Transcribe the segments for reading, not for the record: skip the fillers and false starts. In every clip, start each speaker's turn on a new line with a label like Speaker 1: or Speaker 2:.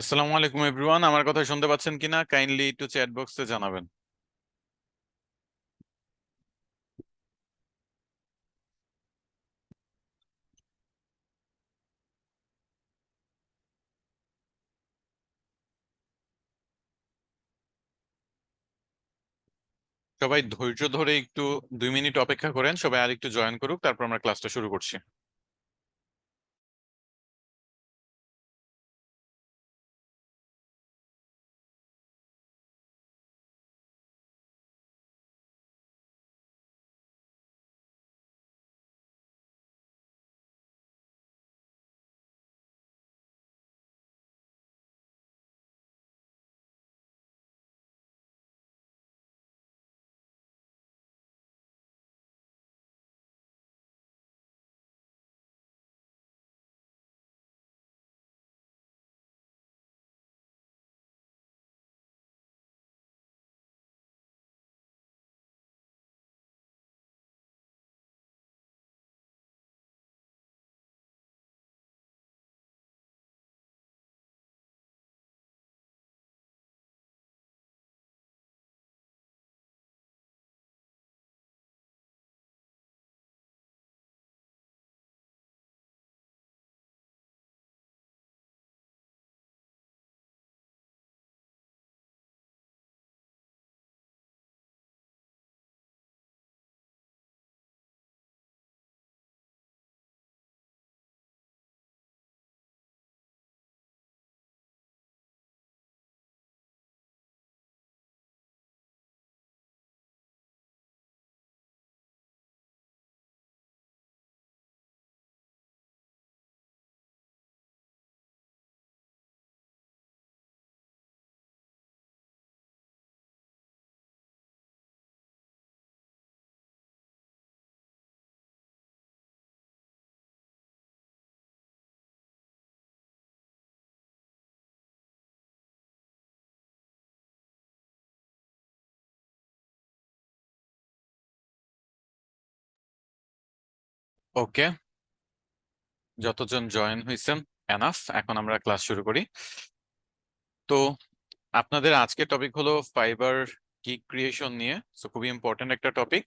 Speaker 1: আসসালামু আলাইকুম এভরিওয়ান, আমার কথা শুনতে পাচ্ছেন কিনা কাইন্ডলি একটু চ্যাট বক্সে জানাবেন। সবাই ধৈর্য ধরে একটু 2 মিনিট অপেক্ষা করেন, সবাই আর একটু জয়েন করুক, তারপর আমরা ক্লাসটা শুরু করছি। ওকে, যতজন জয়েন হয়েছেন এনাফ, এখন আমরা ক্লাস শুরু করি। তো আপনাদের আজকের টপিক হলো ফাইবার গিগ ক্রিয়েশন নিয়ে। তো খুবই ইম্পর্ট্যান্ট একটা টপিক,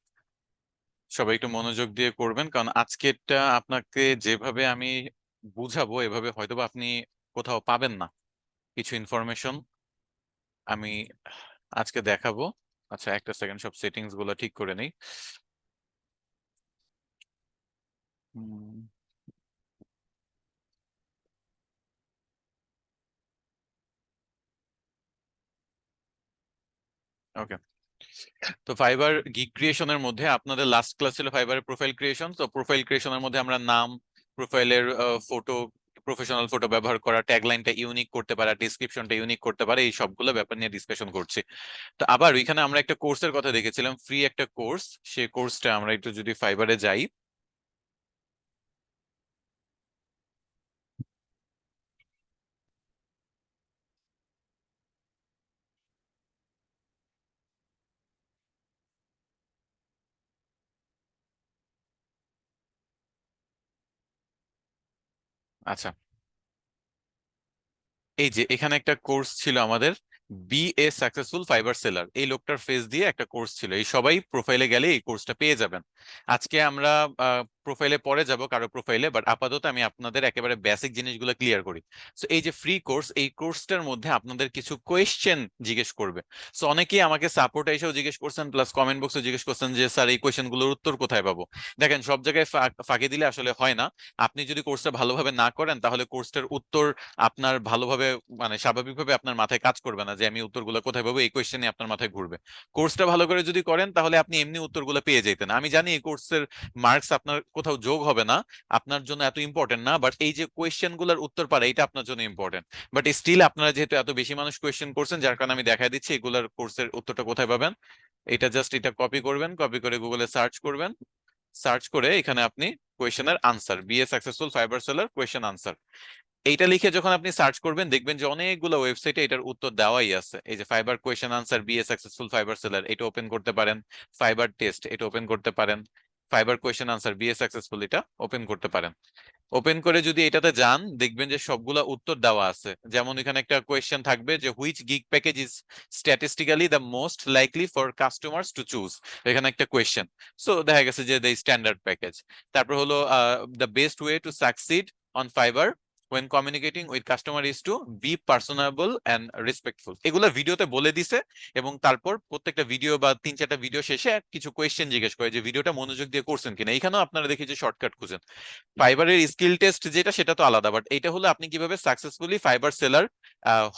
Speaker 1: সবাই একটু মনোযোগ দিয়ে করবেন, কারণ আজকেরটা আপনাকে যেভাবে আমি বুঝাবো এভাবে হয়তোবা আপনি কোথাও পাবেন না কিছু ইনফরমেশন আমি আজকে দেখাবো। আচ্ছা, একটা সেকেন্ড, সব সেটিংস গুলো ঠিক করে নেই। ওকে, তো ফাইবার গিগ ক্রিয়েশনের মধ্যে আপনাদের লাস্ট ক্লাস ছিল ফাইবারের প্রোফাইল ক্রিয়েশন। তো প্রোফাইল ক্রিয়েশনের মধ্যে আমরা নাম, প্রোফাইলের ফটো, প্রফেশনাল ফটো ব্যবহার করা, ট্যাগলাইনটা ইউনিক করতে পারা, ডিসক্রিপশনটা ইউনিক করতে পারে, এই সবগুলো ব্যাপার নিয়ে ডিসকাশন করছি। তো আবার ওইখানে আমরা একটা কোর্সের কথা দেখেছিলাম, ফ্রি একটা কোর্স। সেই কোর্সটা আমরা একটু যদি ফাইবারে যাই। আচ্ছা, এই যে এখানে একটা কোর্স ছিল আমাদের, be a successful Fiverr seller, এই লোকটার ফেস দিয়ে একটা কোর্স ছিল। এই সবাই প্রোফাইলে গেলে এই কোর্সটা পেয়ে যাবেন। আজকে আমরা প্রোফাইলে পরে যাব কারো প্রোফাইলে, বাট আপাতত আমি আপনাদের একেবারে বেসিক জিনিসগুলো ক্লিয়ার করি। সো এই যে ফ্রি কোর্স, এই কোর্সটার মধ্যে আপনাদের কিছু কোয়েশ্চেন জিজ্ঞেস করবে। সো অনেকেই আমাকে সাপোর্ট এসেও জিজ্ঞেস করছেন, প্লাস কমেন্ট বক্সে জিজ্ঞেস করছেন যে স্যার এই কোয়েশ্চেনগুলোর উত্তর কোথায় পাবো। দেখেন, সব জায়গায় ফাঁকি দিলে আসলে হয় না। আপনি যদি কোর্সটা ভালোভাবে না করেন তাহলে কোর্সটার উত্তর আপনার ভালোভাবে, মানে স্বাভাবিকভাবে আপনার মাথায় কাজ করবে না যে আমি উত্তরগুলো কোথায় পাবো, এই কোয়েশ্চেনই আপনার মাথায় ঘুরবে। কোর্সটা ভালো করে যদি করেন তাহলে আপনি এমনি উত্তরগুলো পেয়ে যেতেন। আমি জানি এই কোর্সের মার্কস আপনার কোথাও যোগ হবে না, আপনার জন্য এত ইম্পর্টেন্ট না, বাট এই যে কোয়েশ্চেন গুলোর উত্তর পারে এটা আপনার জন্য ইম্পর্টেন্ট। বাট স্টিল আপনারা যেহেতু এত বেশি মানুষ কোয়েশ্চেন করছেন, যার কারণে আমি দেখা দিচ্ছি এগুলার কোর্সের উত্তরটা কোথায় পাবেন। এটা জাস্ট এটা কপি করবেন, কপি করে গুগলে সার্চ করবেন। সার্চ করে এখানে আপনি কোয়েশ্চেনের answer, be a successful Fiverr seller question answer, এইটা লিখে যখন আপনি সার্চ করবেন দেখবেন যে অনেকগুলো ওয়েবসাইটে এটার উত্তর দেওয়াই আছে। এই যে fibre question answer be a successful Fiverr seller, এটা ওপেন করতে পারেন। ফাইবার টেস্ট, এটা ওপেন করতে পারেন। Fibre question answer be a successful, এটা ওপেন করতে পারেন। ওপেন করে যদি এটাতে যান, দেখবেন যে সবগুলা উত্তর দেওয়া আছে। যেমন এখানে একটা কোয়েশ্চেন থাকবে যে which gig package is statistically the most likely for customers to choose. এখানে একটা কোয়েশ্চেন, সো দেখা গেছে যে দ্য স্ট্যান্ডার্ড প্যাকেজ। তারপর হলো the best way to succeed on fibre when communicating with customer is to be personable and respectful। এগুলা ভিডিওতে বলে দিছে, এবং তারপর প্রত্যেকটা ভিডিও বা 3-4টা ভিডিও শেষে কিছু কোয়েশ্চেন জিজ্ঞেস করে যে ভিডিওটা মনোযোগ দিয়ে করছেন কিনা। এখানেও আপনারা দেখি যে শর্টকাট খুঁজেন। ফাইবারের স্কিল টেস্ট যেটা, সেটা তো আলাদা, বাট এটা হলো আপনি কিভাবে সাকসেসফুলি ফাইবার সেলার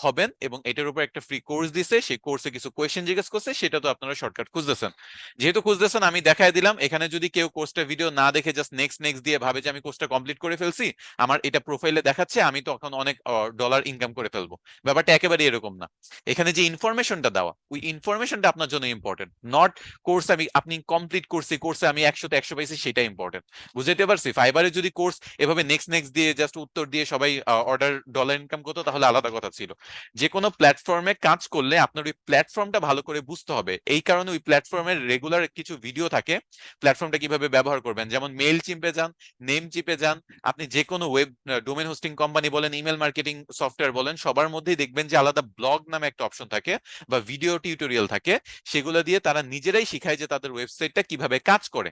Speaker 1: হবেন, এবং এটার উপর একটা ফ্রি কোর্স দিছে, সেই কোর্সে কিছু কোয়েশ্চেন জিজ্ঞেস করছে, সেটা তো আপনারা শর্টকাট খুঁজতেছেন। যেহেতু খুঁজতেছেন, আমি দেখাই দিলাম। এখানে যদি কেউ কোর্সটা ভিডিও না দেখে জাস্ট নেক্সট নেক্সট দিয়ে ভাবে যে আমি কোর্সটা কমপ্লিট করে ফেলছি, আমার এটা প্রোফাইলে দেখাচ্ছে, আমি তো এখন অনেক ডলার ইনকাম করে ফেলবো, ব্যাপারটা একেবারে এরকম না। এখানে যে ইনফরমেশনটা দেওয়া, ওই ইনফরমেশনটা আপনার জন্য ইম্পর্টেন্ট, নট কোর্স আপনি কমপ্লিট করছি, কোর্সে আমি 100-তে 100 পাইছি, সেটা ইম্পর্টেন্ট। বুঝতে পারছি? ফাইবারে যদি কোর্স এভাবে নেক্সট নেক্সট দিয়ে জাস্ট উত্তর দিয়ে সবাই অর্ডার ডলার ইনকাম করতো, তাহলে আলাদা কথা ছিল। যে কোনো প্ল্যাটফর্মে কাজ করলে আপনার ওই প্ল্যাটফর্মটা ভালো করে বুঝতে হবে। এই কারণে ওই প্ল্যাটফর্মের রেগুলার কিছু ভিডিও থাকে, প্ল্যাটফর্মটা কিভাবে ব্যবহার করবেন। যেমন মেইল চিম্পে যান, নেম চিপে যান, আপনি যে কোনো ওয়েব ডোমেন হোস্টিং কোম্পানি বলেন, ইমেল মার্কেটিং সফটওয়্যার বলেন, সবার মধ্যেই দেখবেন যে আলাদা ব্লগ নামে একটা অপশন থাকে বা ভিডিও টিউটোরিয়াল থাকে। সেগুলো দিয়ে তারা নিজেরাই শিখায় যে তাদের ওয়েবসাইটটা কিভাবে কাজ করে।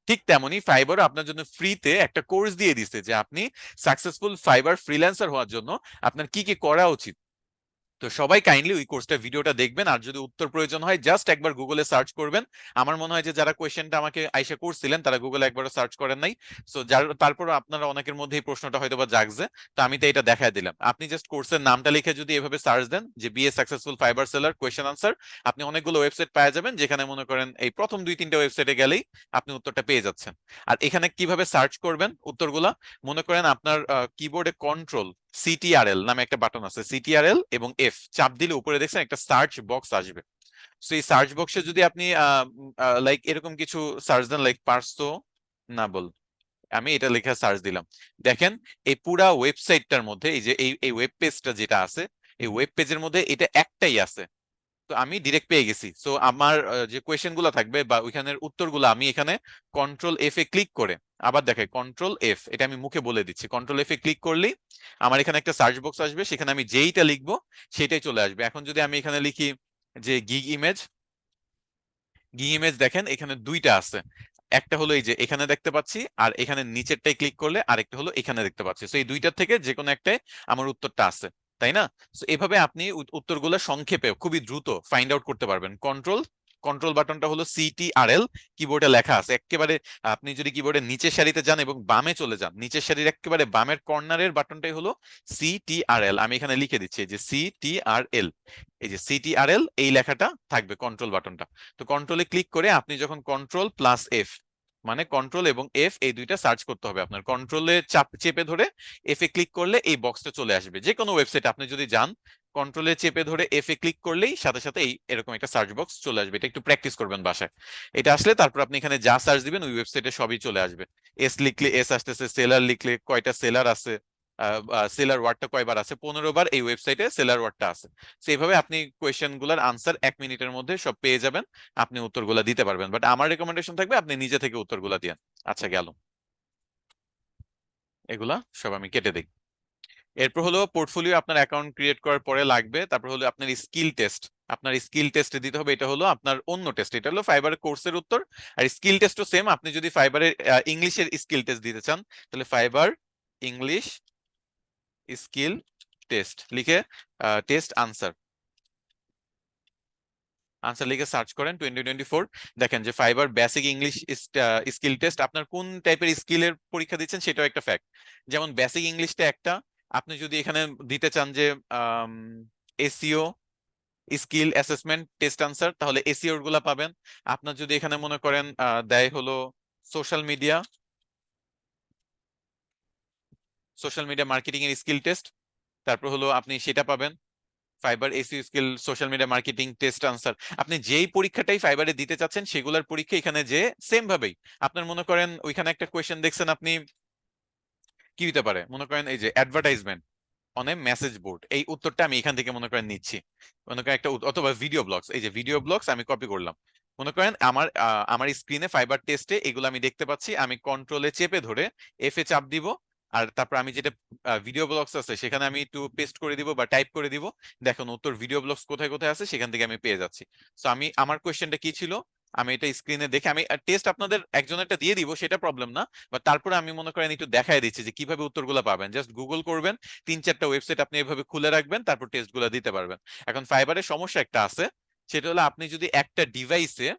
Speaker 1: ঠিক তেমনি ফাইবারও আপনার জন্য ফ্রিতে একটা কোর্স দিয়ে দিচ্ছে যে আপনি সাকসেসফুল ফাইবার ফ্রিল্যান্সার হওয়ার জন্য আপনার কি কি করা উচিত। তো সবাই কাইন্ডলি ওই কোর্সটা ভিডিওটা দেখবেন, আর যদি উত্তর প্রয়োজন হয় জাস্ট একবার গুগলে সার্চ করবেন। আমার মনে হয় যে যারা কোয়েশ্চেনটা আমাকে আইসা করছিলেন তারা গুগলে একবারও সার্চ করেন নাই। সো যার তারপর আপনারা অনেকের মধ্যে এই প্রশ্নটা হয়তো বা জাগছে, তো আমি তো এটা দেখায় দিলাম। আপনি জাস্ট কোর্সের নামটা লিখে যদি এভাবে সার্চ দেন যে BA successful Fiverr seller question answer, আপনি অনেকগুলো ওয়েবসাইট পাওয়া যাবেন, যেখানে মনে করেন এই প্রথম 2-3টা ওয়েবসাইটে গেলেই আপনি উত্তরটা পেয়ে যাচ্ছেন। আর এখানে কিভাবে সার্চ করবেন উত্তরগুলা, মনে করেন আপনার কিবোর্ডে কন্ট্রোল সিটিআরএল নামে একটা বাটন আছে, সিটিআরএল এবং এফ চাপ দিলে উপরে দেখছেন একটা সার্চ বক্স আসবে। সো এই সার্চ বক্সে যদি আপনি লাইক এরকম কিছু সার্চ দেন, লাইক পার্সো না বল, আমি এটা লেখা সার্চ দিলাম, দেখেন এই পুরা ওয়েবসাইটটার মধ্যে এই যে এই ওয়েব পেজটা যেটা আছে, এই ওয়েব পেজের মধ্যে এটা একটাই আছে। তো আমি ডিরেক্ট পেয়ে গেছি। সো আমার যে কোয়েশ্চেন গুলো থাকবে বা ওইখানের উত্তরগুলো আমি এখানে কন্ট্রোল এফ এ ক্লিক করে, আবার দেখাই কন্ট্রোল এফ, এটা আমি মুখে বলে দিচ্ছি, কন্ট্রোল এফ এ ক্লিক করলেই আমার এখানে একটা সার্চ বক্স আসবে, সেখানে আমি যেইটা লিখবো সেটাই চলে আসবে। এখন যদি আমি এখানে লিখি যে গিগ ইমেজ, গিগ ইমেজ দেখেন এখানে দুইটা আছে, একটা হলো এই যে এখানে দেখতে পাচ্ছি, আর এখানে নিচেরটাই ক্লিক করলে আরেকটা হলো এখানে দেখতে পাচ্ছি। তো এই দুইটার থেকে যে কোনো একটাই আমার উত্তরটা আছে, তাই না? তো এভাবে আপনি উত্তরগুলো সংক্ষেপে খুবই দ্রুত ফাইন্ড আউট করতে পারবেন। কন্ট্রোল কন্ট্রোল বাটনটা হলো সিটিআরএল, কিবোর্ডে লেখা আছে একেবারে। আপনি যদি কিবোর্ডের নিচের সারিতে যান এবং বামে চলে যান, নিচের সারির একেবারে বামের কর্নারের বাটনটাই হলো সিটিআরএল। আমি এখানে লিখে দিচ্ছি যে সিটিআরএল, এই যে সিটিআরএল এই লেখাটা থাকবে কন্ট্রোল বাটনটা। তো কন্ট্রোলে ক্লিক করে আপনি যখন কন্ট্রোল প্লাস এফ, মানে কন্ট্রোল এবং এফ এই দুইটা সার্চ করতে হবে আপনার, কন্ট্রোলে চাপ চেপে ধরে এফ এ ক্লিক করলে এই বক্সটা চলে আসবে। যে কোনো ওয়েবসাইট আপনি যদি যান, কন্ট্রোলে চেপে ধরে এফ এ ক্লিক করলেই সাথে সাথে এই এরকম একটা সার্চ বক্স চলে আসবে। এটা একটু প্র্যাকটিস করবেন বাসায়। এটা আসলে তারপর আপনি এখানে যা সার্চ দিবেন ওই ওয়েবসাইটে সবই চলে আসবে। এস লিখলে এস আসতেছে, সেলার লিখলে কয়টা সেলার আছে, সেলার ওয়ার্ডটা কয়বার আছে, 15 বার এই ওয়েবসাইটে সেলার ওয়ার্ডটা আছে। সেইভাবে আপনি কোয়েশ্চেন গুলার আনসার 1 মিনিটের মধ্যে সব পেয়ে যাবেন, আপনি উত্তরগুলা দিতে পারবেন। বাট আমার রেকমেন্ডেশন থাকবে আপনি নিজে থেকে উত্তরগুলা দিন। আচ্ছা, গেল, এগুলা সব আমি কেটে দিই। এরপর হলো পোর্টফোলিও আপনার অ্যাকাউন্ট ক্রিয়েট করার পরে লাগবে। তারপর হলো আপনার স্কিল টেস্ট, আপনার স্কিল টেস্ট দিতে হবে। এটা হলো আপনার অন্য টেস্ট, এটা হলো ফাইবার কোর্সের উত্তর। আর স্কিল টেস্টও সেম, আপনি যদি ফাইবারের ইংলিশের স্কিল টেস্ট দিতে চান, তাহলে ফাইবার ইংলিশ স্কিল টেস্ট লিখে টেস্ট আনসার, আনসার লিখে সার্চ করেন 2024, দেখেন যে fibre basic English skill test. আপনার কোন টাইপের স্কিলের পরীক্ষা দিচ্ছেন সেটাও একটা ফ্যাক্ট। যেমন বেসিক ইংলিশটা একটা, আপনি যদি এখানে দিতে চান যে SEO skill assessment test answer, তাহলে এসইও গুলা পাবেন। আপনার যদি এখানে মনে করেন দেয় হলো social media, social media marketing এর স্কিল টেস্ট, তারপর হলো আপনি সেটা পাবেন। Fibre SEO skill social media marketing test answer, আপনি যেই পরীক্ষাটাই ফাইবারে দিতে চাচ্ছেন সেগুলোর পরীক্ষা এখানে যে সেম ভাবেই। আপনার মনে করেন ওইখানে একটা কোয়েশ্চেন দেখছেন আপনি, কি দিতে পারে, মনে করেন এই যে advertisement on a message board, এই উত্তরটা আমি এখান থেকে মনে করেন নিচ্ছি। মনে করেন একটা অথবা ভিডিও ব্লগস, এই যে ভিডিও ব্লগস আমি কপি করলাম, মনে করেন আমার স্ক্রিনে ফাইবার টেস্টে এগুলো আমি দেখতে পাচ্ছি, আমি কন্ট্রোলে চেপে ধরে এফ এ চাপ দিব, আর তারপর আমি যেটা ভিডিও ব্লগস আছে সেখানে আমি একটু পেস্ট করে দিব বা টাইপ করে দিব, দেখুন উত্তর ভিডিও ব্লগস কোথায় কোথায় আছে সেখান থেকে আমি পেয়ে যাচ্ছি। সো আমি আমার কোয়েশ্চেনটা কি ছিল, আমি এটা স্ক্রিনে দেখে আমি টেস্ট আপনাদের একজনেরটা দিয়ে দিব, সেটা প্রবলেম না, বাট তারপরে আমি মনে করেন একটু দেখাই দিচ্ছি যে কিভাবে উত্তরগুলো পাবেন। জাস্ট গুগল করবেন, 3-4টা ওয়েবসাইট আপনি এভাবে খুলে রাখবেন, তারপর টেস্টগুলো দিতে পারবেন। এখন ফাইবারের সমস্যা একটা আছে, সেটা হলো আপনি যদি একটা ডিভাইসে,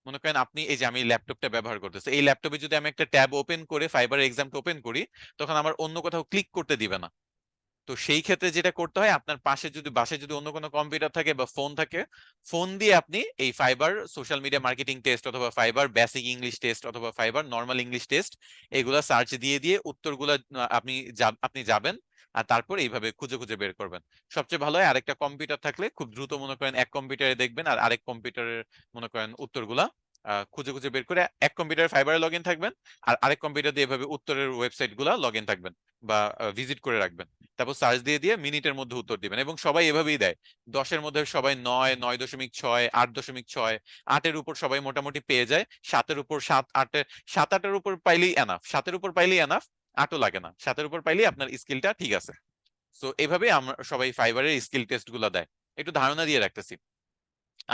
Speaker 1: মনে করেন আপনি এই যে আমি ল্যাপটপটা ব্যবহার করতেছি, এই ল্যাপটপে যদি আমি একটা ট্যাব ওপেন করে ফাইবারের এক্সামটা ওপেন করি, তখন আমার অন্য কোথাও ক্লিক করতে দিবে না। তো সেই ক্ষেত্রে যেটা করতে হয়, আপনার পাশে যদি বাসায় যদি অন্য কোনো কম্পিউটার থাকে বা ফোন থাকে, ফোন দিয়ে আপনি এই fibre social media marketing test অথবা ফাইবার বেসিক ইংলিশ টেস্ট অথবা ফাইবার নর্মাল ইংলিশ টেস্ট, এগুলা সার্চ দিয়ে দিয়ে উত্তরগুলা আপনি যাবেন, আর তারপর এইভাবে খুঁজে খুঁজে বের করবেন। সবচেয়ে ভালো হয় আরেকটা কম্পিউটার থাকলে খুব দ্রুত মনে করেন এক কম্পিউটারে দেখবেন, আর আরেক কম্পিউটারের মনে করেন উত্তরগুলা খুঁজে খুঁজে বের করে এক কম্পিউটারে ফাইবারে লগ ইন থাকবেন, আর আরেক কম্পিউটার দিয়ে এভাবে উত্তরের ওয়েবসাইট গুলা লগ ইন থাকবেন বা ভিজিট করে রাখবেন। তারপর সার্চ দিয়ে দিয়ে মিনিটের মধ্যে উত্তর দিবেন, এবং সবাই এভাবেই দেয়। 10-এর মধ্যে সবাই 9, 9.6, 8.6, 8-এর উপর সবাই মোটামুটি পেয়ে যায়, 7-এর উপর 7, 8-এর 7-8-এর উপর পাইলেই এনাফ, 7-এর উপর পাইলেই এনাফ, 8ও লাগে না, 7-এর উপর পাইলেই আপনার স্কিলটা ঠিক আছে। সো এভাবে আমরা সবাই ফাইবারের স্কিল টেস্ট গুলা দেয়, একটু ধারণা দিয়ে রাখতেছি।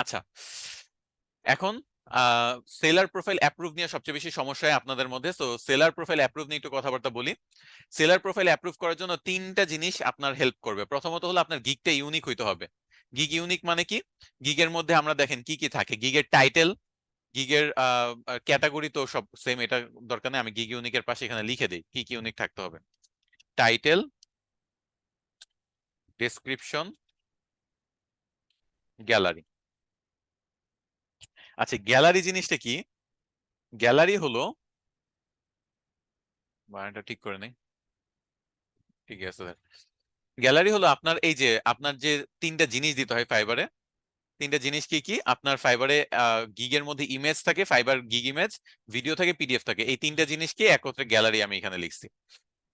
Speaker 1: আচ্ছা, এখন সেলার প্রোফাইল অ্যাপ্রুভ নিয়ে সবচেয়ে বেশি সমস্যা হয় আপনাদের মধ্যে, তো সেলার প্রোফাইল অ্যাপ্রুভ নিয়ে একটু কথাবার্তা বলি। সেলার প্রোফাইল অ্যাপ্রুভ করার জন্য 3টা জিনিস আপনার হেল্প করবে। প্রথমত হলো আপনার গিগটা ইউনিক হইতে হবে। গিগ ইউনিক মানে কি? গিগের মধ্যে আমরা দেখেন কি কি থাকে, গিগের টাইটেল, গিগের ক্যাটাগরি তো সব সেম, এটা দরকার নেই, আমি গিগ ইউনিকের পাশে এখানে লিখে দিই কি কি ইউনিক থাকতে হবে। Title, description, gallery. আচ্ছা, গ্যালারি জিনিসটা কি? গ্যালারি হলো, বানানটা ঠিক করে নেই, ঠিক আছে। গ্যালারি হলো আপনার এই যে আপনার যে 3টা জিনিস দিতে হয় ফাইবারে। 3টা জিনিস কি কি আপনার ফাইবারে? গিগের মধ্যে ইমেজ থাকে, ফাইবার গিগ ইমেজ, ভিডিও থাকে, পিডিএফ থাকে, এই 3টা জিনিসকে একত্রে গ্যালারি আমি এখানে লিখছি।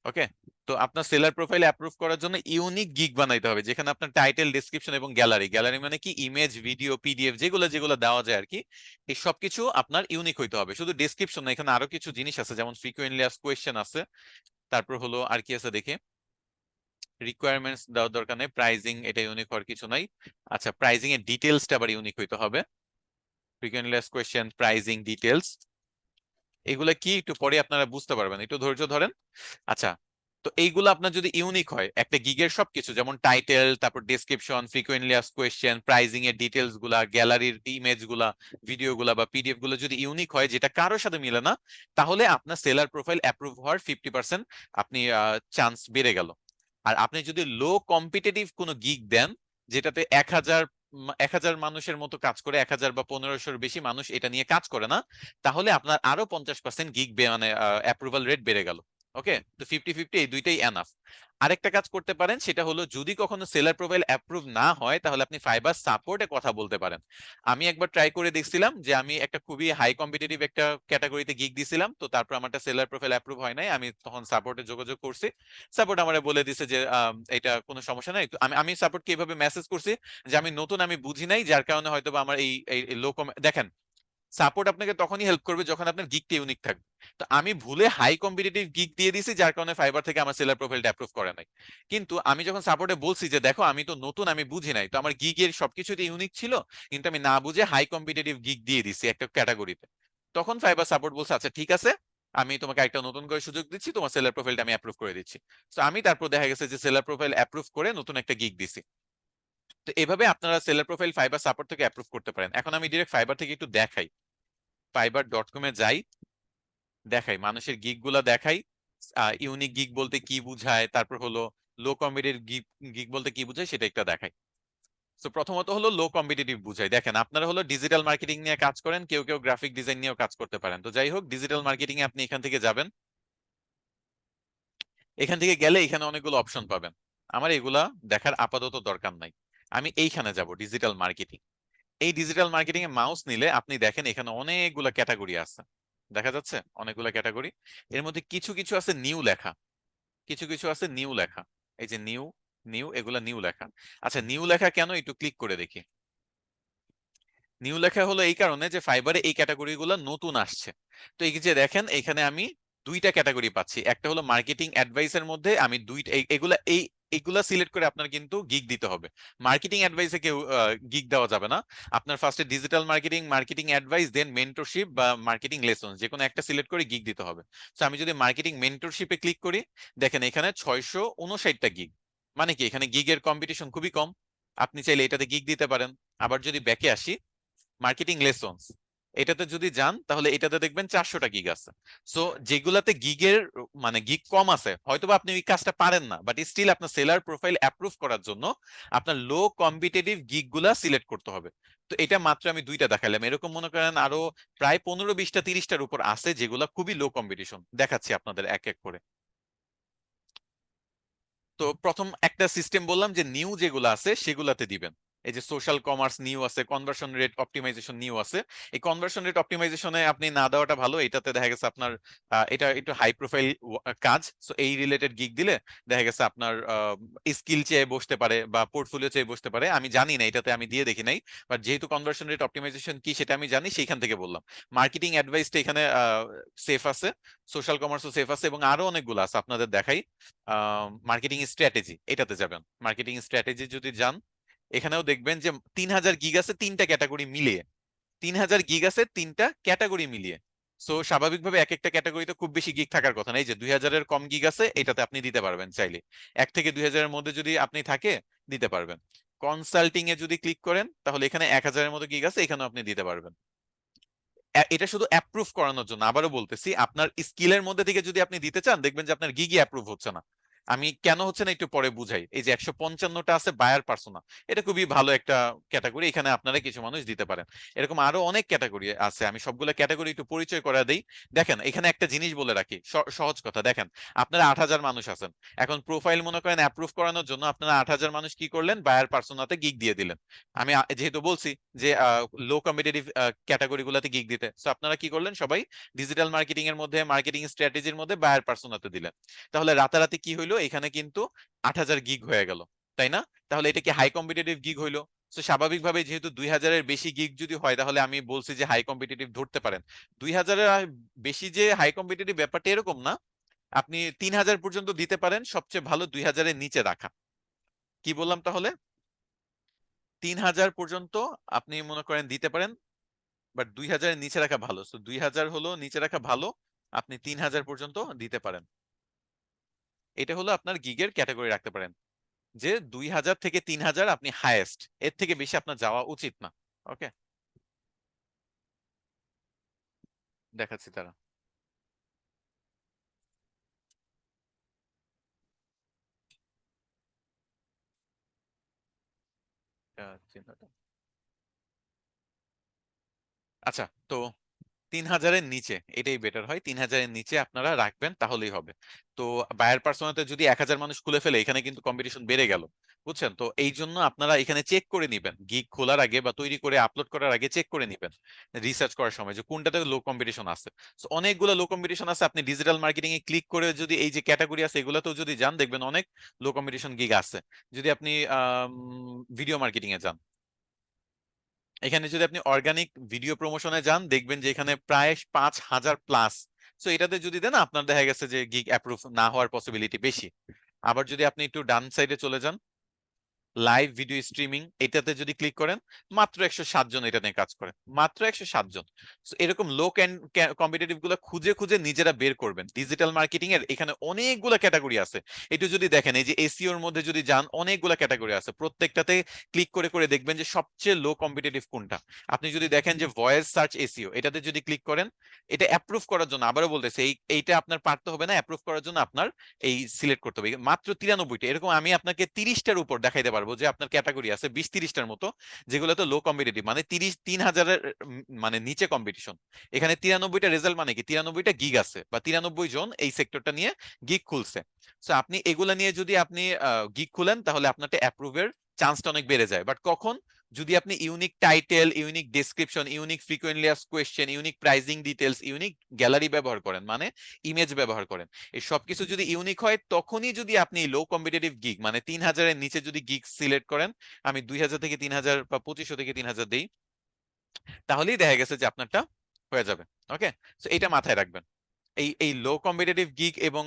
Speaker 1: ওকে। তো আপনার সেলার প্রোফাইল অ্যাপ্রুভ করার জন্য ইউনিক গিগ বানাইতে হবে, যেখানে আপনার টাইটেল, ডেসক্রিপশন এবং গ্যালারি, গ্যালারি মানে কি ইমেজ, ভিডিও, পিডিএফ যেগুলো যেগুলো দেওয়া যায় আর কি, এই সবকিছু আপনার ইউনিক হইতে হবে। শুধু ডেসক্রিপশন না, এখানে আরো কিছু জিনিস আছে, যেমন ফ্রিকোয়েন্টলি আস্কড কোয়েশ্চেন আছে, তারপর হলো আর কি আছে দেখি, রিকোয়ারমেন্টস দেওয়ার দরকার নেই, প্রাইজিং এটা ইউনিক হওয়ার কিছু নাই। আচ্ছা, প্রাইজিং এর ডিটেলসটা আবার ইউনিক হইতে হবে। Frequently asked question, pricing, details, এগুলা কি একটু পরে আপনারা বুঝতে পারবেন, একটু ধৈর্য ধরেন। আচ্ছা, তো এইগুলো আপনার যদি ইউনিক হয়, একটা গিগের সবকিছু যেমন টাইটেল, তারপর description, frequently asked question, pricing এর ডিটেলস গুলা, গ্যালারির ইমেজ গুলা, ভিডিও গুলা বা পিডিএফ গুলো যদি ইউনিক হয়, যেটা কারোর সাথে মিলে না, তাহলে আপনার সেলার প্রোফাইল অ্যাপ্রুভ হওয়ার 50% আপনি চান্স বেড়ে গেল। আর আপনি যদি লো কম্পিটিটিভ কোনো গিগ দেন, যেটাতে 1,000 মানুষের মতো কাজ করে, 1,000 বা 1,500-র বেশি মানুষ এটা নিয়ে কাজ করে না, তাহলে আপনার আরো 50% গিগ মানে অ্যাপ্রুভাল রেট বেড়ে গেল। ওকে, তো 50-50 এই দুইটাই এনাফ। আরেকটা কাজ করতে পারেন, সেটা হলো যদি কখনো সেলার প্রোফাইল অ্যাপ্রুভ না হয়, তাহলে আপনি ফাইবার সাপোর্টে কথা বলতে পারেন। আমি একবার ট্রাই করে দেখছিলাম যে আমি একটা খুবই হাই কম্পিটিটিভ একটা ক্যাটাগরিতে গিগ দিছিলাম, তো তারপর আমারটা সেলার প্রোফাইল অ্যাপ্রুভ হয় নাই, আমি তখন সাপোর্টে যোগাযোগ করছি। সাপোর্ট আমারে বলে দিছে যে এটা কোনো সমস্যা নাই। তো আমি আমি সাপোর্টকে এইভাবে মেসেজ করছি যে আমি নতুন, আমি বুঝি নাই, যার কারণে হয়তো বা আমার এই লো, দেখেন সাপোর্ট আপনাকে তখনই হেল্প করবে যখন আপনার গিগটা ইউনিক থাকবে। তো আমি ভুলে হাই কম্পিটিটিভ গিগ দিয়ে দিছি, যার কারণে ফাইবার থেকে আমার সেলার প্রোফাইলটা অ্যাপ্রুভ করে নাই। কিন্তু আমি যখন সাপোর্টে বলছি যে দেখো আমি তো নতুন, আমি বুঝি নাই, তো আমার গিগের সবকিছুতে ইউনিক ছিল, কিন্তু আমি না বুঝে হাই কম্পিটিটিভ গিগ দিয়ে দিছি একটা ক্যাটাগরিতে, তখন ফাইবার সাপোর্ট বলছে আচ্ছা ঠিক আছে, আমি তোমাকে একটা নতুন করে সুযোগ দিচ্ছি, তোমার সেলার প্রোফাইলটা আমি অ্যাপ্রুভ করে দিচ্ছি। তো আমি তারপর দেখা গেছে যে সেলার প্রোফাইল অ্যাপ্রুভ করে নতুন একটা গিগ দিছি। তো এভাবে আপনারা সেলার প্রোফাইল ফাইবার সাপোর্ট থেকে অ্যাপ্রুভ করতে পারেন। এখন আমি ডিরেক্ট ফাইবার থেকে একটু দেখাই, fiverr.com-এ যাই, দেখাই মানুষের গিগ গুলা দেখাই, ইউনিক গিগ বলতে কি বুঝায়, তারপর হলো লো কম্পিটিটিভ গিগ গিগ বলতে কি বুঝায় সেটা একটা দেখাই। তো প্রথমত হলো লো কম্পিটিটিভ বুঝাই। দেখেন আপনারা হলো ডিজিটাল মার্কেটিং নিয়ে কাজ করেন, কেউ কেউ গ্রাফিক ডিজাইন নিয়েও কাজ করতে পারেন, তো যাই হোক ডিজিটাল মার্কেটিং এ আপনি এখান থেকে যাবেন। এখান থেকে গেলে এখানে অনেকগুলো অপশন পাবেন, আমার এগুলা দেখার আপাতত দরকার নাই। আমি এইখানে যাব ডিজিটাল মার্কেটিং। এই ডিজিটাল মার্কেটিং এ মাউস নিলে আপনি দেখেন এখানে অনেকগুলা ক্যাটাগরি আছে, দেখা যাচ্ছে অনেকগুলা ক্যাটাগরি। এর মধ্যে কিছু কিছু আছে নিউ লেখা, কিছু কিছু আছে নিউ লেখা, এই যে নিউ, নিউ, এগুলা নিউ লেখা। আচ্ছা, নিউ লেখা কেন, একটু ক্লিক করে দেখি। নিউ লেখা হলো এই কারণে যে ফাইবারে এই ক্যাটাগরি গুলো নতুন আসছে। তো এই যে দেখেন এখানে আমি দুইটা ক্যাটাগরি পাচ্ছি, একটা হলো মার্কেটিং অ্যাডভাইসের মধ্যে আমি দুইটা এগুলা এগুলা সিলেক্ট করে আপনার কিন্তু গিগ দিতে হবে। মার্কেটিং অ্যাডভাইসে কেউ গিগ দেওয়া যাবে না। আপনার ফার্স্টে ডিজিটাল মার্কেটিং, মার্কেটিং অ্যাডভাইস, দেন মেন্টরশিপ বা মার্কেটিং লেসন, যে কোনো একটা সিলেক্ট করে গিগ দিতে হবে। তো আমি যদি মার্কেটিং মেন্টরশিপে ক্লিক করি, দেখেন এখানে 659টা গিগ। মানে কি এখানে গিগের কম্পিটিশন খুবই কম। আপনি চাইলে এটাতে গিগ দিতে পারেন। আবার যদি ব্যাকে আসি, মার্কেটিং লেসন্স, এটাতে যদি যান তাহলে এটাতে দেখবেন 400টা গিগ আছে। সো যেগুলাতে গিগের মানে গিগ কম আছে, হয়তোবা আপনি ওই কাজটা পারেন না, বাট স্টিল আপনার সেলার প্রোফাইল অ্যাপ্রুভ করার জন্য আপনার লো কম্পিটিটিভ গিগ গুলা সিলেক্ট করতে হবে। তো এটা মাত্র আমি দুইটা দেখালাম, এরকম মনে করেন আরো প্রায় 15-20টা 30টার উপর আছে যেগুলা খুবই লো কম্পিটিশন, দেখাচ্ছি আপনাদের এক এক করে। তো প্রথম একটা সিস্টেম বললাম যে নিউ যেগুলো আছে সেগুলাতে দিবেন। এই যে সোশ্যাল কমার্স নিউ আছে, কনভার্সন রেট অপটিমাইজেশন নিউ আছে। এই কনভার্সন রেট অপটিমাইজেশনে আপনি না দেওয়াটা ভালো, এটাতে দেখা গেছে আপনার এটা একটু হাই প্রোফাইল কাজ। সো এই রিলেটেড গিগ দিলে দেখা গেছে আপনার স্কিল চেয়ে বসতে পারে বা পোর্টফোলিও চেয়ে বসতে পারে, আমি জানি না, এটাতে আমি দিয়ে দেখি নাই। বাট যেহেতু কনভার্সন রেট অপটিমাইজেশন কি সেটা আমি জানি, সেইখান থেকে বললাম। মার্কেটিং অ্যাডভাইসটা এখানে সেফ আছে, সোশ্যাল কমার্সও সেফ আছে, এবং আরো অনেকগুলো আছে আপনাদের দেখাই। মার্কেটিং স্ট্র্যাটেজি এটাতে যাবেন, মার্কেটিং স্ট্র্যাটেজি যদি যান, এখানেও দেখবেন যে 3000 গিগ আছে তিনটা ক্যাটাগরি মিলিয়ে। 3000 গিগ আছে তিনটা ক্যাটাগরি মিলিয়ে। সো স্বাভাবিকভাবে এক একটা ক্যাটাগরিতে খুব বেশি গিগ থাকার কথা না। এই যে 2000-এর কম গিগ আছে, এটাতে আপনি দিতে পারবেন চাইলে। 1 থেকে 2000-এর মধ্যে যদি আপনি থাকে, দিতে পারবেন। কনসাল্টিং এ যদি ক্লিক করেন তাহলে এখানে 1000-এর মতো গিগ আছে, এখানেও আপনি দিতে পারবেন। এটা শুধু অ্যাপ্রুভ করানোর জন্য, আবারও বলতেছি, আপনার স্কিলের মধ্যে থেকে যদি আপনি দিতে চান দেখবেন যে আপনার গিগই অ্যাপ্রুভ হচ্ছে না। আমি কেন হচ্ছে না একটু পরে বুঝাই। এই যে 155টা আছে বায়ার পার্সোনা, এটা খুবই ভালো একটা ক্যাটাগরি, এখানে আপনারা কিছু মানুষ দিতে পারেন। এরকম আরো অনেক ক্যাটাগরি আছে, আমি সবগুলো ক্যাটাগরি একটু পরিচয় করে দেই। দেখেন এখানে একটা জিনিস বলে রাখি, সহজ কথা, দেখেন আপনারা 8000 মানুষ আছেন, এখন প্রোফাইল মনে করেন অ্যাপ্রুভ করানোর জন্য আপনারা 8000 মানুষ কি করলেন, বায়ার পার্সোনাতে গিগ দিয়ে দিলেন। আমি যেহেতু বলছি যে লো কম্পিটিটিভ ক্যাটাগরি গুলাতে গিগ দিতে, সো আপনারা কি করলেন, সবাই ডিজিটাল মার্কেটিং এর মধ্যে, মার্কেটিং স্ট্র্যাটেজির মধ্যে বায়ার পার্সোনাতে দিলেন। তাহলে রাতারাতি কি হইলো, এখানে কিন্তু 8000 গিগ হয়ে গেল, তাই না? তাহলে এটা কি হাই কম্পিটিটিভ গিগ হইলো? তো স্বাভাবিকভাবে যেহেতু 2000-এর বেশি গিগ যদি হয়, তাহলে আমি বলছি যে হাই কম্পিটিটিভ ধরতে পারেন। 2000-এর বেশি যে হাই কম্পিটিটিভ ব্যাপারটা এরকম না। আপনি 3000 পর্যন্ত দিতে পারেন, সবচেয়ে ভালো 2000-এর নিচে রাখা। কি বললাম তাহলে? 3000 পর্যন্ত আপনি মনে করেন দিতে পারেন, বাট 2000-এর নিচে রাখা ভালো। তো 2000 হলো নিচে রাখা ভালো, আপনি 3000 পর্যন্ত দিতে পারেন। এটা হলো আপনার গিগের ক্যাটাগরি রাখতে পারেন, যে 2000 থেকে 3000 আপনি হাইয়েস্ট, এর থেকে বেশি আপনার যাওয়া উচিত না। ওকে, দেখাচ্ছি তারা। চিহ্নটা। আচ্ছা, তো 3000-এর নিচে এটাই বেটার হয়, 3000-এর নিচে আপনারা রাখবেন তাহলেই হবে। তো বায়ার পার্সোনাতে যদি 1000 মানুষ খুলে ফেলে, এখানে কিন্তু কম্পিটিশন বেড়ে গেল, বুঝছেন? তো এই জন্য আপনারা এখানে চেক করে নিবেন, গিগ খোলার আগে বা তৈরি করে আপলোড করার আগে চেক করে নিবেন রিসার্চ করার সময়, যে কোনটাতে লো কম্পিটিশন আছে। তো অনেকগুলো লো কম্পিটিশন আছে, আপনি ডিজিটাল মার্কেটিং এ ক্লিক করে যদি এই যে ক্যাটাগরি আছে এগুলোতেও যদি যান, দেখবেন অনেক লো কম্পিটিশন গিগ আছে। যদি আপনি ভিডিও মার্কেটিং এ যান, এখানে যদি আপনি অর্গানিক ভিডিও প্রমোশনে যান, দেখবেন যে এখানে প্রায় 5000 প্লাস। সো এটাতে যদি দেন, আপনার দেখা গেছে যে গিগ অ্যাপ্রুভ না হওয়ার পসিবিলিটি বেশি। আবার যদি আপনি একটু ডান সাইডে চলে যান, লাইভ ভিডিও স্ট্রিমিং, এটাতে যদি ক্লিক করেন, মাত্র 107 জন এটা নিয়ে কাজ করে, মাত্র 107 জন। So, এরকম লো কম্পিটিটিভ গুলো খুঁজে খুঁজে নিজেরা বের করবেন। ডিজিটাল মার্কেটিং এর এখানে অনেকগুলো ক্যাটাগরি আছে। একটু যদি দেখেন, এই যে এসইও এর মধ্যে যদি যান, অনেকগুলো ক্যাটাগরি আছে, প্রত্যেকটাতে ক্লিক করে করে দেখবেন যে সবচেয়ে লো কম্পিটিটিভ কোনটা। আপনি যদি দেখেন যে ভয়েস সার্চ এসইও, এটাতে যদি ক্লিক করেন, এটা অ্যাপ্রুভ করার জন্য, আবারও বলতেছে, এইটা আপনার পারতে হবে না, অ্যাপ্রুভ করার জন্য আপনার এই সিলেক্ট করতে হবে মাত্র 93টা। এরকম আমি আপনাকে 30টার উপর দেখাইতে পারবো যে আপনার ক্যাটাগরি আছে 20-30টার মতো, যেগুলো তো লো কম্পিটিটিভ, মানে 30-3000-এর মানে নিচে কম্পিটিশন। এখানে 93টা রেজাল্ট, মানে কি 93টা গিগ আছে, বা 93 জন এই সেক্টরটা নিয়ে গিগ খুলছে। সো আপনি এগুলা নিয়ে যদি আপনি গিগ খুলেন, তাহলে আপনারটা অ্যাপ্রুভের চান্সটা অনেক বেড়ে যায়। বাট কখন? যদি আপনি unique title, unique description, unique frequently asked question, unique pricing details, unique gallery ব্যবহার করেন, মানে ইমেজ ব্যবহার করেন, এই সবকিছু যদি ইউনিক হয়, তখনই যদি আপনি লো কম্পিটিটিভ গিগ মানে 3000-এর নিচে যদি গিগ সিলেক্ট করেন, আমি 2000 থেকে 3000 বা 2500 থেকে 3000 দিই, তাহলেই দেখা গেছে যে আপনারটা হয়ে যাবে। ওকে, তো এটা মাথায় রাখবেন। এই এই লো কম্পিটিটিভ গিগ এবং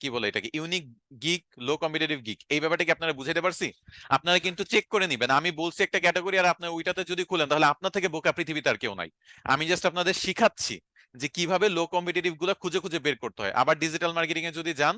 Speaker 1: কি বলে এটাকে ইউনিক গিগ, লো কম্পিটিটিভ গিগ, এই ব্যাপারটা কি আপনারা বুঝাইতে পারছি? আপনারা কিন্তু চেক করে নিবেন, আমি বলছি একটা ক্যাটাগরি আর আপনার ওইটাতে যদি খুলেন তাহলে আপনার থেকে বোকা পৃথিবীতে আর কেউ নাই। আমি জাস্ট আপনাদের শিখাচ্ছি যে কিভাবে লো কম্পিটিটিভ গুলা খুঁজে খুঁজে বের করতে হয়। আবার ডিজিটাল মার্কেটিং এ যদি যান,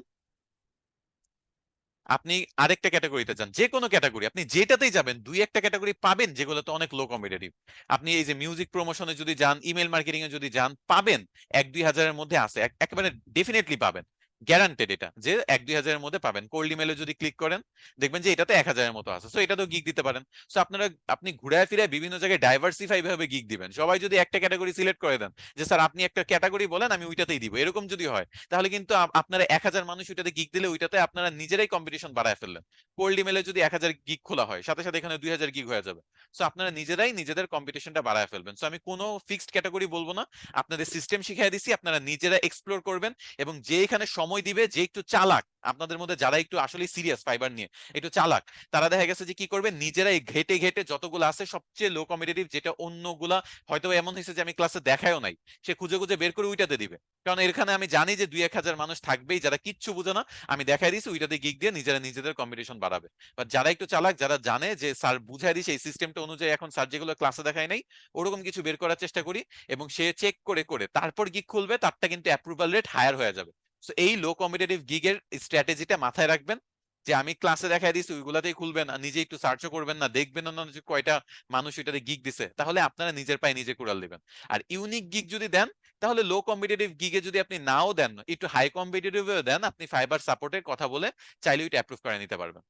Speaker 1: আপনি আরেকটা ক্যাটাগরিতে যান, যে কোনো ক্যাটাগরি আপনি যেটাতেই যাবেন দুই একটা ক্যাটাগরি পাবেন যেগুলোতে অনেক লো কম্পিটিটিভ। আপনি এই যে মিউজিক প্রমোশনে যদি যান, ইমেল মার্কেটিং এ যদি যান, পাবেন এক দুই হাজারের মধ্যে আছে, একেবারে ডেফিনেটলি পাবেন, গ্যারান্টেড এটা যে এক দুই হাজারের মধ্যে পাবেন। কোল্ড ইমেলে যদি ক্লিক করেন দেখবেন যে এটাতে 1,000-এর মতো আছে, সো এটাতেও গিগ দিতে পারেন। সো আপনারা আপনি ঘুরায় ফিরে বিভিন্ন জায়গায় ডাইভার্সিফাই ভাবে গিগ দিবেন। সবাই যদি একটা ক্যাটাগরি সিলেক্ট করে দেন যে স্যার আপনি একটা ক্যাটাগরি বলেন আমি ওইটাতেই দিব, এরকম যদি হয় তাহলে কিন্তু আপনারা 1,000 মানুষ ওইটাতে গিগ দিলে ওইটাতে আপনারা নিজেরাই কম্পিটিশন বাড়ায় ফেললেন। কোল্ড ইমেলে যদি 1,000 গিগ খোলা হয় সাথে সাথে এখানে 2,000 গিগ হয়ে যাবে। সো আপনারা নিজেরাই নিজেদের কম্পিটিশনটা বাড়ায় ফেলবেন। সো আমি কোনো ফিক্সড ক্যাটাগরি বলবো না, আপনাদের সিস্টেম শিখিয়ে দিছি, আপনারা নিজেরা এক্সপ্লোর করবেন। এবং যে এখানে সময় দিবে, যে একটু চালাক আপনাদের মধ্যে, যারা একটু আসলে সিরিয়াস ফাইবার নিয়ে একটু চালাক, তারা দেখা গেছে যে কি করবে, নিজেরাই ঘেটে ঘেটে যতগুলো আছে সবচেয়ে লো কম্পিটিটিভ, যেটা অন্যগুলা হয়তো এমন হয়েছে যে আমি ক্লাসে দেখায়ও নাই, সে খুঁজে খুঁজে বের করে ওইটাতে দিবে। কারণ এখানে আমি জানি যে 2-1 হাজার মানুষ থাকবেই যারা কিচ্ছু বুঝে না, আমি দেখাই দিছি ওইটাতে গিগ দিয়ে নিজেরা নিজেদের কম্পিটিশন বাড়াবে। বা যারা একটু চালাক, যারা জানে যে স্যার বুঝাই দিছে এই সিস্টেমটা অনুযায়ী, এখন স্যার যেগুলো ক্লাসে দেখায় নাই ওরকম কিছু বের করার চেষ্টা করি, এবং সে চেক করে করে তারপর গিগ খুলবে, তারটা কিন্তু অ্যাপ্রুভাল রেট হায়ার হয়ে যাবে। তো এই লো কম্পিটিটিভ গিগের স্ট্র্যাটেজিটা মাথায় রাখবেন, যে আমি ক্লাসে দেখাই দিছি ওইগুলাতেই খুলবেন, নিজে একটু সার্চও করবেন না, দেখবেন না যে কয়টা মানুষ এটাতে গিগ দিছে, তাহলে আপনারা নিজের পায়ে নিজে কুড়াল দিবেন। আর ইউনিক গিগ যদি দেন, তাহলে লো কম্পিটিটিভ গিগে যদি আপনি নাও দেন, একটু হাই কম্পিটিটিভ দেন, আপনি ফাইবার সাপোর্টের কথা বলে চাইলে ওইটা অ্যাপ্রুভ করে নিতে পারবেন।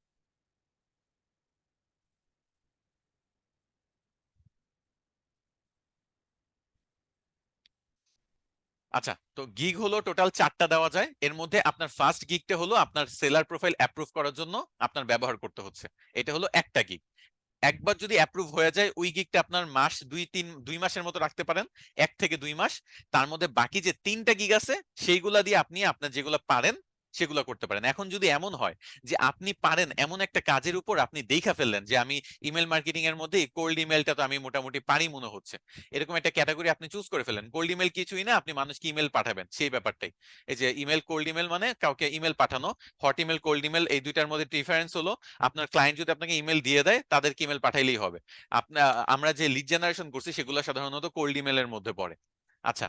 Speaker 1: আচ্ছা, তো গিগ হলো টোটাল 4টা দেওয়া যায়, এর মধ্যে আপনার ফার্স্ট গিগটা হলো আপনার সেলার প্রোফাইল অ্যাপ্রুভ করার জন্য আপনার ব্যবহার করতে হচ্ছে, এটা হলো একটা গিগ। একবার যদি অ্যাপ্রুভ হয়ে যায় ওই গিগটা আপনার মাস 2-3 মাসের মতো রাখতে পারেন, 1 থেকে 2 মাস। তার মধ্যে বাকি যে 3টা গিগ আছে সেইগুলা দিয়ে আপনি আপনার যেগুলো পারেন সেগুলো করতে পারেন। এখন যদি এমন হয় যে আপনি পারেন এমন একটা কাজের উপর, আপনি দেখা ফেললেন যে আমি ইমেল মার্কেটিং এর মধ্যে কোল্ড ইমেলটা তো আমি মোটামুটি পারি মনে হচ্ছে, এরকম একটা ক্যাটাগরি আপনি চুজ করে ফেলেন। কোল্ড ইমেল কিছুই না, আপনি মানুষকে ইমেল পাঠাবেন সেই ব্যাপারটাই। এই যে ইমেল, কোল্ড ইমেল মানে কাউকে ইমেল পাঠানো, হট ইমেল কোল্ড ইমেল এই দুইটার মধ্যে ডিফারেন্স হলো আপনার ক্লায়েন্ট যদি আপনাকে ইমেল দিয়ে দেয় তাদেরকে ইমেল পাঠাইলেই হবে। আপনার আমরা যে লিড জেনারেশন করছি সেগুলো সাধারণত কোল্ড ইমেলের মধ্যে পড়ে। আচ্ছা,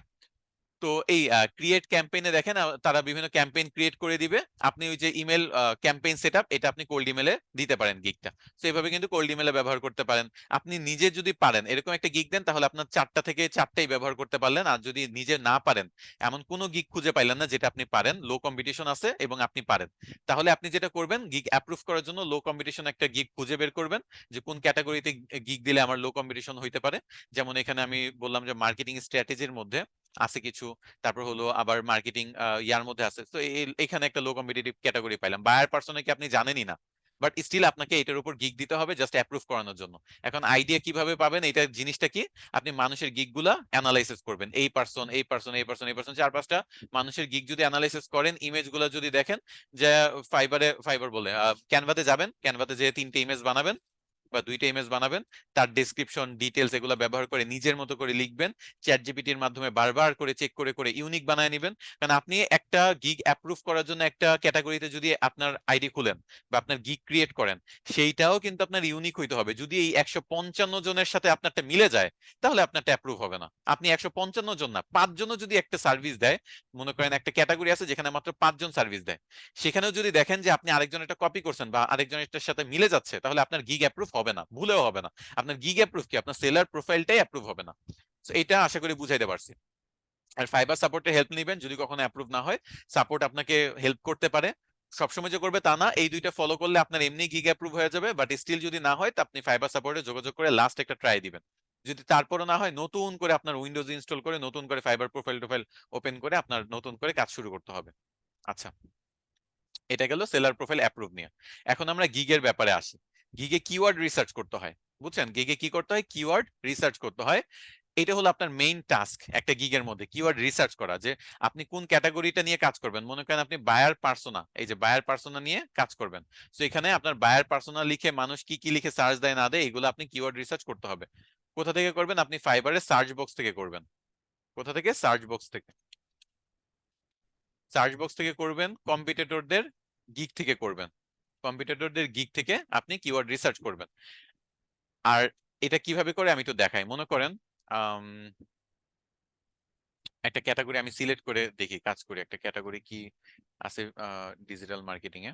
Speaker 1: তো এই ক্রিয়েট ক্যাম্পেইনে দেখেন তারা বিভিন্ন ক্যাম্পেইন ক্রিয়েট করে দিবে, আপনি ওই যে ইমেল ক্যাম্পেইন সেটআপ এটা আপনি কোল্ড ইমেলে দিতে পারেন গিগটা। তো এইভাবে কিন্তু কোল্ড ইমেলে ব্যবহার করতে পারেন। আপনি নিজে যদি পারেন এরকম একটা গিগ দেন তাহলে আপনার 4টা থেকে 4টাই ব্যবহার করতে পারলেন। আর যদি নিজে না পারেন, এমন কোনো গিগ খুঁজে পাইলেন না যেটা আপনি পারেন, লো কম্পিটিশন আছে এবং আপনি পারেন, তাহলে আপনি যেটা করবেন গিগ অ্যাপ্রুভ করার জন্য লো কম্পিটিশন একটা গিগ খুঁজে বের করবেন, যে কোন ক্যাটাগরিতে গিগ দিলে আমার লো কম্পিটিশন হইতে পারে। যেমন এখানে আমি বললাম যে মার্কেটিং স্ট্র্যাটেজির মধ্যে আছে কিছু, তারপর হলো আবার মার্কেটিং ইয়ার মধ্যে আছে। তো এখানে একটা লো কম্পিটিটিভ ক্যাটাগরি পাইলাম। বায়ার পার্সনে কি আপনি জানেনই না, বাট স্টিল আপনাকে এটার উপর গিগ দিতে হবে জাস্ট অ্যাপ্রুভ করানোর জন্য। এখন আইডিয়া কিভাবে পাবেন, এটা জিনিসটা কি, আপনি মানুষের গিগ গুলা অ্যানালাইসিস করবেন, এই পার্সন এই পার্সন এই পার্সন এই পার্সন 4-5টা মানুষের গিগ যদি অ্যানালাইসিস করেন, ইমেজ গুলা যদি দেখেন, যে ফাইবার বলে ক্যানভাতে যাবেন, ক্যানভাতে যে 3টে ইমেজ বানাবেন বা 2টা ইমেজ বানাবেন, তার ডেসক্রিপশন ডিটেলস এগুলো ব্যবহার করে নিজের মতো করে লিখবেন, চ্যাট জিপিটির মাধ্যমে বারবার করে চেক করে করে ইউনিক বানায় নেবেন। কারণ আপনি একটা গিগ অ্যাপ্রুভ করার জন্য একটা ক্যাটাগরিতে যদি আপনার আইডি খুলেন বা আপনার গিগ ক্রিয়েট করেন, সেইটাও কিন্তু আপনার ইউনিক হইতে হবে। যদি এই 155 জনের সাথে আপনারটা মিলে যায় তাহলে আপনারটা অ্যাপ্রুভ হবে না। আপনি 155 জন না, 5 জনও যদি একটা সার্ভিস দেয়, মনে করেন একটা ক্যাটাগরি আছে যেখানে মাত্র 5 জন সার্ভিস দেয়, সেখানেও যদি দেখেন যে আপনি আরেকজন একটা কপি করছেন বা আরেকজনের সাথে মিলে যাচ্ছে, তাহলে আপনার গিগ অ্যাপ্রুভ হবে না, ভুলেও হবে না। আপনার গিগ অ্যাপ্রুভ কি, আপনার সেলার প্রোফাইলটাই অ্যাপ্রুভ হবে না। তো এটা আশা করি বুঝাইতে পারছি। আর ফাইবার সাপোর্টের হেল্প নেবেন যদি কখনো অ্যাপ্রুভ না হয়, সাপোর্ট আপনাকে হেল্প করতে পারে। সবসময় যে করবে তা না, এই দুইটা ফলো করলে আপনার এমনি গিগ অ্যাপ্রুভ হয়ে যাবে, বাট স্টিল যদি না হয় তো আপনি ফাইবার সাপোর্টে যোগাযোগ করে লাস্ট একটা ট্রাই দিবেন। যদি তারপরও না হয়, নতুন করে আপনার উইন্ডোজ ইনস্টল করে নতুন করে ফাইবার প্রোফাইল টোফাইল ওপেন করে আপনার নতুন করে কাজ শুরু করতে হবে। আচ্ছা, এটা গেল সেলার প্রোফাইল অ্যাপ্রুভ নিয়ে। এখন আমরা গিগের ব্যাপারে আসি। গিগে কিওয়ার্ড রিসার্চ করতে হয়, বুঝছেন? গিগে কি করতে হয়, কিওয়ার্ড রিসার্চ করতে হয়। এটা হলো আপনার মেইন টাস্ক একটা গিগের মধ্যে, কিওয়ার্ড রিসার্চ করা, যে আপনি কোন ক্যাটাগরিটা নিয়ে কাজ করবেন। মনে করেন আপনি বায়ার পার্সোনা, এই যে বায়ার পার্সোনা নিয়ে কাজ করবেন, তো এখানে আপনার বায়ার পার্সোনা লিখে মানুষ কি কি লিখে সার্চ দেয় না দেয় এগুলো আপনি কিওয়ার্ড রিসার্চ করতে হবে। কোথা থেকে করবেন? আপনি ফাইবারের সার্চ বক্স থেকে করবেন। কোথা থেকে? সার্চ বক্স থেকে। সার্চ বক্স থেকে করবেন, কম্পিটিটরদের গিগ থেকে করবেন। কম্পিটিটরদের গিগ থেকে আপনি কিওয়ার্ড রিসার্চ করবেন। আর এটা কিভাবে করে আমি তো দেখাই। মনে করেন আম, একটা ক্যাটাগরি আমি সিলেক্ট করে দেখি, কাজ করি। একটা ক্যাটাগরি কি আছে ডিজিটাল মার্কেটিং এ?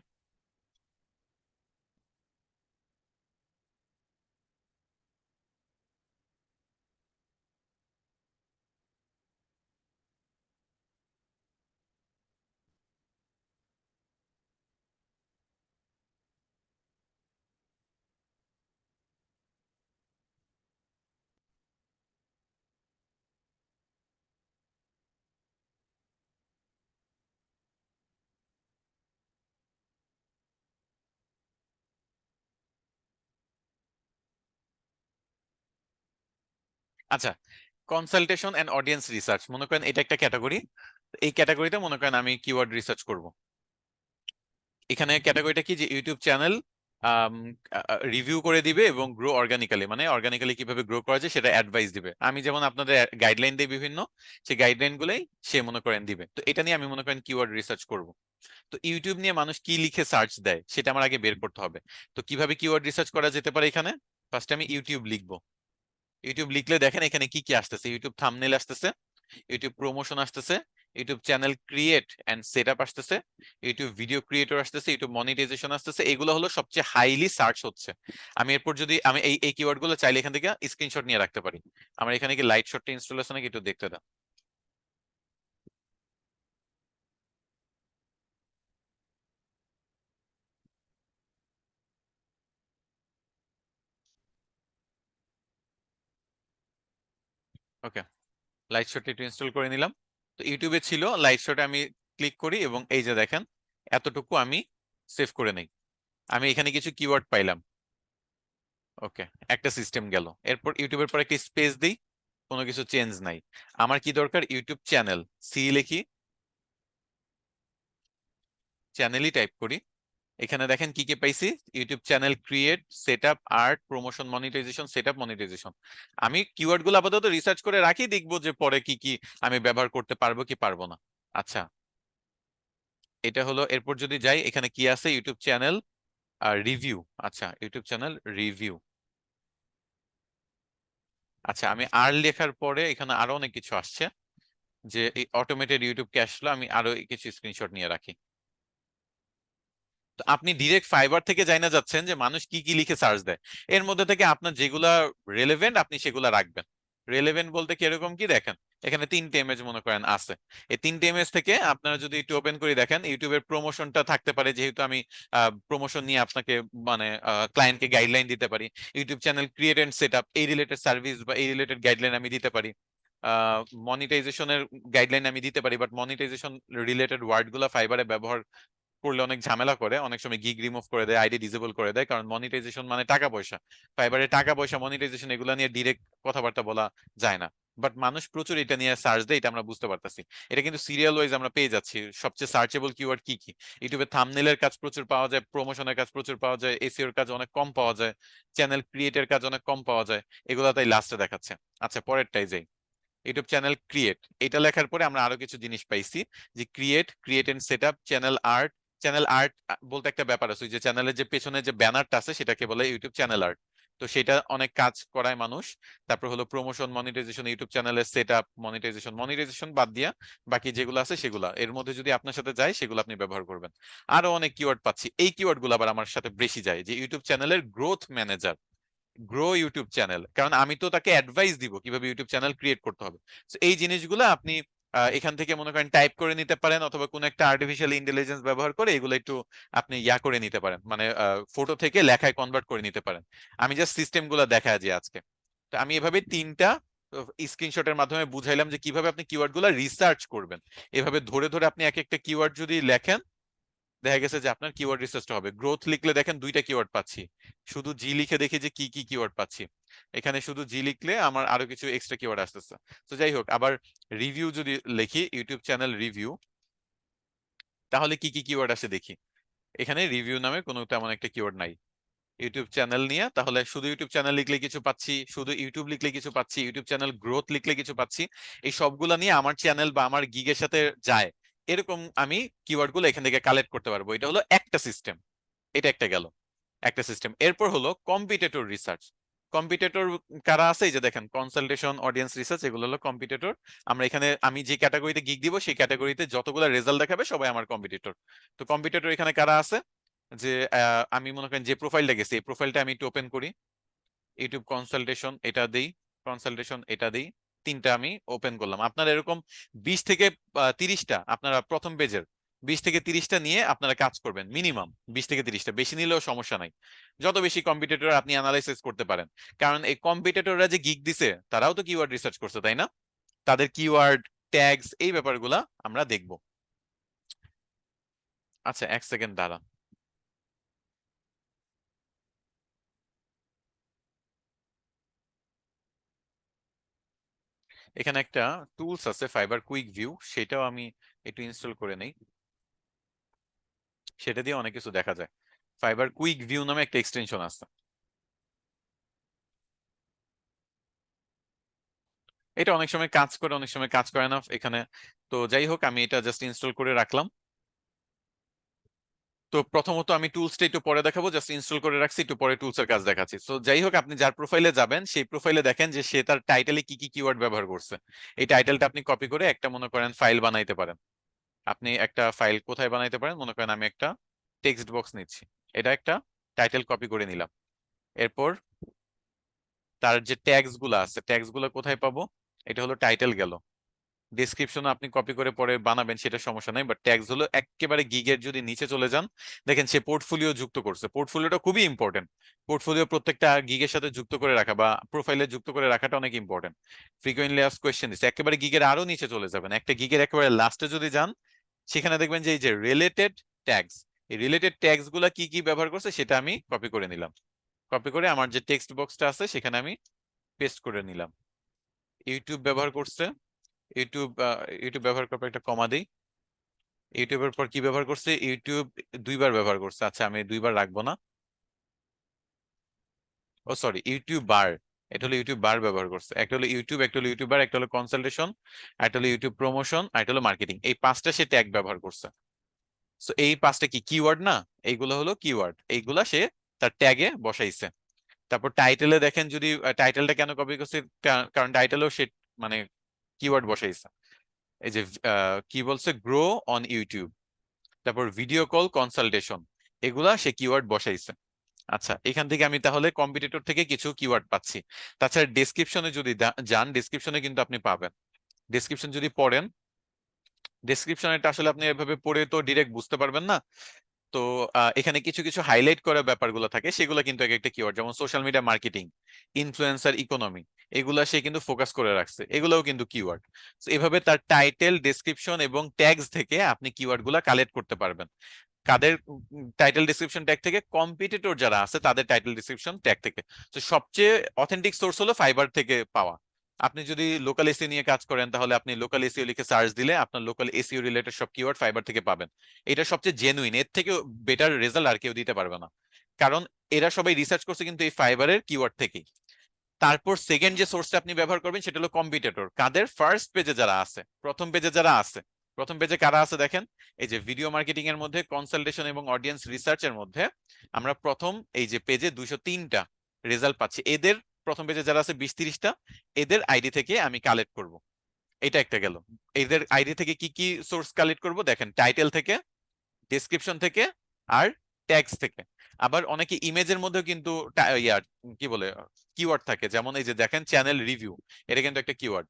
Speaker 1: আচ্ছা, কনসালটেশন এন্ড অডিয়েন্স রিসার্চ, মনে করেন এটা একটা ক্যাটাগরি। এই ক্যাটাগরিতে মনে করেন আমি কিওয়ার্ড রিসার্চ করব। এখানে ক্যাটাগরিটা কি, যে ইউটিউব চ্যানেল রিভিউ করে দিবে এবং গ্রো অর্গানিক্যালি, মানে অর্গানিক্যালি কিভাবে গ্রো করা যায় সেটা অ্যাডভাইস দিবে। আমি যেমন আপনাদের গাইডলাইন দিই বিভিন্ন, সেই গাইডলাইন গুলোই সে মনে করেন দিবে। তো এটা নিয়ে আমি মনে করেন কিওয়ার্ড রিসার্চ করব। তো ইউটিউব নিয়ে মানুষ কি লিখে সার্চ দেয় সেটা আমার আগে বের করতে হবে। তো কিভাবে কিওয়ার্ড রিসার্চ করা যেতে পারে? এখানে ফার্স্টে আমি ইউটিউব লিখবো। ইউটিউব লিখলে দেখেন এখানে কি কি আসতেছে। ইউটিউব থাম্বনেল আসতেছে, ইউটিউব প্রমোশন আসতেছে, YouTube channel create and set up আসতেছে, ইউটিউব ভিডিও ক্রিয়েটর আসতেছে, ইউটিউব মনিটাইজেশন আসতেছে। এগুলো হলো সবচেয়ে হাইলি সার্চ হচ্ছে। আমি এরপর যদি আমি এই এই কিওয়ার্ড গুলো চাইলে এখান থেকে স্ক্রিনশট নিয়ে রাখতে পারি। আমার এখানে কি লাইট শটটা ইনস্টল আছে নাকি একটু দেখতে দাও। ওকে, লাইট শটটা একটু ইনস্টল করে নিলাম। তো ইউটিউবে ছিল, লাইট শটে আমি ক্লিক করি এবং এই যে দেখেন এতটুকু আমি সেভ করে নেই। আমি এখানে কিছু কিওয়ার্ড পাইলাম। ওকে, একটা সিস্টেম গেল। এরপর ইউটিউবের পর একটা স্পেস দিই, কোনো কিছু চেঞ্জ নাই। আমার কি দরকার? ইউটিউব চ্যানেল, সি লিখি, চ্যানেলই টাইপ করি। এখানে দেখেন কি কি পাইছি। YouTube channel create, set up, art, promotion, monetization, set up, monetization. আমি কিওয়ার্ড গুলো আপাতত রিসার্চ করে রাখি, দেখবো যে পরে কি কি আমি ব্যবহার করতে পারবো কি পারবো না। আচ্ছা, এটা হলো। এরপর যদি যাই, এখানে কি আছে? ইউটিউব চ্যানেল আর রিভিউ। আচ্ছা, ইউটিউব চ্যানেল রিভিউ। আচ্ছা, আমি আর লেখার পরে এখানে আরো অনেক কিছু আসছে, যে এই অটোমেটেড ইউটিউব ক্যাশ ফ্লো। আমি আরো কিছু স্ক্রিনশট নিয়ে রাখি। তো আপনি ডিরেক্ট ফাইবার থেকে যাই না যাচ্ছেন যে মানুষ কি কি লিখে সার্চ দেয়, এর মধ্যে থেকে আপনার যেগুলা রেলেভেন্ট আপনি সেগুলা রাখবেন। রেলেভেন্ট বলতে কিরকম কি দেখেন, এখানে 3টে ইমেজ মনে করেন আছে। এই 3টে ইমেজ থেকে আপনারা যদি একটু ওপেন করে দেখেন, ইউটিউবের প্রমোশনটা থাকতে পারে, যেহেতু আমি প্রমোশন নিয়ে আপনাকে মানে ক্লায়েন্টকে গাইডলাইন দিতে পারি। YouTube channel create and set up, এই রিলেটেড সার্ভিস বা এই রিলেটেড গাইডলাইন আমি দিতে পারি। মনিটাইজেশনের গাইডলাইন আমি দিতে পারি, বাট মনিটাইজেশন রিলেটেড ওয়ার্ড গুলা ফাইবারে ব্যবহার করলে অনেক ঝামেলা করে, অনেক সময় গিগ রিমুভ করে দেয়, আইডি ডিসেবল করে দেয়, কারণ মনিটাইজেশন মানে টাকা পয়সা। ফাইবারে টাকা পয়সা, মনিটাইজেশন এগুলো নিয়ে ডিরেক্ট কথাবার্তা বলা যায় না। বাট মানুষ প্রচুর এটা নিয়ে সার্চ দেয়, এটা আমরা বুঝতে পারতেছি। এটা কিন্তু সিরিয়াল ওয়াইজ আমরা পেয়ে যাচ্ছি সবচেয়ে সার্চেবল কিওয়ার্ড কি কি। ইউটিউবে থাম্বনেলের কাজ প্রচুর পাওয়া যায়, প্রমোশনের কাজ প্রচুর পাওয়া যায়, এসইওর কাজ অনেক কম পাওয়া যায়, চ্যানেল ক্রিয়েটের কাজ অনেক কম পাওয়া যায়। এগুলো তাই লাস্টে দেখাচ্ছে। আচ্ছা, পরেরটাই যাই। ইউটিউব চ্যানেল ক্রিয়েট, এটা লেখার পরে আমরা আরো কিছু জিনিস পাইছি, যে create, create and set up, channel art. Channel art বলতে একটা ব্যাপার আছে, ওই যে চ্যানেলের যে পেছনে যে ব্যানারটা আছে সেটাকে বলে ইউটিউব চ্যানেল আর্ট। তো সেটা অনেক কাজ করায় মানুষ। তারপর হলো প্রমোশন, মনিটাইজেশন, ইউটিউব চ্যানেলের সেট আপ, মনিটাইজেশন। মনিটাইজেশন বাদ দিয়া বাকি যেগুলো আছে সেগুলা এর মধ্যে যদি আপনার সাথে যায় সেগুলো আপনি ব্যবহার করবেন। আরো অনেক কিওয়ার্ড পাচ্ছি। এই কিওয়ার্ড গুলো আবার আমার সাথে বেশি যায়, যে ইউটিউব চ্যানেলের growth manager, grow YouTube channel, কারণ আমি তো তাকে অ্যাডভাইস দিব কিভাবে ইউটিউব চ্যানেল ক্রিয়েট করতে হবে। তো এই জিনিসগুলো আপনি এখান থেকে মনে করেন টাইপ করে নিতে পারেন, অথবা কোন একটা আর্টিফিশিয়াল ইন্টেলিজেন্স ব্যবহার করে এগুলো একটু আপনি ইয়া করে নিতে পারেন, মানে ফটো থেকে লেখায় কনভার্ট করে নিতে পারেন। আমি জাস্ট সিস্টেম গুলো দেখা যে আজকে। তো আমি এভাবে 3টা স্ক্রিনশটের মাধ্যমে বুঝাইলাম যে কিভাবে আপনি কিওয়ার্ড গুলো রিসার্চ করবেন। এভাবে ধরে ধরে আপনি এক একটা কিওয়ার্ড যদি লেখেন, দেখা গেছে যে আপনার কিওয়ার্ড রিসার্চটা হবে। গ্রোথ লিখলে দেখেন 2টা কিওয়ার্ড পাচ্ছি। শুধু জি লিখে দেখি যে কি কি কিওয়ার্ড পাচ্ছি। এখানে শুধু জি লিখলে আমার আরো কিছু এক্সট্রা কিওয়ার্ড আসতেছে। তো যাই হোক, আবার রিভিউ যদি লিখি, ইউটিউব চ্যানেল রিভিউ, তাহলে কি কি কিওয়ার্ড আসে দেখি। এখানে রিভিউ নামে কোনো তেমন একটা কিওয়ার্ড নাই। ইউটিউব চ্যানেল নিয়ে, তাহলে শুধু ইউটিউব চ্যানেল লিখলে কিছু পাচ্ছি, শুধু ইউটিউব লিখলে কিছু পাচ্ছি, ইউটিউব চ্যানেল গ্রোথ লিখলে কিছু পাচ্ছি। এই সবগুলা নিয়ে আমার চ্যানেল বা আমার গিগের সাথে যায়, এরকম আমি কিওয়ার্ড গুলো এখান থেকে কালেক্ট করতে পারবো। এটা হলো একটা সিস্টেম, এটা একটা গেল একটা সিস্টেম। এরপর হলো কম্পিটিটর রিসার্চ। কম্পিটিটর কারা আছে, এই যে দেখেন কনসালটেশন, অডিয়েন্স রিসার্চ, এগুলো হলো কম্পিটিটর। আমরা এখানে আমি যে ক্যাটাগরিতে গিগ দিব সেই ক্যাটাগরিতে যতগুলো রেজাল্ট দেখাবে সবাই আমার কম্পিটিটর। তো কম্পিটিটর এখানে কারা আছে, যে আমি মনে করেন যে প্রোফাইলটা গেছি, এই প্রোফাইলটা আমি একটু ওপেন করি, ইউটিউব কনসালটেশন এটা দেই, কনসালটেশন এটা দেই, তিনটা আমি ওপেন করলাম। আপনারা এরকম 20 থেকে 30টা, আপনারা প্রথম পেজের 20 থেকে 30টা নিয়ে আপনারা কাজ করবেন, মিনিমাম 20 থেকে 30টা, বেশি নিলেও সমস্যা নাই। যত বেশি কম্পিটিটর আপনি অ্যানালাইসিস করতে পারেন, কারণ এই কম্পিটিটররা যে গিগ দিছে তারাও তো কিওয়ার্ড রিসার্চ করছে, তাই না? তাদের কিওয়ার্ড, ট্যাগস, এই ব্যাপারগুলা আমরা দেখব। আচ্ছা, এক সেকেন্ড দাঁড়ান। এখানে একটা টুলস আছে ফাইবার কুইক ভিউ, সেটাও আমি একটু ইনস্টল করে নেই, সেটা দিয়ে অনেক কিছু দেখা যায়। ফাইবার কুইক ভিউ নামে একটা এক্সটেনশন আছে, এটা অনেক সময় কাজ করে, অনেক সময় কাজ করে না এখানে। তো যাই হোক, আমি এটা জাস্ট ইনস্টল করে রাখলাম। তো প্রথমত আমি টুলসটা একটু পরে দেখাবো, জাস্ট ইনস্টল করে রাখছি, একটু পরে টুলসের কাজ দেখাচ্ছি। তো যাই হোক, আপনি যার প্রোফাইলে যাবেন সেই প্রোফাইলে দেখেন যে সে তার টাইটেলে কি কি কিওয়ার্ড ব্যবহার করছে। এই টাইটেলটা আপনি কপি করে একটা মনে করেন ফাইল বানাইতে পারেন। আপনি একটা ফাইল কোথায় বানাইতে পারেন, মনে করেন আমি একটা টেক্সট বক্স নিচ্ছি, এটা একটা টাইটেল কপি করে নিলাম। এরপর তার যে ট্যাগস গুলো আছে, ট্যাগস গুলো কোথায় পাবো, এটা হলো টাইটেল গেল। ডেসক্রিপশন আপনি কপি করে পরে বানাবেন, সেটা সমস্যা নাই, বাট ট্যাগস হলো একেবারে গিগের যদি নিচে চলে যান, দেখেন সে পোর্টফোলিও যুক্ত করছে। পোর্টফোলিওটা খুবই ইম্পর্টেন্ট, পোর্টফোলিও প্রত্যেকটা গিগের সাথে যুক্ত করে রাখা বা প্রোফাইলে যুক্ত করে রাখাটা অনেক ইম্পর্টেন্ট। ফ্রিকোয়েন্টলি আস্কড কোয়েশ্চেন দিচ্ছে, একেবারে গিগের আরো নিচে চলে যাবেন, একটা গিগের একেবারে লাস্টে যদি যান, সেখানে দেখবেন যে এই যে রিলেটেড ট্যাগস, এই রিলেটেড ট্যাগস গুলা কি কি ব্যবহার করছে সেটা আমি কপি করে নিলাম। কপি করে আমার যে টেক্সট বক্সটা আছে সেখানে আমি পেস্ট করে নিলাম। ইউটিউব ব্যবহার করছে, ইউটিউব ইউটিউব ব্যবহার করার পর একটা কমা দিই। ইউটিউবের পর কি ব্যবহার করছে, ইউটিউব দুইবার ব্যবহার করছে, আচ্ছা আমি দুইবার রাখবো না। ও সরি, ইউটিউব বার, এটা হলো ইউটিউব বার ব্যবহার করছে। একটা হলো ইউটিউব, একটা হলো ইউটিউব বার, একটা হলো কনসালটেশন, একটা হলো ইউটিউব প্রমোশন, আর একটা হলো মার্কেটিং। এই পাঁচটা সে ট্যাগ ব্যবহার করছে। সো এই পাঁচটা কি কিওয়ার্ড না, এইগুলো হলো কিওয়ার্ড, এইগুলা সে তার ট্যাগে বসাইছে। তারপর টাইটেলে দেখেন, যদি টাইটেলটা কেন কপি করছে, কারণ টাইটেলও সে মানে কিওয়ার্ড বসাইছে। এই যে কি বলছে, গ্রো অন ইউটিউব, তারপর ভিডিও কল কনসালটেশন, এগুলা সে কিওয়ার্ড বসাইছে। আচ্ছা, এখান থেকে আমি তাহলে কম্পিটিটর থেকে কিছু কিওয়ার্ড পাচ্ছি। তাছাড়া ডেসক্রিপশনে যদি যান, ডেসক্রিপশনে কিন্তু আপনি পাবেন। ডেসক্রিপশন যদি পড়েন, ডেসক্রিপশনটা আসলে আপনি এভাবে পড়ে তো ডিরেক্ট বুঝতে পারবেন না। তো এখানে কিছু কিছু হাইলাইট করা ব্যাপারগুলো থাকে, সেগুলো কিন্তু এক একটা কিওয়ার্ড, যেমন social media marketing, influencer economy, এগুলা সে কিন্তু ফোকাস করে রাখছে, এগুলোও কিন্তু কিওয়ার্ড। এভাবে তার টাইটেল, ডেসক্রিপশন এবং ট্যাগস থেকে আপনি কিওয়ার্ড গুলা কালেক্ট করতে পারবেন। কাদের টাইটেল ডিসক্রিপশন ট্যাগ থেকে, কম্পিটিটর যারা আছে তাদের টাইটেল ডিসক্রিপশন ট্যাগ থেকে। তো সবচেয়ে অথেন্টিক সোর্স হলো ফাইবার থেকে পাওয়া। আপনি যদি লোকাল এসিও নিয়ে কাজ করেন, তাহলে আপনি লোকাল এসিও লিখে সার্চ দিলে আপনার লোকাল এসিও রিলেটেড সব কিওয়ার্ড ফাইবার থেকে পাবেন। এটা সবচেয়ে জেনুইন, এর থেকে বেটার রেজাল্ট আর কেউ দিতে পারবে না, কারণ এরা সবাই রিসার্চ করছে কিন্তু এই ফাইবারের কিওয়ার্ড থেকেই। তারপর সেকেন্ড যে সোর্সটা আপনি ব্যবহার করবেন সেটা হলো কম্পিটিটর, কাদের, ফার্স্ট পেজে যারা আছে, প্রথম পেজে যারা আছে। প্রথম পেজে কারা আছে দেখেন, এই যে ভিডিও মার্কেটিং এর মধ্যে, কনসালটেশন এবং অডিয়েন্স রিসার্চ এর মধ্যে আমরা প্রথম এই যে পেজে 203টা রেজাল্ট পাচ্ছি। এদের প্রথম পেজে যারা আছে 20-30টা, এদের আইডি থেকে আমি কালেক্ট করব। এটা একটা গেল। এদের আইডি থেকে কি কি সোর্স কালেক্ট করব দেখেন, টাইটেল থেকে, ডেসক্রিপশন থেকে, আর ট্যাগস থেকে। আবার অনেকে ইমেজের মধ্যেও কিন্তু ইয়ার কি বলে কিওয়ার্ড থাকে, যেমন এই যে দেখেন চ্যানেল রিভিউ, এটা কিন্তু একটা কিওয়ার্ড,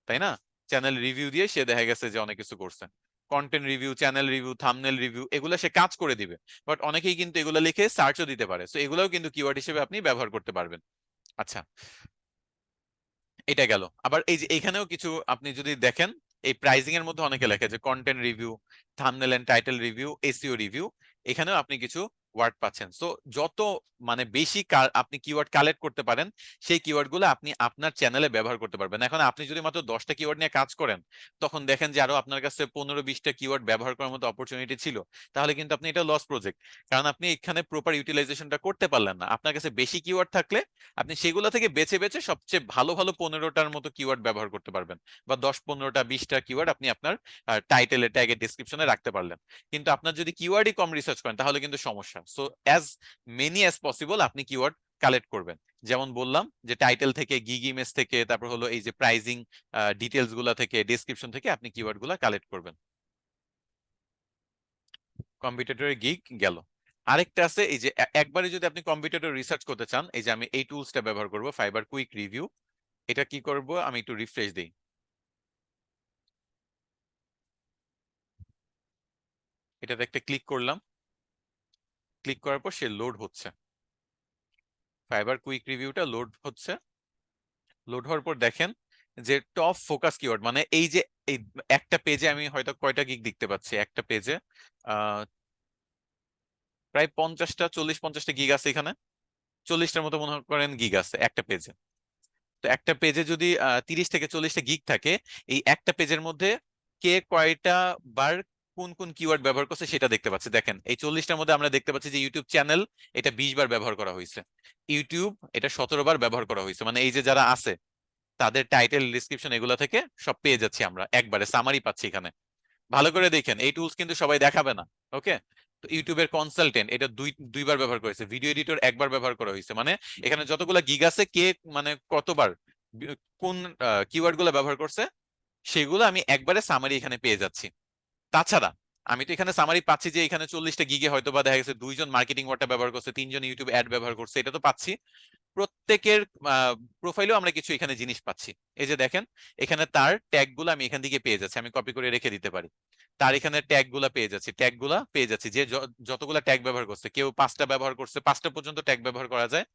Speaker 1: তাই না? চ্যানেল রিভিউ দিয়ে সে দেখা গেছে যে অনেক কিছু করছে। Content review, channel review, thumbnail review, এগুলো সে কাজ করে দিবে, বাট অনেকেই কিন্তু এগুলো লিখে সার্চও দিতে পারে। সো এগুলোও কিন্তু কিওয়ার্ড হিসেবে আপনি ব্যবহার করতে পারবেন। আচ্ছা, এটা গেল। আবার এই যে এখানেও কিছু আপনি যদি দেখেন, এই প্রাইজিং এর মধ্যে অনেকে লেখে যে content review, thumbnail and title review, SEO review, এখানেও আপনি কিছু ওয়ার্ড পাচ্ছেন। সো যত মানে বেশি আপনি কিওয়ার্ড কালেক্ট করতে পারেন, সেই কিওয়ার্ড গুলো আপনি আপনার চ্যানেলে ব্যবহার করতে পারবেন। এখন আপনি যদি মাত্র 10টা কিওয়ার্ড নিয়ে কাজ করেন, তখন দেখেন যে আরো আপনার কাছে 15-20টা কিওয়ার্ড ব্যবহার করার মতো অপরচুনিটি ছিল, তাহলে কিন্তু আপনি এটা লস প্রজেক্ট। কারণ আপনি এখানে প্রপার ইউটিলাইজেশনটা করতে পারলেন না। আপনার কাছে বেশি কিওয়ার্ড থাকলে আপনি সেগুলো থেকে বেছে বেছে সবচেয়ে ভালো ভালো 15টার মতো কিওয়ার্ড ব্যবহার করতে পারবেন, বা 10, 15টা, 20টা কিওয়ার্ড আপনি আপনার টাইটেলে, ট্যাগে, ডিসক্রিপশনে রাখতে পারলেন। কিন্তু আপনার যদি কিওয়ার্ডই কম রিসার্চ করেন, তাহলে কিন্তু সমস্যা। So as many as possible আপনি কিওয়ার্ড কালেক্ট করবেন। যেমন বললাম যে টাইটেল থেকে, গিগ ইমেজ থেকে, তারপর হলো এই যে প্রাইজিং ডিটেলস গুলা থেকে, ডেসক্রিপশন থেকে আপনি কিওয়ার্ড গুলা কালেক্ট করবেন। কম্পিটিটরের গিগ গেল। আরেকটা আছে, এই যে একবারে যদি আপনি কম্পিটিটর রিসার্চ করতে চান, এই যে আমি এই টুলসটা ব্যবহার করব, ফাইবার কুইক রিভিউ। এটা কি করব, আমি একটু রিফ্রেশ দিই। এটাতে একটা ক্লিক করলাম, ক্লিক করার পর সে লোড হচ্ছে, ফাইবার কুইক রিভিউটা লোড হচ্ছে। লোড হওয়ার পর দেখেন যে টপ ফোকাস কিওয়ার্ড, মানে এই যে এই একটা পেজে আমি হয়তো কয়টা গিগ দেখতে পাচ্ছি, একটা পেজে আহ প্রায় 50টা, 40-50টা গিগ আছে এখানে। 40টার মতো মনে করেন গিগ আছে একটা পেজে। তো একটা পেজে যদি 30 থেকে 40টা গিগ থাকে, এই একটা পেজের মধ্যে কে কয়টা বার কোন কোন কিওয়ার্ড ব্যবহার করছে সেটা দেখতে পাচ্ছি। দেখেন এই 40টার মধ্যে আমরা দেখতে পাচ্ছি যে ইউটিউব চ্যানেল এটা 20 বার ব্যবহার করা হয়েছে, ইউটিউব এটা 17 বার ব্যবহার করা হয়েছে। মানে এই যে যারা আছে তাদের টাইটেল, ডিসক্রিপশন এগুলা থেকে সব পেয়ে যাচ্ছি আমরা, একবারে সামারি পাচ্ছি এখানে। ভালো করে দেখেন, এই টুলস কিন্তু সবাই দেখাবে না। ওকে, তো ইউটিউবের কনসালটেন্ট এটা দুইবার ব্যবহার করেছে, ভিডিও এডিটর একবার ব্যবহার করা হয়েছে। মানে এখানে যতগুলা গিগ আছে, কে মানে কতবার কোন কিওয়ার্ড গুলা ব্যবহার করছে, সেগুলো আমি একবারে সামারি এখানে পেয়ে যাচ্ছি। তাছাড়া আমি তো এখানে সামারি পাচ্ছি যে এখানে 40টা গিগে হয়তো বা দেখা গেছে 2জন মার্কেটিং ওয়ার্ডটা ব্যবহার করছে, 3জন ইউটিউব অ্যাড ব্যবহার করছে, এটা তো পাচ্ছি। প্রত্যেকের প্রোফাইলেও আমরা কিছু এখানে জিনিস পাচ্ছি। এই যে দেখেন, এখানে তার ট্যাগ গুলো আমি এখান থেকে পেয়ে যাচ্ছি, আমি কপি করে রেখে দিতে পারি। তার এখানে ট্যাগ গুলা পেয়ে যাচ্ছি, ট্যাগ গুলা পেয়ে যাচ্ছি যে যতগুলা ট্যাগ ব্যবহার করছে, কেউ 5টা ব্যবহার করছে, 5টা পর্যন্ত ট্যাগ ব্যবহার করা যায়,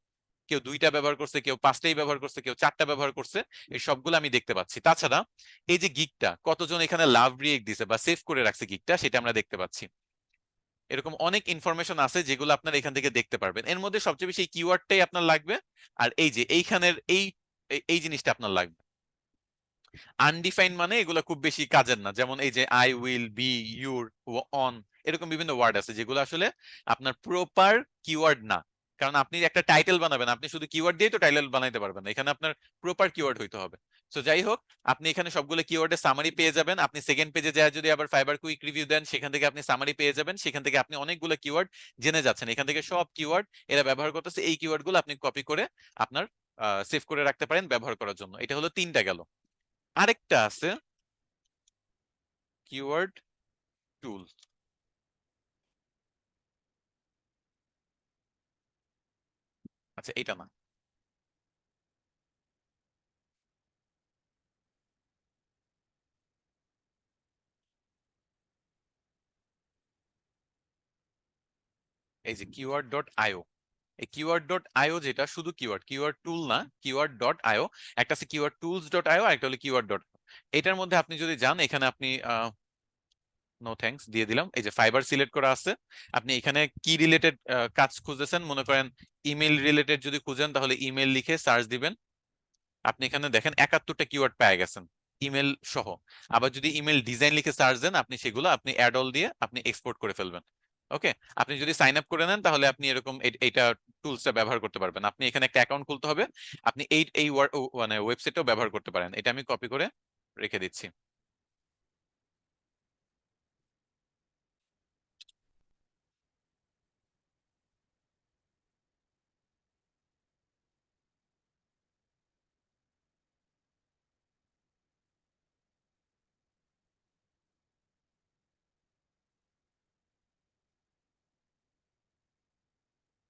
Speaker 1: কেউ 2টা ব্যবহার করছে, কেউ 5টাই ব্যবহার করছে, কেউ 4টা ব্যবহার করছে, এই সবগুলো আমি দেখতে পাচ্ছি। তাছাড়া এই যে গিগটা কতজন এখানে লাভ রিয়েক্ট দিছে বা সেভ করে রাখছে গিগটা, সেটা আমরা দেখতে পাচ্ছি। এরকম অনেক ইনফরমেশন আছে যেগুলো আপনারা এখান থেকে দেখতে পারবেন। এর মধ্যে সবচেয়ে বেশি এই কিওয়ার্ডটাই আপনার লাগবে, আর এই যে এইখানের এই এই জিনিসটা আপনার লাগবে। আনডিফাইন মানে এগুলো খুব বেশি কাজের না, যেমন এই যে I will be, your, on, এরকম বিভিন্ন ওয়ার্ড আছে যেগুলো আসলে আপনার প্রপার কিওয়ার্ড না। কারণ আপনি একটা টাইটেল বানাবেন, আপনি শুধু কিওয়ার্ড দিয়ে তো টাইটেল বানাইতে পারবেন না, এখানে আপনার প্রপার কিওয়ার্ড হইতে হবে। সো যাই হোক, আপনি এখানে সবগুলো কিওয়ার্ডের সামারি পেয়ে যাবেন। আপনি সেকেন্ড পেজে যায় যদি আবার ফাইবার কুইক রিভিউ দেন, সেখান থেকে আপনি সামারি পেয়ে যাবেন, সেখান থেকে আপনি অনেকগুলো কিওয়ার্ড জেনে যাচ্ছেন। এখান থেকে সব কিওয়ার্ড এরা ব্যবহার করতেছে, এই কিওয়ার্ড গুলো আপনি কপি করে আপনার সেভ করে রাখতে পারেন ব্যবহার করার জন্য। এটা হলো 3টা গেল। আরেকটা আছে কিওয়ার্ড টুল। আচ্ছা, এটা না, এই যে কিওয়ার্ড ডট আইও। এই কিওয়ার্ড ডট আইও যেটা শুধু কিওয়ার্ড, কিওয়ার্ড টুল না, কিওয়ার্ড ডট আইও। একটা আছে কিওয়ার্ড টুলস ডট আইও, একটা হলো কিওয়ার্ড ডট। এটার মধ্যে আপনি যদি যান, এখানে আপনি নো থ্যাঙ্কস দিয়ে দিলাম, এই যে ফাইবার সিলেক্ট করা আছে। আপনি এখানে কি রিলেটেড কাজ খুঁজেছেন, মনে করেন ইমেল রিলেটেড যদি খুঁজেন, তাহলে ইমেল লিখে সার্চ দিবেন। আপনি এখানে দেখেন 71টা কিওয়ার্ড পেয়ে গেছেন ইমেল সহ। আবার যদি ইমেল ডিজাইন লিখে সার্চ দেন, আপনি সেগুলো আপনি অ্যাড অল দিয়ে আপনি এক্সপোর্ট করে ফেলবেন। ওকে, আপনি যদি সাইন আপ করে নেন, তাহলে আপনি এরকম এইটা টুলসটা ব্যবহার করতে পারবেন। আপনি এখানে একটা অ্যাকাউন্ট খুলতে হবে, আপনি এই এই মানে ওয়েবসাইটটাও ব্যবহার করতে পারেন। এটা আমি কপি করে রেখে দিচ্ছি।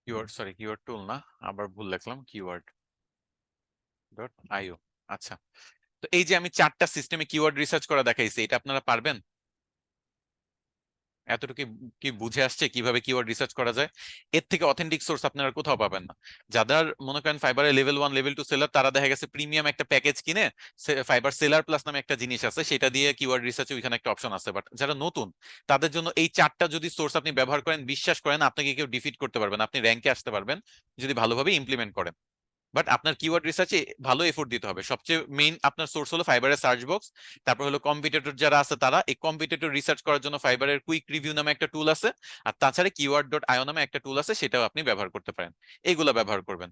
Speaker 1: কিওয়ার্ড, সরি, কিওয়ার্ড টুল না, আবার ভুল লিখলাম, কিওয়ার্ড ডট আইও। আচ্ছা, তো এই যে আমি 4টা সিস্টেমে কিওয়ার্ড রিসার্চ করা দেখাইছি, এটা আপনারা পারবেন? এতটুকু কি বুঝে আসছে কিভাবে কিওয়ার্ড রিসার্চ করা যায়? এর থেকে অথেন্টিক সোর্স আপনারা কোথাও পাবেন না। যাদের মনে করেন ফাইবারের লেভেল 1 লেভেল 2 সেলার, তারা দেখা গেছে প্রিমিয়াম একটা প্যাকেজ কিনে ফাইবার সেলার প্লাস নামে একটা জিনিস আছে, সেটা দিয়ে কিওয়ার্ড রিসার্চে ওইখানে একটা অপশন আছে। বাট যারা নতুন, তাদের জন্য এই চারটা যদি সোর্স আপনি ব্যবহার করেন, বিশ্বাস করেন আপনাকে কেউ ডিফিট করতে পারবেন, আপনি র্যাঙ্কে আসতে পারবেন যদি ভালোভাবে ইমপ্লিমেন্ট করেন। বাট আপনার কিওয়ার্ড রিসার্চে ভালো এফোর্ট দিতে হবে। সবচেয়ে মেইন আপনার সোর্স হলো ফাইবারের সার্চ বক্স, তারপর হলো কম্পিটিটর যারা আছে তারা। এই কম্পিটিটর রিসার্চ করার জন্য ফাইবারের কুইক রিভিউ নামে একটা টুল আছে, আর তাছাড়া কিওয়ার্ড.আইও নামে একটা টুল আছে, সেটাও আপনি ব্যবহার করতে পারেন। এইগুলা ব্যবহার করবেন।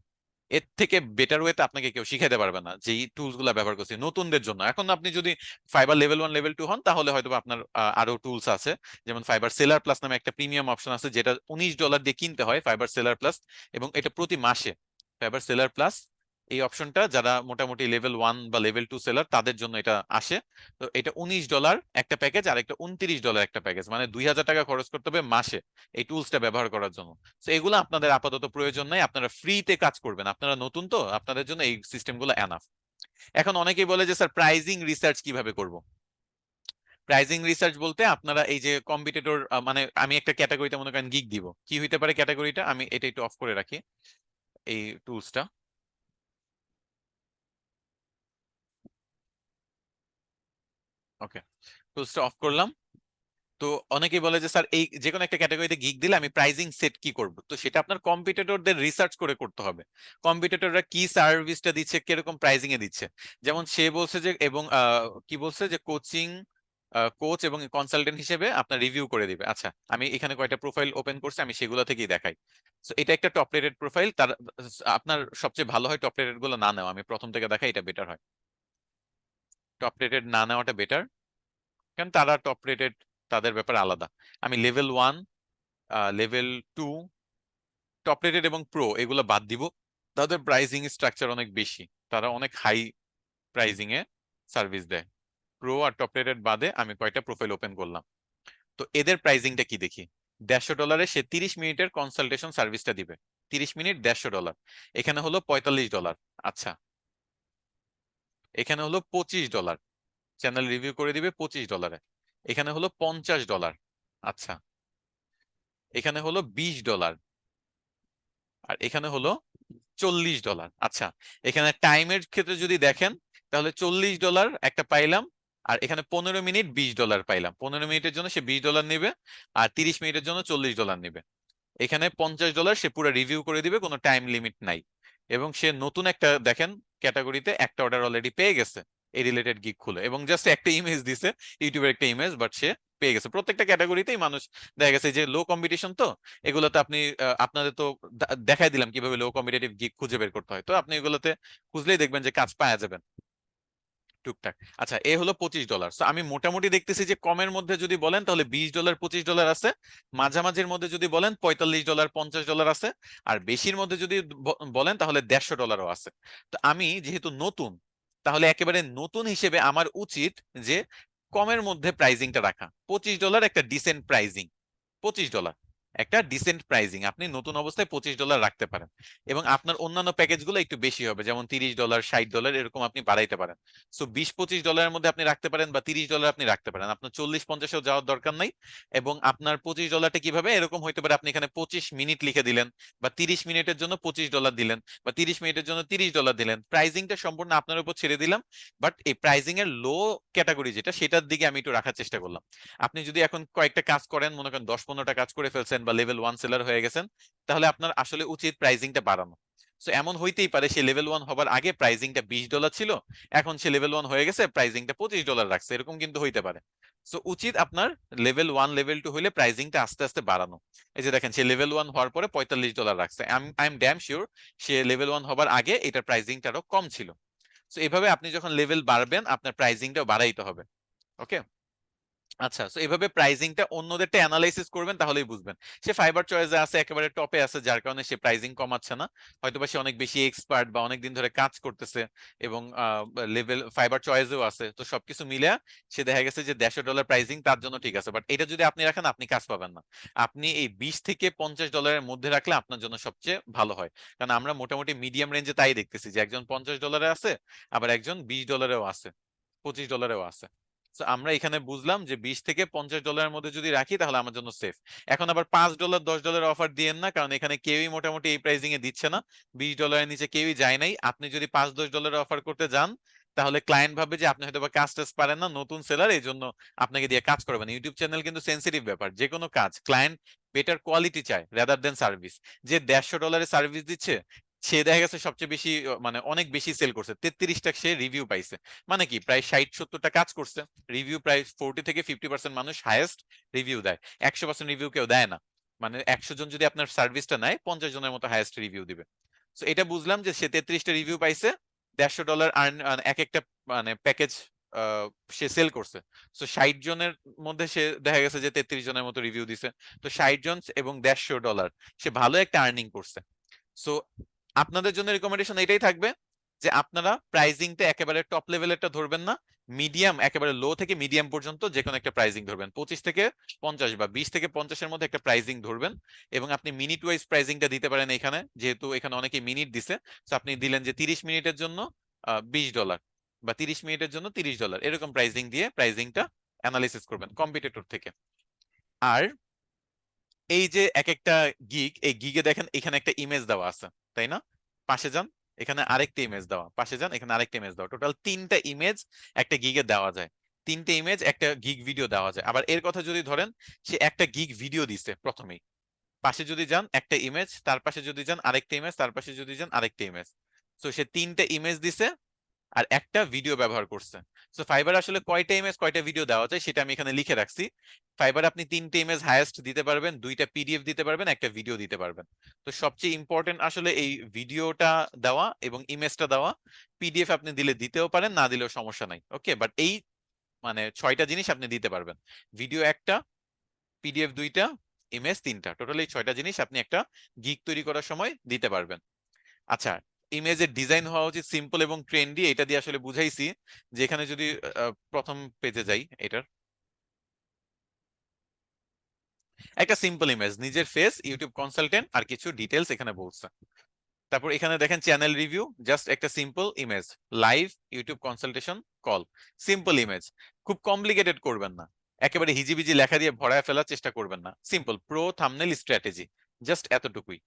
Speaker 1: এর থেকে বেটার ওয়েতে আপনাকে কেউ শিখাতে পারবে না, যে টুলস গুলা ব্যবহার করছি নতুনদের জন্য। এখন আপনি যদি ফাইবার লেভেল 1 লেভেল 2 হন, তাহলে হয়তো আপনার আরো টুলস আছে, যেমন ফাইবার সেলার প্লাস নামে একটা প্রিমিয়াম অপশন আছে, যেটা $19 দিয়ে কিনতে হয়, ফাইবার সেলার প্লাস। এবং এটা প্রতি মাসে ফাইবার সেলার প্লাস, এই অপশনটা যারা মোটামুটি লেভেল 1 বা লেভেল 2 সেলার, তাদের জন্য এটা আসে। তো এটা $19 একটা প্যাকেজ, আর একটা $29 একটা প্যাকেজ, মানে 2000 টাকা খরচ করতে হবে মাসে এই টুলসটা ব্যবহার করার জন্য। তো এগুলো আপনাদের আপাতত প্রয়োজন নাই, আপনারা ফ্রিতে কাজ করবেন, আপনারা নতুন তো, আপনাদের জন্য এই সিস্টেমগুলো এনাফ। এখন অনেকেই বলে যে স্যার প্রাইজিং রিসার্চ কিভাবে করব? প্রাইজিং রিসার্চ বলতে আপনারা এই যে কম্পিটিটর, মানে আমি একটা ক্যাটাগরিতে মনে করেন গিগ দিব, কি হইতে পারে ক্যাটাগরিটা, আমি এটা একটু অফ করে রাখি এই টুলসটা। ওকে, টুলসটা অফ করলাম। তো অনেকেই বলে যে স্যার এই যে কোনো একটা ক্যাটাগরিতে গিগ দিলে আমি প্রাইজিং সেট কি করব? তো সেটা আপনার কম্পিটিটরদের রিসার্চ করে করতে হবে। কম্পিটিটররা কি সার্ভিসটা দিচ্ছে, কিরকম প্রাইজিং এ দিচ্ছে। যেমন সে বলছে যে, এবং কি বলছে যে কোচিং কোচ এবং কনসালটেন্ট হিসেবে আপনার রিভিউ করে দিবে। আচ্ছা, আমি এখানে কয়টা প্রোফাইল ওপেন করছি, আমি সেগুলো থেকেই দেখাই। তো এটা একটা টপ রেটেড প্রোফাইল, তার আপনার সবচেয়ে ভালো হয় টপ রেটেড গুলো না নেওয়া, আমি প্রথম থেকে দেখাই, এটা বেটার হয়। টপ রেটেড না নেওয়াটা বেটার, কারণ তারা টপ রেটেড, তাদের ব্যাপার আলাদা। আমি লেভেল 1, লেভেল 2, টপ রেটেড এবং প্রো এগুলো বাদ দিব। তাদের প্রাইসিং স্ট্রাকচার অনেক বেশি, তারা অনেক হাই প্রাইসিং এ সার্ভিস দেয়। প্রো আর টপ রেটেড বাদে আমি কয়টা প্রোফাইল ওপেন করলাম। তো এদের প্রাইসিংটা কি দেখি। $150 সে 30 মিনিটের কনসালটেশন সার্ভিসটা দিবে। 30 মিনিট $150, এখানে হলো $45। আচ্ছা, এখানে হলো $25, চ্যানেল রিভিউ করে দিবে $25। এখানে হলো $50। আচ্ছা, এখানে হলো $20, আর এখানে হলো $40। আচ্ছা, এখানে টাইমের ক্ষেত্রে যদি দেখেন, তাহলে $40 একটা পাইলাম, আর এখানে 15 মিনিট $20 পাইলাম। 15 মিনিটের জন্য সে $20 নেবে, আর 30 মিনিটের জন্য $40 নেবে। এখানে $50 সে পুরো রিভিউ করে দিবে, কোনো টাইম লিমিট নাই। এবং সে নতুন একটা দেখেন ক্যাটাগরিতে একটা অর্ডার অলরেডি পেয়ে গেছে এই রিলেটেড গিগ খুলে, এবং জাস্ট একটা ইমেজ দিছে, ইউটিউবের একটা ইমেজ, বাট সে পেয়ে গেছে। প্রত্যেকটা ক্যাটাগরিতেই মানুষ দেখা গেছে যে লো কম্পিটিশন, তো এগুলোতে আপনি আপনাদের তো দেখাই দিলাম কিভাবে লো কম্পিটিটিভ গিগ খুঁজে বের করতে হয়, তো আপনি এগুলোতে খুঁজলেই দেখবেন যে কাজ পাওয়া যাবেন টুকটাক। আচ্ছা, এ হলো $25। তো আমি মোটামুটি দেখতেছি যে কমের মধ্যে যদি বলেন তাহলে $20 $25 আছে, মাঝামাঝির মধ্যে যদি বলেন $45 $50 আছে, আর বেশির মধ্যে যদি বলেন তাহলে $150ও আছে। তো আমি যেহেতু নতুন, তাহলে একেবারে নতুন হিসেবে আমার উচিত যে কমের মধ্যে প্রাইজিংটা রাখা। $25 একটা ডিসেন্ট প্রাইজিং। $25 একটা ডিসেন্ট প্রাইজিং, আপনি নতুন অবস্থায় $25 রাখতে পারেন। এবং আপনার অন্যান্য প্যাকেজগুলো একটু বেশি হবে, যেমন $30 $60 এরকম আপনি বাড়াইতে পারেন। সো $20-25 মধ্যে আপনি রাখতে পারেন, বা $30 আপনি রাখতে পারেন, আপনার 40-50-এও যাওয়ার দরকার নাই। এবং আপনার $25টা কিভাবে এরকম হইতে পারে, আপনি এখানে 25 মিনিট লিখে দিলেন, বা 30 মিনিটের জন্য $25 দিলেন, বা 30 মিনিটের জন্য $30 দিলেন। প্রাইজিংটা সম্পূর্ণ আপনার উপর ছেড়ে দিলাম। বাট এই প্রাইজিং এর লো ক্যাটাগরি যেটা, সেটার দিকে আমি একটু রাখার চেষ্টা করলাম। আপনি যদি এখন কয়েকটা কাজ করেন, মনে করেন 10-15টা কাজ করে ফেলছেন, বা লেভেল 1 সেলার হয়ে গেছেন, তাহলে আপনার আসলে উচিত প্রাইজিংটা বাড়ানো। সো এমন হইতেই পারে সে লেভেল 1 হবার আগে প্রাইজিংটা $20 ছিল, এখন সে লেভেল 1 হয়ে গেছে, প্রাইজিংটা $25 রাখছে, এরকম কিন্তু হইতে পারে। সো উচিত আপনার লেভেল 1 লেভেল 2 হইলে প্রাইজিংটা আস্তে আস্তে বাড়ানো। এই যে দেখেন, সে লেভেল 1 হওয়ার পরে $45 রাখছে, I am damn sure say level 1 হবার আগে এটার প্রাইজিংটা আরো কম ছিল। সো এভাবে আপনি যখন লেভেল বাড়বেন, আপনার প্রাইজিংটাও বাড়াইতে হবে। ওকে। আচ্ছা, তো এইভাবে প্রাইজিংটা অন্যদেরটা অ্যানালাইসিস করবেন, তাহলেই বুঝবেন। সে ফাইবার চয়েসে আছে, একেবারে টপে আছে, যার কারণে সে প্রাইজিং কমাচ্ছে না। হয়তোবা সে অনেক বেশি এক্সপার্ট, বা অনেক দিন ধরে কাজ করতেছে, এবং লেভেল ফাইবার চয়েসেও আছে, তো সবকিছু মিলে সে দেখা গেছে যে $150 প্রাইজিং তার জন্য ঠিক আছে। বাট এটা যদি আপনি রাখেন, আপনি কাজ পাবেন না। আপনি এই $20 থেকে $50 মধ্যে রাখলে আপনার জন্য সবচেয়ে ভালো হয়। কারণ আমরা মোটামুটি মিডিয়াম রেঞ্জে তাই দেখতেছি, যে একজন $50 আছে, আবার একজন $20 আছে, $25 আছে। তো আমরা এখানে বুঝলাম যে $20 থেকে $50 মধ্যে যদি রাখি তাহলে আমার জন্য সেফ। এখন আবার $5 $10 অফার দিয়েন না, কারণ এখানে কেউই মোটামুটি এই প্রাইসিং এ দিচ্ছে না। $20 নিচে কেউই যায় নাই। আপনি যদি $5-10 অফার করতে যান তাহলে ক্লায়েন্ট ভাবে যে আপনি হয়তো বা কাজ টাজ পারেন না, নতুন সেলার, এই জন্য আপনাকে দিয়ে কাজ করবেন। ইউটিউব চ্যানেল কিন্তু সেন্সিটিভ ব্যাপার, যে কোনো কাজ ক্লায়েন্ট বেটার কোয়ালিটি চায় রাদার দেন সার্ভিস। যে $150 সার্ভিস দিচ্ছে সে দেখা গেছে সবচেয়ে বেশি মানে অনেক বেশি সেল করছে, 33টা সে রিভিউ পাইছে। মানে কি প্রায় 60-70টা কাজ করছে, রিভিউ প্রায় 40 থেকে 50% মানুষ হাইয়েস্ট রিভিউ দেয়। 100% রিভিউ কেউ দেয় না। মানে 100 জন যদি আপনার সার্ভিসটা নেয় 50 জনের মতো হাইয়েস্ট রিভিউ দিবে। তো এটা বুঝলাম যে সে 33টা রিভিউ পাইছে, $150 আর্ন এক একটা মানে প্যাকেজ সে সেল করছে। তো 60 জনের মধ্যে সে দেখা গেছে যে 33 জনের মতো রিভিউ দিছে। তো 60 জন এবং $150 সে ভালো একটা আর্নিং করছে। সো আপনাদের জন্য রেকমেন্ডেশন এটাই থাকবে যে আপনারা প্রাইজিংটা একেবারে টপ লেভেলেরটা ধরবেন না, মিডিয়াম একেবারে লো থেকে মিডিয়াম পর্যন্ত যে কোনো একটা প্রাইজিং ধরবেন, 25 থেকে 50 বা 20 থেকে 50-এর মধ্যে একটা প্রাইজিং ধরবেন। এবং আপনি মিনিট ওয়াইজ প্রাইজিংটা দিতে পারেন এখানে, যেহেতু এখানে অনেকে মিনিট দিছে। তো আপনি দিলেন যে 30 মিনিটের জন্য $20 বা 30 মিনিটের জন্য $30, এরকম প্রাইজিং দিয়ে প্রাইজিংটা অ্যানালিসিস করবেন কম্পিটিটর থেকে। আর এই যে এক একটা গিগ, এই গিগে দেখেন এখানে একটা ইমেজ দেওয়া আছে, তাই না? পাশে যান, এখানে আরেকটা ইমেজ দেওয়া, পাশে যান, এখানে আরেকটা ইমেজ দেওয়া, টোটাল 3টা ইমেজ একটা গিগে দেওয়া যায়। 3টে ইমেজ একটা গিগ ভিডিও দেওয়া যায়। আবার এর কথা যদি ধরেন, সে একটা গিগ ভিডিও দিছে প্রথমেই, পাশে যদি যান একটা ইমেজ, তার পাশে যদি যান আরেকটা ইমেজ, তার পাশে যদি যান আরেকটা ইমেজ। তো সে 3টে ইমেজ দিছে আর একটা ভিডিও ব্যবহার করছে। সো ফাইবার আসলে কয়টা ইমেজ কয়টা ভিডিও দেওয়া যায় সেটা আমি এখানে লিখে রাখছি। ফাইবার আপনি 3টে ইমেজ হাইয়েস্ট দিতে পারবেন, 2টা পিডিএফ দিতে পারবেন, একটা ভিডিও দিতে পারবেন। তো সবচেয়ে ইম্পর্টেন্ট আসলে এই ভিডিওটা দেওয়া এবং ইমেজটা দেওয়া। পিডিএফ আপনি দিলে দিতেও পারেন, না দিলেও সমস্যা নাই, ওকে। বাট এই মানে 6টা জিনিস আপনি দিতে পারবেন, ভিডিও একটা, পিডিএফ 2টা, ইমেজ 3টা, টোটাল এই 6টা জিনিস আপনি একটা গিগ তৈরি করার সময় দিতে পারবেন। আচ্ছা, ইমেজের ডিজাইন হওয়া উচিত সিম্পল এবং ট্রেন্ডি, এটা দিয়ে আসলে বুঝাইছি। যে এখানে যদি প্রথম পেজে যাই, এটার একটা সিম্পল ইমেজ, নিজের ফেস, ইউটিউব কনসালটেন্ট, আর কিছু ডিটেলস এখানে বলছে। তারপর এখানে দেখেন চ্যানেল রিভিউ, জাস্ট একটা simple image, live YouTube consultation call, simple image. খুব কমপ্লিকেটেড করবেন না, একেবারে হিজিবিজি লেখা দিয়ে ভরায় ফেলার চেষ্টা করবেন না, simple pro thumbnail strategy, just এতটুকুই।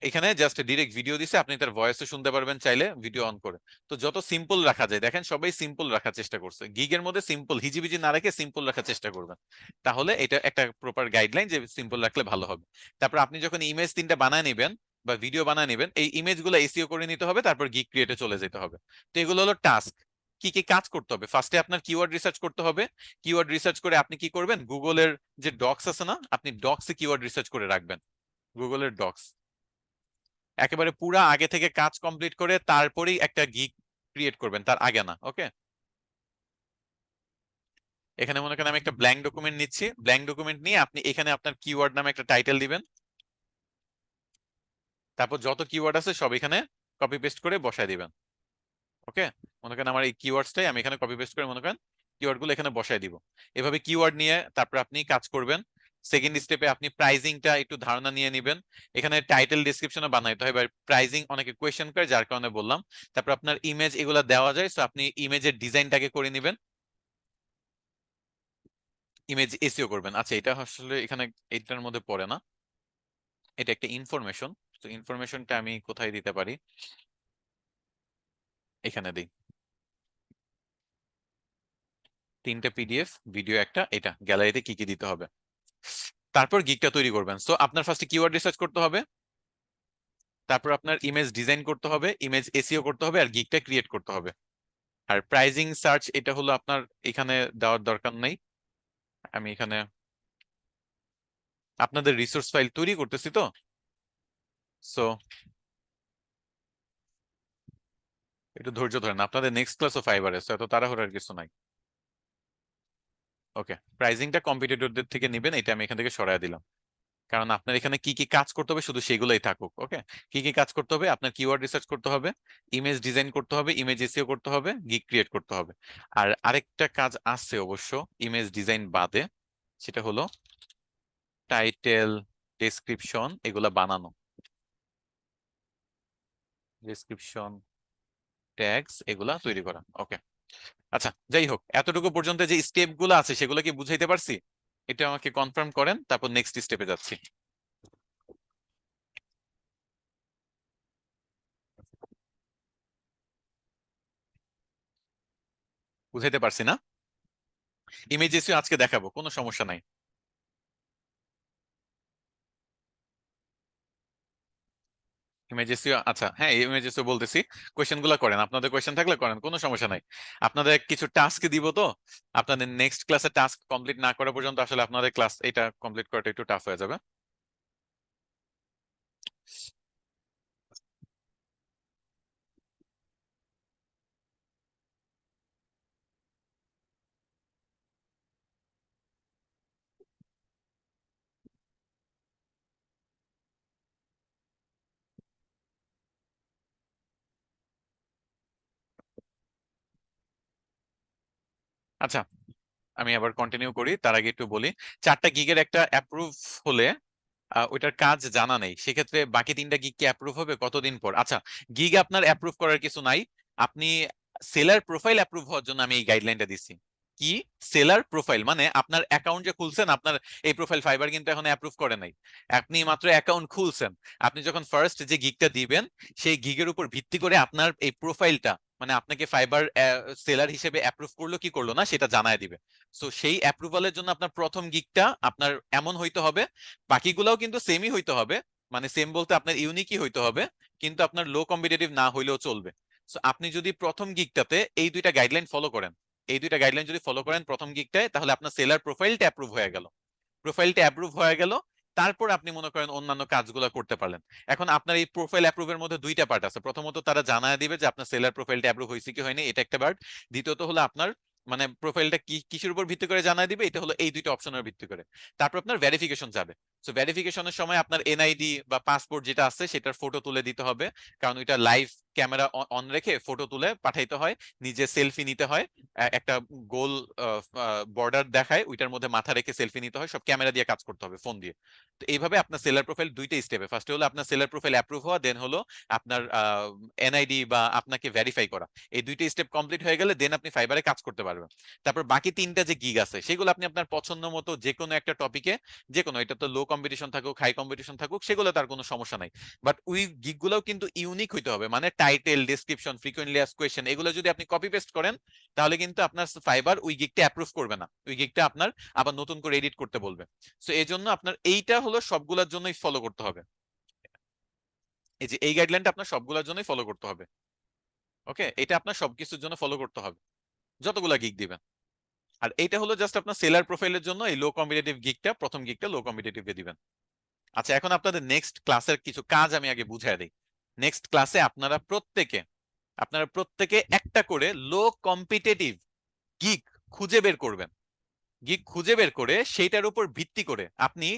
Speaker 1: এখানে জাস্ট ডিরেক্ট ভিডিও দিছে, আপনি তার ভয়েসও শুনতে পারবেন চাইলে ভিডিও অন করে। তো যত সিম্পল রাখা যায়, দেখেন সবাই সিম্পল রাখার চেষ্টা করছে, গিগের মধ্যে সিম্পল হিজিবিজি না রেখে সিম্পল রাখার চেষ্টা করবেন। তাহলে এটা একটা প্রপার গাইডলাইন যে সিম্পল রাখলে ভালো হবে। তারপর আপনি যখন ইমেজ 3টা বানায় নেবেন বা ভিডিও বানায় নেবেন, এই ইমেজগুলো এসইও করে নিতে হবে, তারপর গিগ ক্রিয়েটে চলে যেতে হবে। তো এগুলো হলো টাস্ক। কি কি কাজ করতে হবে, ফার্স্টে আপনার কিওয়ার্ড রিসার্চ করতে হবে। কিওয়ার্ড রিসার্চ করে আপনি কি করবেন, গুগলের যে ডক্স আছে না, আপনি ডক্সে কিওয়ার্ড রিসার্চ করে রাখবেন, গুগলের ডক্স। একেবারে পুরা আগে থেকে কাজ কমপ্লিট করে তারপরেই একটা গিগ ক্রিয়েট করবেন, তার আগে না, ওকে। এখানে মনে করেন আমি একটা ব্ল্যাঙ্ক ডকুমেন্ট নিচ্ছি, ব্ল্যাঙ্ক ডকুমেন্ট নিয়ে আপনি এখানে আপনার কিওয়ার্ড নামে একটা টাইটেল দিবেন। তারপর যত কিওয়ার্ড আছে সব এখানে কপি পেস্ট করে বসায় দিবেন, ওকে। মনে করেন আমার এই কিওয়ার্ডসটাই আমি এখানে কপি পেস্ট করে মনে করেন কিওয়ার্ড গুলো এখানে বসায় দিব। এভাবে কিওয়ার্ড নিয়ে তারপর আপনি কাজ করবেন। সেকেন্ড স্টেপে আপনি প্রাইজিংটা একটু ধারণা নিয়ে নেবেন। এখানে টাইটেল ডিসক্রিপশনও বানাইতে হয়, প্রাইজিং অনেকে কোয়েশ্চেন করে যার কারণে বললাম। তারপর আপনার ইমেজ এগুলো দেওয়া যায়, সো আপনি ইমেজের ডিজাইনটাকে করে নেবেন, ইমেজ এসইও করবেন। আচ্ছা, এটা আসলে এখানে এটার মধ্যে পড়ে না, এটা একটা ইনফরমেশন। তো ইনফরমেশনটা আমি কোথায় দিতে পারি, এখানে দিই। 3টে পিডিএফ, ভিডিও একটা, এটা গ্যালারিতে কি কি দিতে হবে। তারপর গিগটা তৈরি করবেন। সো আপনার ফার্স্টে কিওয়ার্ড রিসার্চ করতে হবে, তারপর আপনার ইমেজ ডিজাইন করতে হবে, ইমেজ এসইও করতে হবে, আর গিগটা ক্রিয়েট করতে হবে। আর প্রাইজিং সার্চ এটা হলো আপনার এখানে দেওয়ার দরকার নেই। আমি এখানে আপনাদের রিসোর্স ফাইল তৈরি করতেছি, তো সো একটু ধৈর্য ধরেন, আপনাদের নেক্সট ক্লাসও ফাইবারে, সো এত তাড়াহুড়ার কিছু নাই। ওকে, প্রাইজিংটা কম্পিটিটরদের থেকে নেবেন, এটা আমি এখান থেকে সরায় দিলাম, কারণ আপনার এখানে কি কি কাজ করতে হবে শুধু সেগুলোই থাকুক, ওকে। কি কি কাজ করতে হবে, আপনার কিওয়ার্ড রিসার্চ করতে হবে, ইমেজ ডিজাইন করতে হবে, ইমেজ এসইও করতে হবে, গিগ ক্রিয়েট করতে হবে। আর আরেকটা কাজ আছে অবশ্য ইমেজ ডিজাইন বাদে, সেটা হলো টাইটেল, ডেসক্রিপশন এগুলা বানানো, ডেসক্রিপশন, ট্যাগস এগুলা তৈরি করা, ওকে। আচ্ছা, যাই হোক, এতটুকু পর্যন্ত যে স্টেপ গুলো আছে সেগুলো কি বুঝাইতে পারছি? এটা আমাকে কনফার্ম করেন, তারপর নেক্সট স্টেপে যাচ্ছি। বুঝাইতে পারছি না? ইমেজেসও আজকে দেখাবো, কোনো সমস্যা নাই। ইমেজেসিও, আচ্ছা হ্যাঁ, ইমেজেসিও বলতেছি। কোয়েশ্চেন গুলো করেন, আপনাদের কোয়েশ্চেন থাকলে করেন, কোনো সমস্যা নাই। আপনাদের কিছু টাস্ক দিব তো, আপনাদের নেক্সট ক্লাসে টাস্ক কমপ্লিট না করা পর্যন্ত আসলে আপনাদের ক্লাস এটা কমপ্লিট করাটা একটু টাফ হয়ে যাবে। আচ্ছা, আমি আবার কন্টিনিউ করি, তার আগে একটু বলি। 4টা গিগের একটা অ্যাপ্রুভ হলে ওইটার কাজ জানা নেই, সেক্ষেত্রে বাকি 3টা গিগ কি অ্যাপ্রুভ হবে কতদিন পর? আচ্ছা, গিগ আপনার অ্যাপ্রুভ করার কিছু নাই। আপনি সেলার প্রোফাইল অ্যাপ্রুভ হওয়ার জন্য আমি এই গাইডলাইনটা দিচ্ছি। কি? সেলার প্রোফাইল মানে আপনার অ্যাকাউন্ট যে খুলছেন, আপনার এই প্রোফাইল ফাইবার কিন্তু এখন অ্যাপ্রুভ করে নাই। আপনি মাত্র অ্যাকাউন্ট খুলছেন। আপনি যখন ফার্স্ট যে গিগটা দিবেন, সেই গিগের উপর ভিত্তি করে আপনার এই প্রোফাইলটা, মানে আপনাকে ফাইবার সেলার হিসেবে অ্যাপ্রুভ করলো কি করলো না সেটা জানায় দিবে। সো সেই অ্যাপ্রুভালের জন্য আপনার প্রথম গিগটা আপনার এমন হইতে হবে, বাকিগুলোও কিন্তু সেমই হইতে হবে, মানে সেম বলতে আপনার ইউনিকই হইতে হবে, কিন্তু আপনার লো কম্পিটিটিভ না হইলেও চলবে। সো আপনি যদি প্রথম গিগটাতে এই 2টা গাইডলাইন ফলো করেন, এই 2টা গাইডলাইন যদি ফলো করেন প্রথম গিগটায়, তাহলে আপনার সেলার প্রোফাইলটা অ্যাপ্রুভ হয়ে গেল। প্রোফাইলটা অ্যাপ্রুভ হয়ে গেল, তারপর আপনি মনে করেন অন্যান্য কাজগুলো করতে পারলেন। এখন আপনার এই প্রোফাইল অ্যাপ্রুভের মধ্যে 2টা পার্ট আছে। প্রথমত তারা জানায় দিবে যে আপনার সেলার প্রোফাইলটা অ্যাপ্রুভ হয়েছে কি হয়নি, এটা একটা পার্ট। দ্বিতীয়ত হলো আপনার মানে প্রোফাইলটা কি কিসের উপর ভিত্তি করে জানায় দিবে, এটা হলো এই 2টা অপশনের ভিত্তি করে। তারপর আপনার ভেরিফিকেশন যাবে। সো ভেরিফিকেশনের সময় আপনার এনআইডি বা পাসপোর্ট যেটা আছে সেটার ফটো তুলে দিতে হবে, কারণ ওইটা লাইভ ক্যামেরা অন রেখে ফটো তুলে পাঠাইতে হয়। নিজে সেলফি নিতে হয়, একটা গোল বর্ডার দেখায়, ওইটার মধ্যে মাথা রেখে সেলফি নিতে হয়, সব ক্যামেরা দিয়ে কাজ করতে হবে, ফোন দিয়ে। তো এইভাবে আপনার সেলার প্রোফাইল 2টা স্টেপে, ফার্স্টে হলো আপনার সেলার প্রোফাইল অ্যাপ্রুভ হওয়া, দেন হলো আপনার এনআইডি বা আপনাকে ভেরিফাই করা। এই 2টা স্টেপ কমপ্লিট হয়ে গেলে দেন আপনি ফাইবারে কাজ করতে পারবেন। তারপর বাকি 3টা যে গিগ আছে সেগুলো আপনি আপনার পছন্দ মতো যে কোনো একটা টপিকে, যে কোনো, এটা তো লো কম্পিটিশন থাকুক হাই কম্পিটিশন থাকুক, সেগুলো তার কোনো সমস্যা নাই। বাট ওই গিগগুলোও কিন্তু ইউনিক হইতে হবে, মানে title, description, frequently asked question, এগুলো যদি আপনি কপি পেস্ট করেন, তাহলে কিন্তু আপনার ফাইবার ওই গিগটা অ্যাপ্রুভ করবে না, ওই গিগটা আপনার আবার নতুন করে এডিট করতে বলবে। সো এই জন্য আপনার এইটা হলো সবগুলোর জন্যই ফলো করতে হবে। এই যে এই গাইডলাইনটা আপনার সবগুলোর জন্যই ফলো করতে হবে। ওকে, এটা আপনার সবকিছুর জন্য ফলো করতে হবে, যতগুলা গিগ দিবেন। আর এইটা হলো জাস্ট আপনার সেলার প্রোফাইলের জন্য, এই লো কম্পিটিটিভ গিগটা, প্রথম গিগটা লো কম্পিটিটিভে দিবেন। আচ্ছা, এখন আপনাদের নেক্সট ক্লাসের কিছু কাজ আমি আগে বুঝাই দিই। নেক্সট ক্লাসে আপনারা প্রত্যেকে একটা করে লো কম্পিটিটিভ গিগ খুঁজে বের করবেন। গিগ খুঁজে বের করে সেইটার উপর ভিত্তি করে আপনি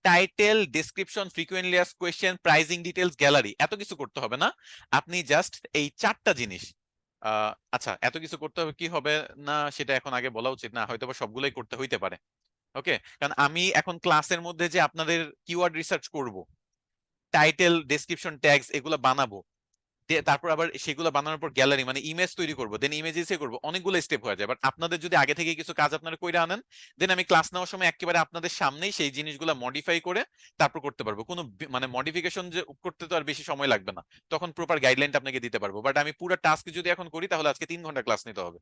Speaker 1: title, description, frequently asked question, pricing details, gallery, এত কিছু করতে হবে না। আপনি জাস্ট এই 4টা জিনিস, আচ্ছা এত কিছু করতে হবে কি হবে না সেটা এখন আগে বলা উচিত না, হয়তো বা সবগুলোই করতে হইতে পারে। ওকে, কারণ আমি এখন ক্লাসের মধ্যে যে আপনাদের কিওয়ার্ড রিসার্চ করব, টাইটেল, ডেসক্রিপশন, ট্যাগস এগুলো বানাবো, তারপর আবার সেগুলো বানানোর পর গ্যালারি মানে ইমেজ তৈরি করবো, দেন ইমেজেস করবো, অনেকগুলো স্টেপ হয়ে যায়। বাট আপনাদের যদি আগে থেকে কিছু কাজ আপনারা কইরা আনেন, দেন আমি ক্লাস নেওয়ার সময় একেবারে আপনাদের সামনেই সেই জিনিসগুলো মডিফাই করে তারপর করতে পারবো। কোনো মানে মডিফিকেশন যে করতে তো আর বেশি সময় লাগবে না, তখন প্রপার গাইডলাইনটা আপনাকে দিতে পারবো। বাট আমি পুরো টাস্ক যদি এখন করি তাহলে আজকে 3 ঘন্টা ক্লাস নিতে হবে,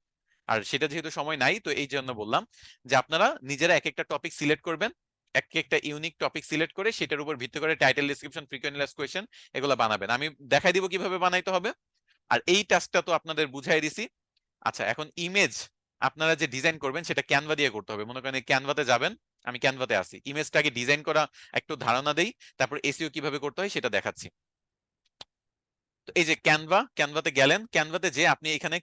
Speaker 1: আর সেটা যেহেতু সময় নাই, তো এই জন্য বললাম যে আপনারা নিজেরা এক একটা টপিক সিলেক্ট করবেন, এক একটা ইউনিক টপিক সিলেক্ট করে সেটার উপর ভিত্তি করে title, description, frequently asked question এগুলো বানাবেন। আমি দেখাই দিব কিভাবে বানাইতে হবে। আর এই টাস্কটা তো আপনাদের বুঝাই দিছি। আচ্ছা, এখন ইমেজ আপনারা যে ডিজাইন করবেন সেটা ক্যানভা দিয়ে করতে হবে। মনে করেন ক্যানভাতে যাবেন, আমি ক্যানভাতে আসি, ইমেজটাকে ডিজাইন করা একটু ধারণা দেই, তারপর এসইও কিভাবে করতে হয় সেটা দেখাচ্ছি। তো এই যে ক্যানভাতে গেলেন, ক্যানভাতে যে আপনি এখানে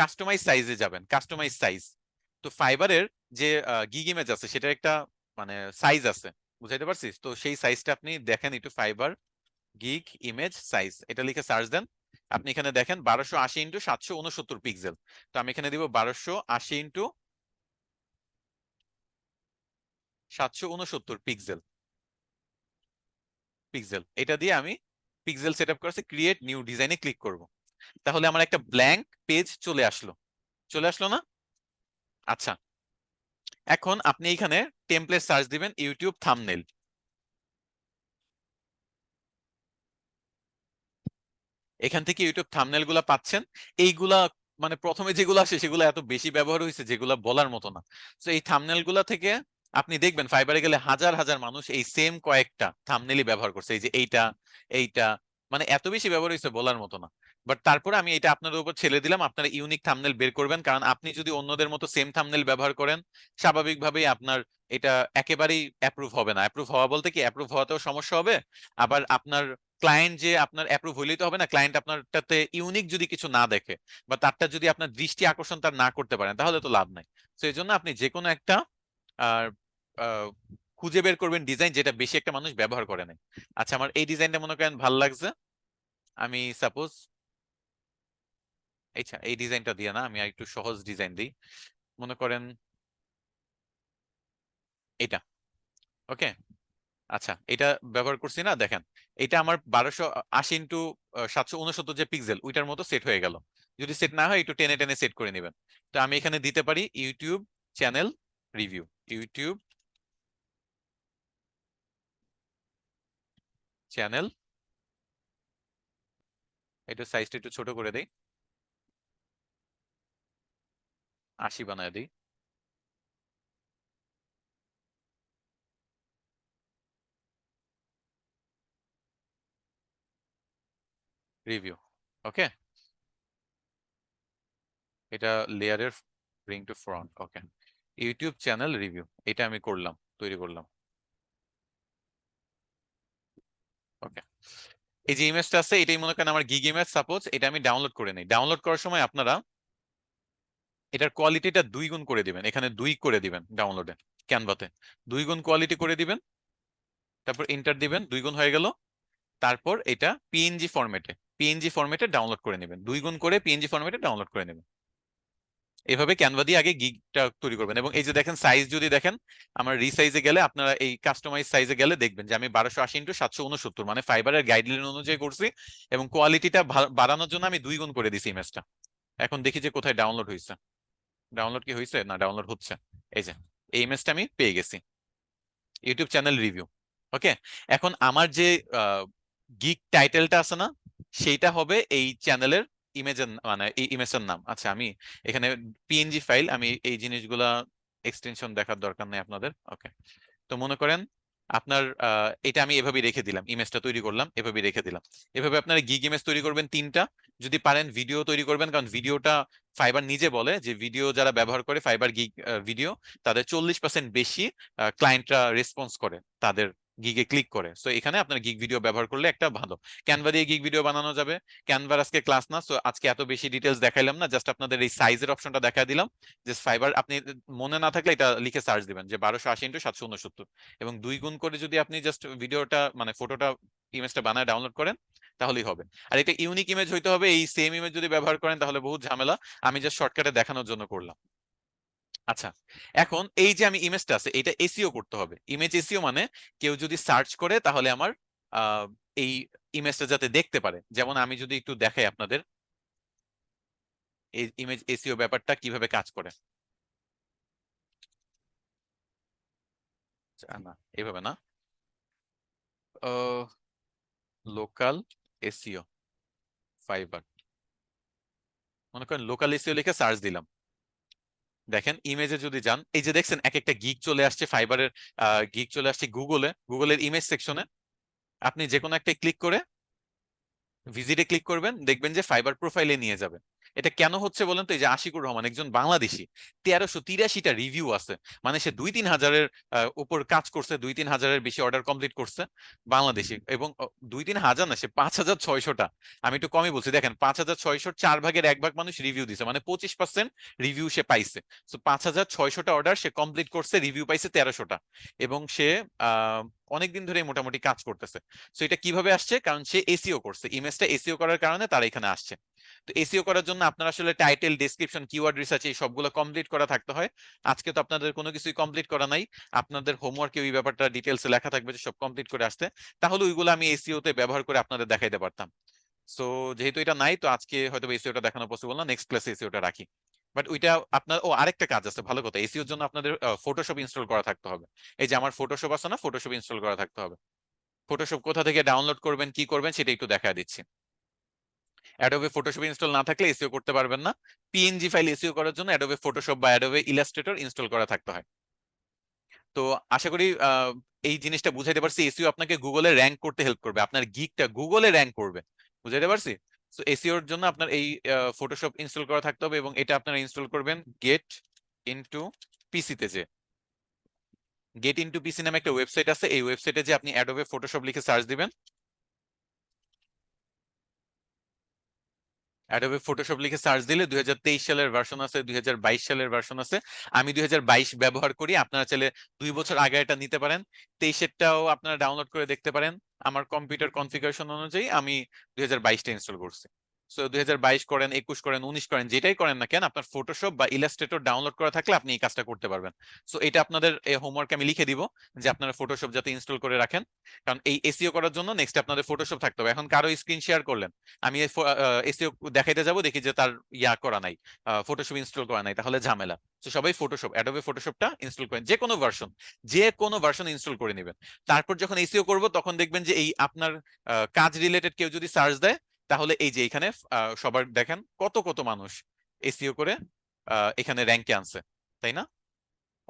Speaker 1: কাস্টমাইজ সাইজে যাবেন, কাস্টমাইজ সাইজ। তো ফাইবারের যে গিগ ইমেজ আছে সেটার একটা মানে সাইজ আছে, বুঝাইতে পারছিস তো? সেই সাইজটা আপনি দেখেন একটু, ফাইবার গিগ ইমেজ সাইজ এটা লিখে সার্চ দেন। আপনি এখানে দেখেন 1280 × 769 পিক্সেল। তো আমি এখানে দিব 1280 × 769 পিক্সেল। এটা দিয়ে আমি পিক্সেল সেট আপ করেছি, ক্রিয়েট নিউ ডিজাইনে ক্লিক করব। তাহলে আমার একটা ব্ল্যাঙ্ক পেজ চলে আসলো, চলে আসলো না? আচ্ছা, এখন আপনি এখানে টেমপ্লেট সার্চ দিবেন ইউটিউব থাম্বনেল। এখান থেকে ইউটিউব থাম্বনেল গুলা পাচ্ছেন। এইগুলা মানে প্রথমে যেগুলো আসে সেগুলো এত বেশি ব্যবহার হয়েছে যেগুলা বলার মতো না। তো এই থাম্বনেল গুলা থেকে আপনি দেখবেন ফাইবারে গেলে হাজার হাজার মানুষ এই সেম কয়েকটা থাম্বনেলই ব্যবহার করছে, এই যে এইটা, এইটা, মানে এত বেশি ব্যবহার হয়েছে বলার মতো না। বাট তারপরে আমি এটা আপনাদের উপর ছেড়ে দিলাম, আপনারা ইউনিক থাম্বনেল বের করবেন, কারণ আপনি যদি অন্যদের মতো সেম থাম্বনেল ব্যবহার করেন স্বাভাবিকভাবেই আপনার এটা একেবারেই অ্যাপ্রুভ হবে না। অ্যাপ্রুভ হওয়া বলতে কি, অ্যাপ্রুভ হওয়াতেও সমস্যা হবে, আবার আপনার ক্লায়েন্ট যে আপনার অ্যাপ্রুভ হইলেই তো হবে না, ক্লায়েন্ট আপনারটাতে ইউনিক যদি কিছু না দেখে বা তারটা যদি আপনার দৃষ্টি আকর্ষণ তার না করতে পারেন তাহলে তো লাভ নাই। তো এই জন্য আপনি যে কোনো একটা আর খুঁজে বের করবেন ডিজাইন যেটা বেশি একটা মানুষ ব্যবহার করে নাই। আচ্ছা, আমার এই ডিজাইনটা মনে করেন ভালো লাগছে, আমি সাপোজ আচ্ছা এই ডিজাইনটা দিয়ে না, আমি একটু সহজ ডিজাইন দিই, মনে করেন এটা। ওকে, আচ্ছা এটা ব্যবহার করছি না, দেখেন এটা আমার 1280 × 769 যে পিক্সেল ওইটার মতো সেট হয়ে গেল। যদি সেট না হয় একটু টেনে টেনে সেট করে নেবেন। তো আমি এখানে দিতে পারি YouTube channel review, YouTube channel, এটা সাইজটা একটু ছোট করে দেই, 80 বানায় দিই, রিভিউ। ওকে, এটা লেয়ারের bring to front. Okay, YouTube channel review, এটা আমি করলাম, তৈরি করলাম। ওকে, এই যে ইমেজটা আছে এটাই মনে করেন আমার গিগ ইমেজ, সাপোজ এটা আমি ডাউনলোড করে নিই। ডাউনলোড করার সময় আপনারা এটার কোয়ালিটিটা 2 গুণ করে দিবেন, এখানে 2 করে দিবেন ডাউনলোডে, ক্যানভাতে 2 গুণ কোয়ালিটি করে দিবেন, তারপর এন্টার দিবেন, 2 গুণ হয়ে গেল। তারপর এটা পিএনজি ফরম্যাটে, পিএনজি ফরম্যাটে ডাউনলোড করে নেবেন, 2 গুণ করে পিএনজি ফরম্যাটে ডাউনলোড করে নেবেন। এভাবে ক্যানভা দিয়ে আগে গিগটা তৈরি করবেন। এবং এই যে দেখেন সাইজ যদি দেখেন, আমার রিসাইজে গেলে আপনারা এই কাস্টমাইজ সাইজে গেলে দেখবেন যে আমি 1280 × 769 মানে ফাইবারের গাইডলাইন অনুযায়ী করছি, এবং কোয়ালিটিটা বাড়ানোর জন্য আমি 2 গুণ করে দিছি ইমেজটা। এখন দেখি যে কোথায় ডাউনলোড হয়েছে, ডাউনলোড কি হয়েছে, না ডাউনলোড হচ্ছে। এই যে এই ইমেজটা আমি পেয়ে গেছি, ইউটিউব চ্যানেল রিভিউ। ওকে, এখন আমার যে গিগ টাইটেলটা আছে না, সেইটা হবে এই চ্যানেলের ইমেজের, মানে এই ইমেজের নাম। আচ্ছা আমি এখানে পিএনজি ফাইল, আমি এই জিনিসগুলা এক্সটেনশন দেখার দরকার নেই আপনাদের। ওকে, তো মনে করেন আপনার এটা আমি এভাবেই রেখে দিলাম, ইমেজটা তৈরি করলাম এভাবেই রেখে দিলাম। এভাবে আপনারা গিগ ইমেজ তৈরি করবেন 3টা, যদি পারেন ভিডিও তৈরি করবেন, কারণ ভিডিওটা ফাইবার নিজে বলে যে ভিডিও যারা ব্যবহার করে ফাইবার গিগ ভিডিও, তাদের 40% বেশি ক্লায়েন্টরা রেসপন্স করে, তাদের গিগে ক্লিক করে। সো এখানে আপনার গিগ ভিডিও ব্যবহার করলে একটা ভালো, ক্যানভা দিয়ে গিগ ভিডিও বানানো যাবে। ক্যানভার আজকে ক্লাস না, সো আজকে এত বেশি ডিটেলস দেখাইলাম না, জাস্ট আপনাদের এই সাইজের অপশনটা দেখা দিলাম। যে ফাইবার আপনি মনে না থাকলে এটা লিখে সার্চ দিবেন যে 1280 × 769, এবং 2 গুণ করে যদি আপনি জাস্ট ভিডিওটা মানে ফটোটা ইমেজটা বানায় ডাউনলোড করেন তাহলেই হবে। আর এটা ইউনিক ইমেজ হইতে হবে, এই সেম ইমেজ যদি ব্যবহার করেন তাহলে বহুত ঝামেলা। আমি জাস্ট শর্টকাটে দেখানোর জন্য করলাম। আচ্ছা, এখন এই যে আমি ইমেজটা আছে এটা এসইও করতে হবে। ইমেজ এসইও মানে কেউ যদি সার্চ করে তাহলে আমার আহ, এই ইমেজটা যাতে দেখতে পারে। যেমন আমি যদি একটু দেখাই আপনাদের এই ইমেজ এসইও ব্যাপারটা কিভাবে কাজ করে। না এভাবে না, লোকাল এসইও ফাইবার, মনে করেন লোকাল এসইও লিখে সার্চ দিলাম। দেখেন ইমেজে যদি যান, এই যে দেখছেন এক একটা গিগ চলে আসছে ফাইবারের, গিগ চলে আসছে গুগলের ইমেজ সেকশনে। আপনি যে কোনো একটা ক্লিক করে ভিজিটে ক্লিক করবেন, দেখবেন যে ফাইবার প্রোফাইলে নিয়ে যাবে। এটা কেন হচ্ছে বলেন তো, এই যে আশিকুর রহমান একজন বাংলাদেশি, 1383টা রিভিউ আছে, মানে সে 2-3 হাজারের উপর কাজ করছে, 2-3 হাজারের বেশি অর্ডার কমপ্লিট করছে, বাংলাদেশি। এবং 2-3 হাজার না, সে 5600টা, আমি একটু কমই বলছি, দেখেন 5600 4/1 মানুষ রিভিউ দিছে, মানে 25% রিভিউ সে পাইছে। তো 5600টা অর্ডার সে কমপ্লিট করছে, রিভিউ পাইছে 1300টা, এবং সে আহ অনেকদিন ধরে মোটামুটি কাজ করতেছে। সো এটা কিভাবে আসছে, কারণ সে এসইও করছে, ইমেজটা এসইও করার কারণে তারা এখানে আসছে। তো এসইও করার জন্য আপনার আসলে টাইটেল, ডেসক্রিপশন, কিওয়ার্ড রিসার্চ এই সবগুলো কমপ্লিট করা থাকতে হয়। আজকে তো আপনাদের কোনো কিছুই কমপ্লিট করা নাই, আপনাদের হোমওয়ার্কে ওই ব্যাপারটা ডিটেলসে লেখা থাকবে যে সব কমপ্লিট করে আসতে, তাহলে ওইগুলো আমি এসইও তে ব্যবহার করে আপনাদের দেখাইতে পারতাম। সো যেহেতু এটা নাই, তো আজকে হয়তো এসইওটা দেখানো পসিবল না, নেক্সট ক্লাসে এসইওটা রাখি। বাট ওইটা আপনার, ও আরেকটা কাজ আছে, ভালো কথা, এসিওর জন্য আপনাদের ফটোশপ ইনস্টল করা থাকতে হবে। এই যে আমার ফটোশপ আছে না, ফটোশপ ইনস্টল করা থাকতে হবে। ফটোশপ কোথা থেকে ডাউনলোড করবেন, কি করবেন, সেটা একটু দেখা দিচ্ছি। অ্যাডোবে ফটোশপ ইনস্টল না থাকলে এসইও করতে পারবেন না। পিএনজি ফাইল এসইও করার জন্য অ্যাডোবে ফটোশপ বা অ্যাডোবে ইলাস্ট্রেটর ইনস্টল করা থাকতে হয়। তো আশা করি এই জিনিসটা বুঝাইতে পারছি। এসইও আপনাকে গুগলে র্যাঙ্ক করতে হেল্প করবে, আপনার গিগটা গুগলে র্যাঙ্ক করবে। বুঝাইতে পারছি? তো এসইওর জন্য আপনার এই ফটোশপ ইনস্টল করা থাকতে হবে, এবং এটা আপনারা ইনস্টল করবেন গেট ইনটু পিসিতে। যে গেট ইনটু পিসি নামে একটা ওয়েবসাইট আছে, এই ওয়েবসাইটে যে আপনি অ্যাডোবে ফটোশপ লিখে সার্চ দিবেন, অ্যাডোবে ফটোশপ লিখে সার্চ দিলে 2023 সালের ভার্সন আছে, 2022 সালের ভার্সন আছে। আমি 2022 ব্যবহার করি, আপনারা চাইলে 2 বছর আগে এটা নিতে পারেন। 23-এরটাও আপনারা ডাউনলোড করে দেখতে পারেন। আমার কম্পিউটার কনফিগারেশন অনুযায়ী আমি 2022টা ইনস্টল করছি। সো 2022 করেন, 21 করেন, 19 করেন, যেটাই করেন না কেন, আপনার ফটোশপ বা ইলাস্ট্রেটর ডাউনলোড করা থাকলে আপনি এই কাজটা করতে পারবেন। সো এটা আপনাদের হোমওয়ার্ক আমি লিখে দিব, যে আপনারা ফটোশপ যাতে ইনস্টল করে রাখেন। কারণ এই এসইও করার জন্য নেক্সট আপনাদের ফটোশপ থাকতে হবে। এখন কারো স্ক্রিন শেয়ার করলেন, আমি এসইও দেখাইতে যাব, দেখি যে তার ইয়া করা নাই, ফটোশপ ইনস্টল করা নাই, তাহলে ঝামেলা। তো সবাই ফটোশপ, অ্যাডোবে ফটোশপটা ইনস্টল করেন, যে কোনো ভার্সন ইনস্টল করে নেবেন। তারপর যখন এসইও করব, তখন দেখবেন যে এই আপনার কাজ রিলেটেড কেউ যদি সার্চ দেয়, তাহলে এই যে এখানে সবার দেখেন কত কত মানুষ এসইও করে এখানে র্যাঙ্কে আনছে, তাই না?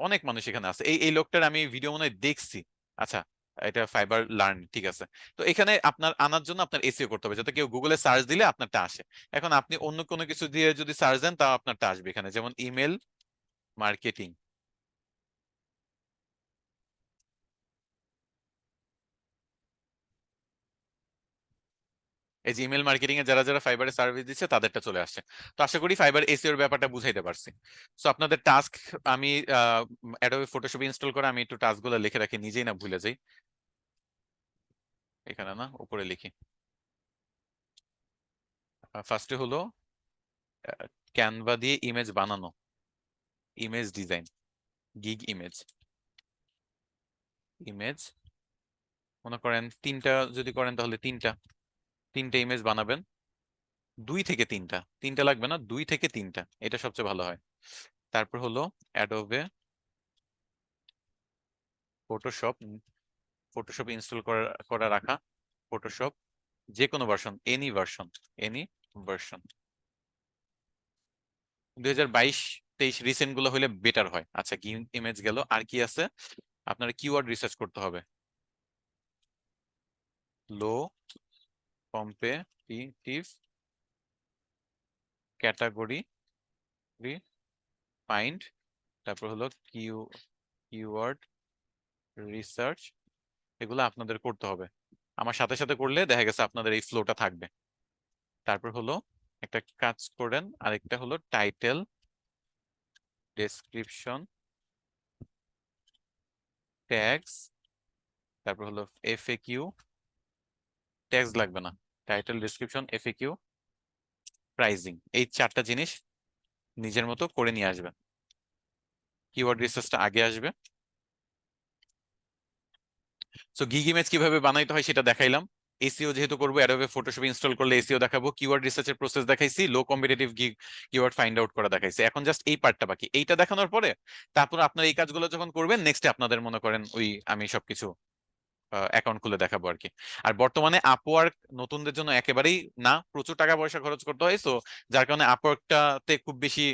Speaker 1: অনেক মানুষ এখানে আছে। এই এই লোকটার আমি ভিডিও মনে হয় দেখছি। আচ্ছা, এটা ফাইবার লার্ন, ঠিক আছে। তো এখানে আপনার আনার জন্য আপনার এসইও করতে হবে, যাতে কেউ গুগলে সার্চ দিলে আপনারটা আসে। এখন আপনি অন্য কোনো কিছু দিয়ে যদি সার্চ দেন, তাও আপনারটা আসবে এখানে, যেমন ইমেল মার্কেটিং। এই যে ইমেল মার্কেটিং এ যারা যারা ফাইবারে সার্ভিস দিচ্ছে, তাদেরটা চলে আসছে। তো আশা করি ফাইবার এসইও এর ব্যাপারটা বুঝাইতে পারছি। সো আপনাদের টাস্ক, আমি অ্যাডোবে ফটোশপ ইনস্টল করে আমি একটু টাস্কগুলো লিখে রাখি, নিজেই না ভুলে যাই। এখানে না, উপরে লিখি। ফার্স্টে হলো ক্যানভা দিয়ে ইমেজ বানানো, image design, gig image. Image মনে করেন তিনটা যদি করেন, তাহলে তিনটা তিনটা ইমেজ বানাবেন। 2 থেকে 3টা, তিনটা লাগবে না, 2 থেকে 3টা, এটা সবচেয়ে ভালো হয়। তারপর হলো অ্যাডোবে ফটোশপ, ফটোশপ ইনস্টল করা করা রাখা। ফটোশপ যে কোনো version, any version, any version. 2022-23 recent গুলো হলে বেটার হয়। আচ্ছা, গিগ ইমেজ গেল, আর কি আছে? আপনার কিওয়ার্ড রিসার্চ করতে হবে। লো কম্পিটিটিভ ক্যাটাগরি ফাইন্ড, তারপর হলো কিওয়ার্ড রিসার্চ। এগুলো আপনাদের করতে হবে, আমার সাথে সাথে করলে দেখা গেছে আপনাদের এই ফ্লোটা থাকবে। তারপর হলো একটা কাজ করেন, আরেকটা হলো টাইটেল ডেসক্রিপশন ট্যাগস, তারপর হলো এফএকিউ। ট্যাগস লাগবে না, টাইটেল ডেসক্রিপশন এফএকিউ প্রাইজিং, এই 4টা জিনিস নিজের মতো করে নিয়ে আসবেন। কিওয়ার্ড রিসার্চটা আগে আসবে। সো গিগ ইমেজ কিভাবে বানাইতে হয় সেটা দেখাইলাম। এসইও যেহেতু করবো, অ্যাডোবে ফটোশপ ইনস্টল করলে এসইও দেখাবো। কিওয়ার্ড রিসার্চের প্রসেস দেখাইছি, low competitive gig keyword find out করা দেখাইছি। এখন জাস্ট এই পার্টটা বাকি, এইটা দেখানোর পরে তারপর আপনার এই কাজগুলো যখন করবেন, নেক্সটে আপনাদের মনে করেন ওই আমি সবকিছু অ্যাকাউন্ট খুলে দেখাবো আর কি। আর বর্তমানে আপওয়ার্ক নতুনদের জন্য একেবারেই না, প্রচুর টাকা পয়সা খরচ করতে হয়। সো যার কারণে আপওয়ার্কটাতে খুব বেশি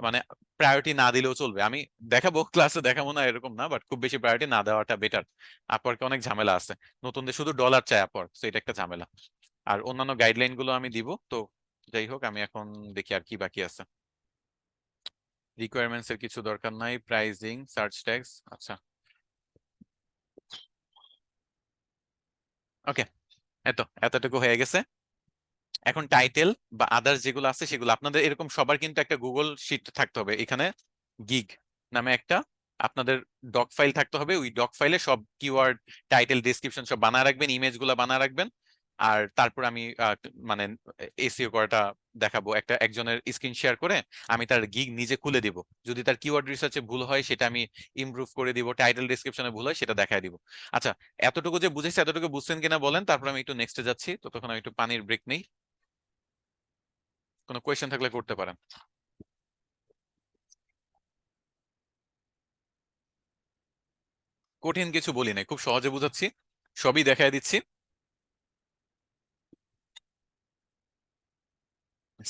Speaker 1: মানে প্রায়োরিটি না দিলেও চলবে। আমি দেখাবো, ক্লাসে দেখাবো না এরকম না, বাট খুব বেশি প্রায়োরিটি না দেওয়াটা বেটার। আপওয়ার্কে অনেক ঝামেলা আছে, নতুনদের শুধু ডলার চায় আপওয়ার্ক, তো এটা একটা ঝামেলা। আর অন্যান্য গাইডলাইন গুলো আমি দিব। তো যাই হোক, আমি এখন দেখি আর কি বাকি আছে। রিকোয়ারমেন্টস এর কিছু দরকার নাই, প্রাইজিং, সার্চ ট্যাগস, আচ্ছা ওকে, এতটুকু হয়ে গেছে। এখন টাইটেল বা আদার্স যেগুলো আছে সেগুলো আপনাদের এরকম সবার কিন্তু একটা গুগল শিট থাকতে হবে। এখানে গিগ নামে একটা আপনাদের ডক ফাইল থাকতে হবে। ওই ডক ফাইলে সব কিওয়ার্ড, টাইটেল, ডেসক্রিপশন সব বানায় রাখবেন, ইমেজ গুলা বানায় রাখবেন। আর তারপর আমি মানে এসইও করাটা দেখাবো, একজনের স্ক্রিন শেয়ার করে আমি তার গিগ নিজে খুলে দিব। যদি তার কিওয়ার্ড রিসার্চে ভুল হয়, সেটা আমি ইমপ্রুভ করে দিব। টাইটেল ডেসক্রিপশনে ভুল হয়, সেটা দেখায় দিব। আচ্ছা, এতটুকু যে বুঝেছি, এতটুকু বুঝছেন কিনা বলেন, তারপর আমি একটু নেক্সটে যাচ্ছি। ততক্ষণ আমি একটু পানির ব্রেক নেই। কোনো কোয়েশ্চেন থাকলে করতে পারেন। কঠিন কিছু বলি নাই, খুব সহজে বুঝাচ্ছি, সবই দেখায় দিচ্ছি।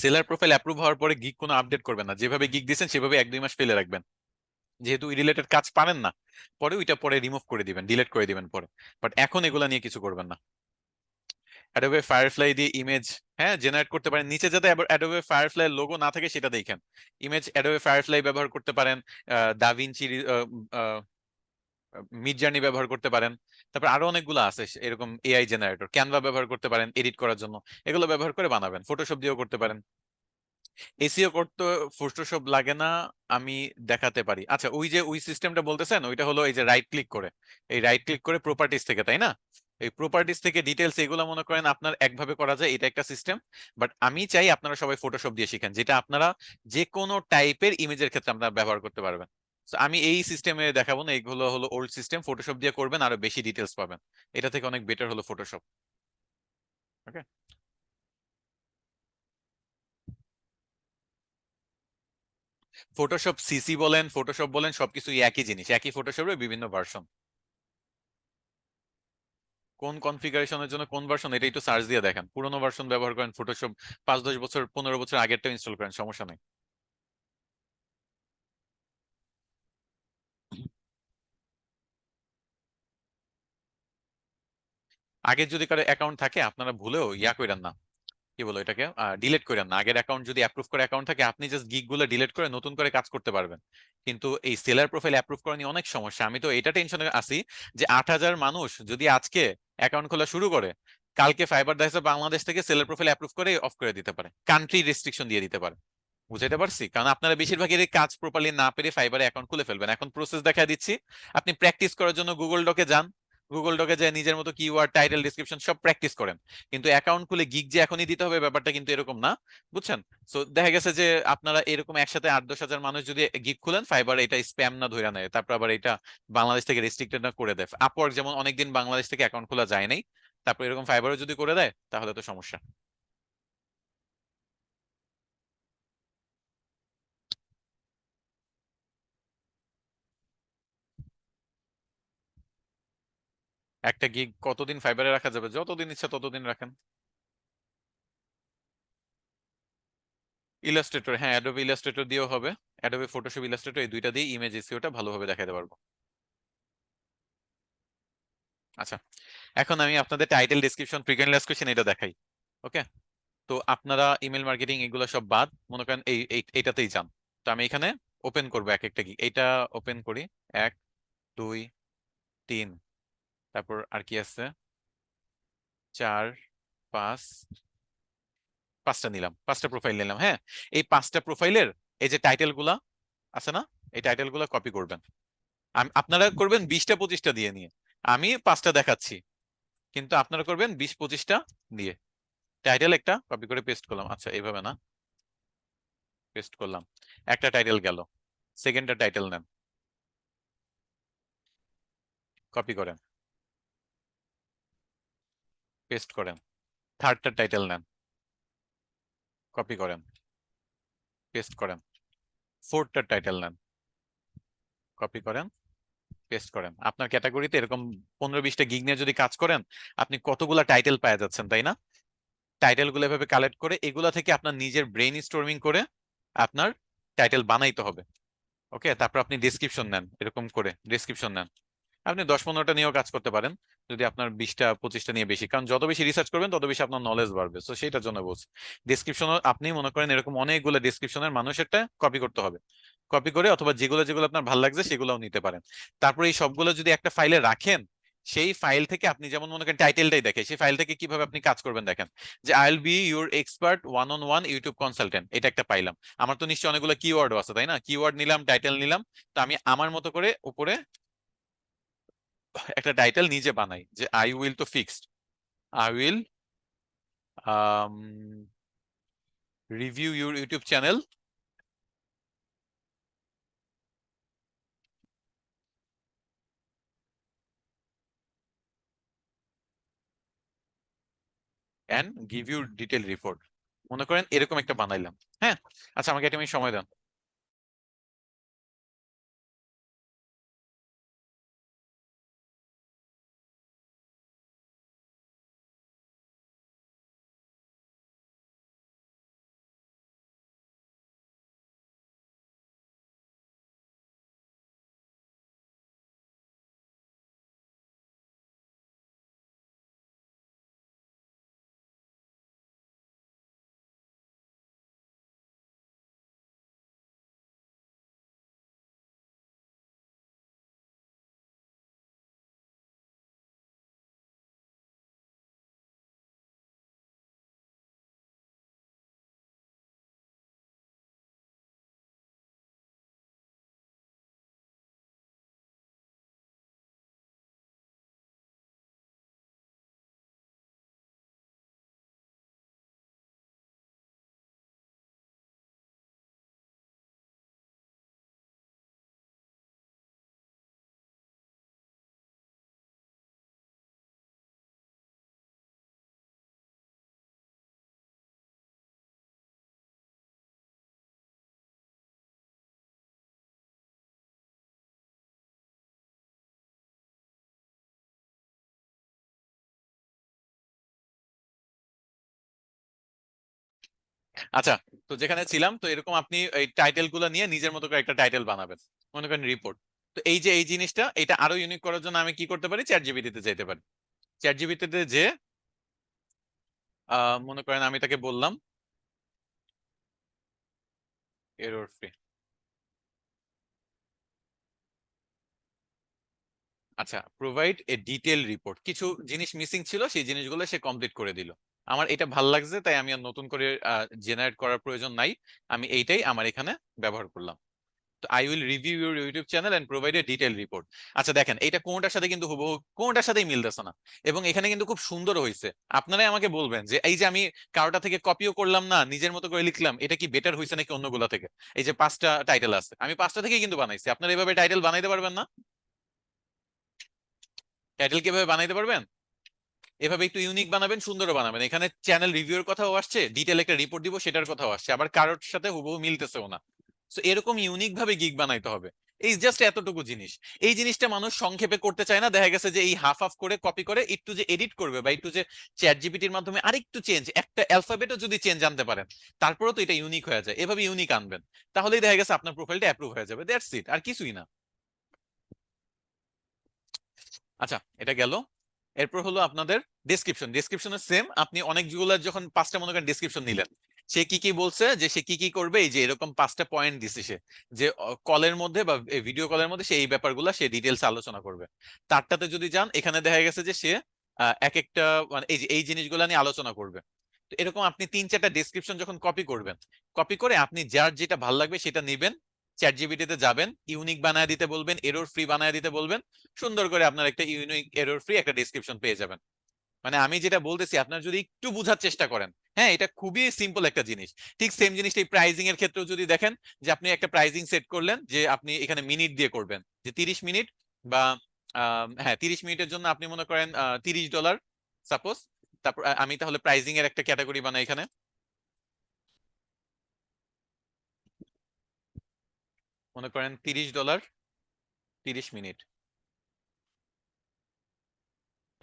Speaker 1: সেলার প্রোফাইল অ্যাপ্রুভ হওয়ার পরে গিগ কোনো আপডেট করবেন না, যেভাবে গিগ দিয়েছেন সেভাবে 1-2 মাস ফেলে রাখবেন। যেহেতু রিলেটেড কাজ পারেন না, পরে ওইটা পরে রিমুভ করে দিবেন, ডিলিট করে দিবেন পরে। বাট এখন এগুলা নিয়ে কিছু করবেন না। অ্যাডোবে ফায়ারফ্লাই দিয়ে ইমেজ, হ্যাঁ, জেনারেট করতে পারেন। নিচে যাতে অ্যাডোবে ফায়ারফ্লাই লোগো না থাকে সেটা দেখেন। ইমেজ অ্যাডোবে ফায়ারফ্লাই ব্যবহার করতে পারেন, দাভিঞ্চি, মিড জার্নি ব্যবহার করতে পারেন। তারপর আরো অনেকগুলো আছে এরকম এআই জেনারেটর, ক্যানভা ব্যবহার করতে পারেন এডিট করার জন্য। এগুলো ব্যবহার করে বানাবেন, ফটোশপ দিয়েও করতে পারেন। এসিও করতে ফটোশপ লাগে না, আমি দেখাতে পারি। আচ্ছা, ওই যে ওই সিস্টেমটা বলতেছেন, ওইটা হলো এই যে রাইট ক্লিক করে, এই রাইট ক্লিক করে প্রপার্টিজ থেকে, তাই না? এই প্রপার্টিজ থেকে ডিটেলস এগুলো মনে করেন আপনার একভাবে করা যায়, এটা একটা সিস্টেম। বাট আমি চাই আপনারা সবাই ফটোশপ দিয়ে শিখেন, যেটা আপনারা যে কোনো টাইপের ইমেজের ক্ষেত্রে আপনারা ব্যবহার করতে পারবেন। So, আমি এই সিস্টেমে দেখাবো না, এইগুলো হলো ওল্ড সিস্টেম। ফটোশপ দিয়ে করবেন, আরো বেশি ডিটেলস পাবেন। এটা থেকে অনেক বেটার হলো ফটোশপ। ওকে। ফটোশপ সিসি বলেন, ফটোশপ বলেন, সবকিছু একই জিনিস, একই ফটোশপের বিভিন্ন ভার্সন। কোন কনফিগারেশনের জন্য কোন ভার্সন, এটা একটু সার্চ দিয়ে দেখেন। পুরোনো ভার্সন ব্যবহার করেন ফটোশপ, 5-10 বছর 15 বছর আগেরটা ইনস্টল করেন, সমস্যা নেই। আগে যদি কারো অ্যাকাউন্ট থাকে, আপনারা ভুলেও ইয়া করেন না, কি বলো এটাকে, ডিলিট করেন না। আগের অ্যাকাউন্ট যদি অ্যাপ্রুভ করে অ্যাকাউন্ট থাকে, আপনি জাস্ট গিগ গুলো ডিলিট করে নতুন করে কাজ করতে পারবেন। কিন্তু এই সেলার প্রোফাইল অ্যাপ্রুভ করা নিয়ে অনেক সমস্যা। আমি তো এটা টেনশনে আছি যে 8,000 মানুষ যদি আজকে অ্যাকাউন্ট খোলা শুরু করে, কালকে ফাইবার দেখা বাংলাদেশ থেকে সেলার প্রোফাইল অ্যাপ্রুভ করে অফ করে দিতে পারে, কান্ট্রি রেস্ট্রিকশন দিয়ে দিতে পারে। বুঝাইতে পারছি? কারণ আপনারা বেশিরভাগই এর কাজ প্রপারলি না পেরে ফাইবারে অ্যাকাউন্ট খুলে ফেলবেন। এখন প্রসেস দেখা দিচ্ছি, আপনি প্র্যাকটিস করার জন্য গুগল ডকে যান, গুগল ডকে যায় নিজের মতো কিওয়ার্ড, টাইটেল, ডিসক্রিপশন সব প্র্যাকটিস করেন। কিন্তু অ্যাকাউন্ট খুলে গিগ যে এখনই দিতে হবে, ব্যাপারটা কিন্তু এরকম না। বুঝছেন? সো দেখা গেছে যে আপনারা এরকম একসাথে 8-10 হাজার মানুষ যদি গিগ খুলেন, ফাইবার এটা স্প্যাম না ধরে নেয়, তারপর আবার এটা বাংলাদেশ থেকে রেস্ট্রিক্টেড না করে দেয়। আপওয়ার্ক যেমন অনেকদিন বাংলাদেশ থেকে অ্যাকাউন্ট খোলা যায় নাই, তারপর এরকম ফাইবারও যদি করে দেয়, তাহলে তো সমস্যা। একটা গিগ কতদিন ফাইবারে রাখা যাবে? যতদিন ইচ্ছা ততদিন রাখেন। ইলাস্ট্রেটর, হ্যাঁ, অ্যাডোবি ইলাস্ট্রেটর দিয়েও হবে। অ্যাডোবি ফটোশপ, ইলাস্ট্রেটর, এই দুইটা দিয়ে ইমেজ এসইওটা ভালোভাবে দেখাতে পারবো। আচ্ছা, এখন আমি আপনাদের title, description, frequent last question এটা দেখাই। ওকে। তো আপনারা ইমেল মার্কেটিং এগুলো সব বাদ, মনে করেন এইটাতেই যান। তো আমি এখানে ওপেন করবো এক একটা গিগ, এইটা ওপেন করি। 1, 2, 3, তারপর আর কি আছে, 4, 5, 5টা নিলাম, 5টা প্রোফাইল নিলাম। হ্যাঁ, এই 5টা প্রোফাইলের এই যে টাইটেল গুলা আছে না, এই টাইটেল গুলা কপি করবেন। আপনারা করবেন 20টা 25টা দিয়ে নিয়ে, আমি 5টা দেখাচ্ছি, কিন্তু আপনারা করবেন 20-25টা দিয়ে। টাইটেল একটা কপি করে পেস্ট করলাম, আচ্ছা এইভাবে না, পেস্ট করলাম। একটা টাইটেল গেল, সেকেন্ডটা টাইটেল নেন, কপি করেন, পেস্ট করেন। থার্ডটা টাইটেল নেন, কপি করেন, পেস্ট করেন। ফোর্থটা টাইটেল নেন, কপি করেন, পেস্ট করেন। আপনার ক্যাটাগরিতে এরকম 15-20টা গিগ নিয়ে যদি কাজ করেন, আপনি কতগুলা টাইটেল পাওয়া যাচ্ছেন, তাই না? টাইটেল গুলো এভাবে কালেক্ট করে এগুলা থেকে আপনার নিজের ব্রেইন স্টর্মিং করে আপনার টাইটেল বানাইতে হবে। ওকে, তারপর আপনি ডেসক্রিপশন নেন, এরকম করে ডেসক্রিপশন নেন। আপনি 10-15টা নিয়েও কাজ করতে পারেন, যদি আপনার 20টা 25টা নিয়ে বেশি, কারণ যত বেশি রিসার্চ করবেন তত বেশি আপনার নলেজ বাড়বে। তো সেটার জন্য বলছি। ডেসক্রিপশন আপনি মনে করেন এরকম অনেকগুলো ডেসক্রিপশনের মানুষেরটা কপি করতে হবে, কপি করে অথবা যেগুলো যেগুলো আপনার ভালো লাগছে সেগুলোও নিতে পারেন। তারপরে এই সবগুলো যদি একটা ফাইলে রাখেন, সেই ফাইল থেকে আপনি যেমন মনে করেন টাইটেলটাই দেখে, সেই ফাইল থেকে কিভাবে আপনি কাজ করবেন দেখেন। যে I will be your expert one-on-one YouTube consultant, এটা একটা পাইলাম। আমার তো নিশ্চয়ই অনেকগুলো কিওয়ার্ডও আছে, তাই না? কিওয়ার্ড নিলাম, টাইটেল নিলাম। তো আমি আমার মতো করে উপরে একটা টাইটেল নিজে বানাই, যে I will to fixed, I will review your YouTube channel and give you detail report, মনে করেন এরকম একটা বানাইলাম। হ্যাঁ, আচ্ছা, আমাকে একটা মিনিট সময় দেন। আচ্ছা, তো যেখানে ছিলাম, তো এরকম আপনি এই টাইটেল গুলো নিয়ে নিজের মতো করে একটা টাইটেল বানাবেন, মনে করেন রিপোর্ট। তো এই যে এই জিনিসটা, এটা আরো ইউনিক করার জন্য আমি কি করতে পারি, চ্যাট জিপিটিতে যেতে পারি। চ্যাট জিপিটিতে যে মনে করেন আমি তাকে বললাম এরর ফ্রি। আচ্ছা, প্রোভাইড এ ডিটেল রিপোর্ট, কিছু জিনিস মিসিং ছিল, সেই জিনিসগুলো সে কমপ্লিট করে দিল। আমার এটা ভাল লাগছে, তাই আমি আর নতুন করে জেনারেট করার প্রয়োজন নাই, আমি এইটাই আমার এখানে ব্যবহার করলাম। তো I will review your YouTube channel and provide a detail report. আচ্ছা দেখেন, এটা কোনটার সাথে কিন্তু হুবহু কোনটার সাথেই মিলতেছে না, এবং এখানে কিন্তু খুব সুন্দর হয়েছে। আপনারাই আমাকে বলবেন যে এই যে আমি কারোটা থেকে কপিও করলাম না, নিজের মতো করে লিখলাম, এটা কি বেটার হয়েছে নাকি অন্যগুলা থেকে? এই যে 5টা টাইটেল আছে, আমি 5টা থেকেই কিন্তু বানাইছি। আপনারা এভাবে টাইটেল বানাইতে পারবেন না? টাইটেল কিভাবে বানাইতে পারবেন? এভাবে একটু ইউনিক বানাবেন, সুন্দরও বানাবেন। এখানে চ্যানেল রিভিউর কথাও আসছে, ডিটেল একটা রিপোর্ট দিব সেটার কথাও আসছে, আবার কারোর সাথে হুবহু মিলতেছেও না। তো এরকম ইউনিক ভাবে গিগ বানাইতে হবে। এই জাস্ট এতটুকু জিনিস, এই জিনিসটা মানুষ সংক্ষেপে করতে চায় না। দেখা গেছে যে এই হাফ হাফ করে কপি করে একটু যে এডিট করবে, বা একটু যে চ্যাট জিপিটির মাধ্যমে আরেকটু চেঞ্জ, একটা অ্যালফাবেটও যদি চেঞ্জ আনতে পারেন, তারপরেও তো এটা ইউনিক হয়ে যায়। এভাবে ইউনিক আনবেন, তাহলেই দেখা গেছে আপনার প্রোফাইলটা অ্যাপ্রুভ হয়ে যাবে। দ্যাটস ইট, আর কিছুই না। আচ্ছা, এটা গেল। এরপর হলো আপনাদের ডেসক্রিপশন। ডেসক্রিপশনের সেম, আপনি অনেকগুলো যখন 5টা মনে করেন ডেসক্রিপশন নিলেন, সে কি কি বলছে, যে সে কি কি করবে, এই যে এরকম 5টা পয়েন্ট দিছে সে, যে কলের মধ্যে বা ভিডিও কলের মধ্যে সে এই ব্যাপারগুলো সে ডিটেলস আলোচনা করবে। তারটাতে যদি যান, এখানে দেখা গেছে যে সে এক একটা মানে এই যে এই জিনিসগুলো নিয়ে আলোচনা করবে। তো এরকম আপনি 3-4টা ডেসক্রিপশন যখন কপি করবেন, কপি করে আপনি যার যেটা ভালো লাগবে সেটা নিবেন, চ্যাট জিপিটিতে যাবেন, ইউনিক বানায় দিতে বলবেন, এরর ফ্রি বানায় দিতে বলবেন, সুন্দর করে আপনার একটা ইউনিক এরর ফ্রি একটা ডেসক্রিপশন পেয়ে যাবেন। মানে আমি যেটা বলতেছি, আপনার যদি একটু বোঝার চেষ্টা করেন, হ্যাঁ, এটা খুবই সিম্পল একটা জিনিস। ঠিক সেম জিনিসটা এই প্রাইজিং এর ক্ষেত্রেও যদি দেখেন, যে আপনি একটা প্রাইজিং সেট করলেন, যে আপনি এখানে মিনিট দিয়ে করবেন, যে 30 মিনিট, বা হ্যাঁ 30 মিনিটের জন্য আপনি মনে করেন $30 সাপোজ। তারপর আমি তাহলে প্রাইজিং এর একটা ক্যাটাগরি বানাই এখানে, মনে করেন $30 30 মিনিট।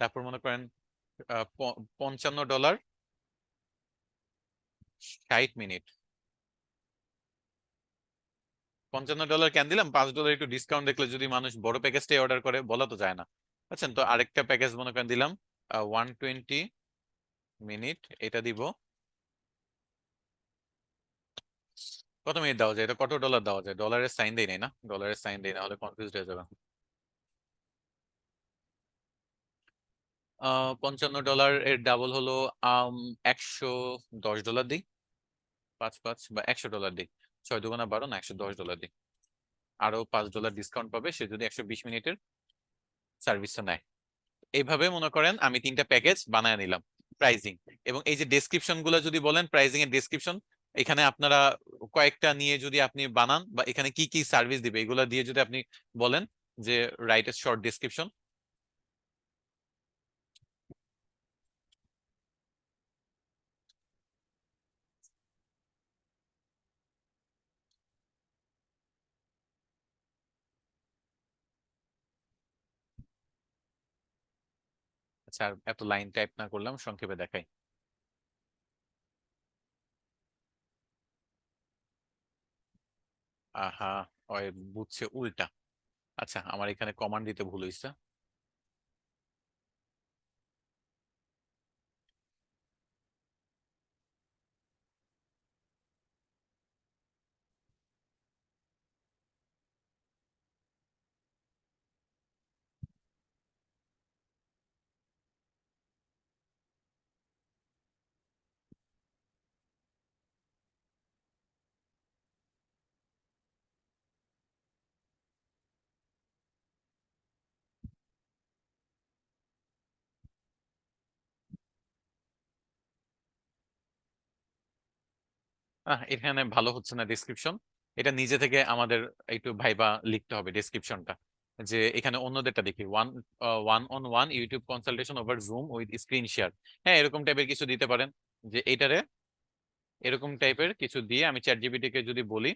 Speaker 1: তারপর মনে করেন $55 60 মিনিট। $55 কেন দিলাম, $5 একটু ডিসকাউন্ট দেখলে যদি মানুষ বড় প্যাকেজটাই অর্ডার করে, বলা তো যায় না। বুঝছেন তো, আরেকটা প্যাকেজ মনে করেন দিলাম 120 মিনিট, এটা দিব। কত মিনিট দেওয়া যায়, এটা কত ডলার দেওয়া যায়? ডলারের সাইন দেই নাই না, ডলারের সাইন দেই না, হলে কনফিউজ হয়ে যাবে। $55 এর ডাবল হলো 110 ডলার দিই। 5 5 বা $100 দিই। 6 2 12 না, $110 দিই। আরো $5 ডিসকাউন্ট পাবে সে যদি 120 মিনিটের সার্ভিসটা নেয়। এইভাবে মনে করেন আমি 3টা প্যাকেজ বানায় নিলাম, প্রাইজিং এবং এই যে ডেসক্রিপশন গুলো যদি বলেন, প্রাইজিং এর ডেসক্রিপশন এখানে আপনারা কয়েকটা নিয়ে যদি আপনি বানান, বা এখানে কি কি সার্ভিস দিবে এগুলো দিয়ে যদি আপনি বলেন যে রাইট এ শর্ট ডেসক্রিপশন। আচ্ছা, আর এত লাইন টাইপ না করলাম, সংক্ষেপে দেখাই। আহা, ওই বুঝছে উল্টা। আচ্ছা, আমার এখানে কমান্ড দিতে ভুল হয়েছে। এখানে ভালো হচ্ছে না ডেসক্রিপশন, এটা নিজে থেকে আমাদের একটু ভাইবা লিখতে হবে ডেসক্রিপশনটা। যে এখানে অন্যদেরটা দেখি, one one on one YouTube consultation over zoom with screen share. হ্যাঁ, এরকম টাইপের কিছু দিতে পারেন, যে এটারে এরকম টাইপের কিছু দিয়ে আমি চ্যাট জিপিটি কে যদি বলি,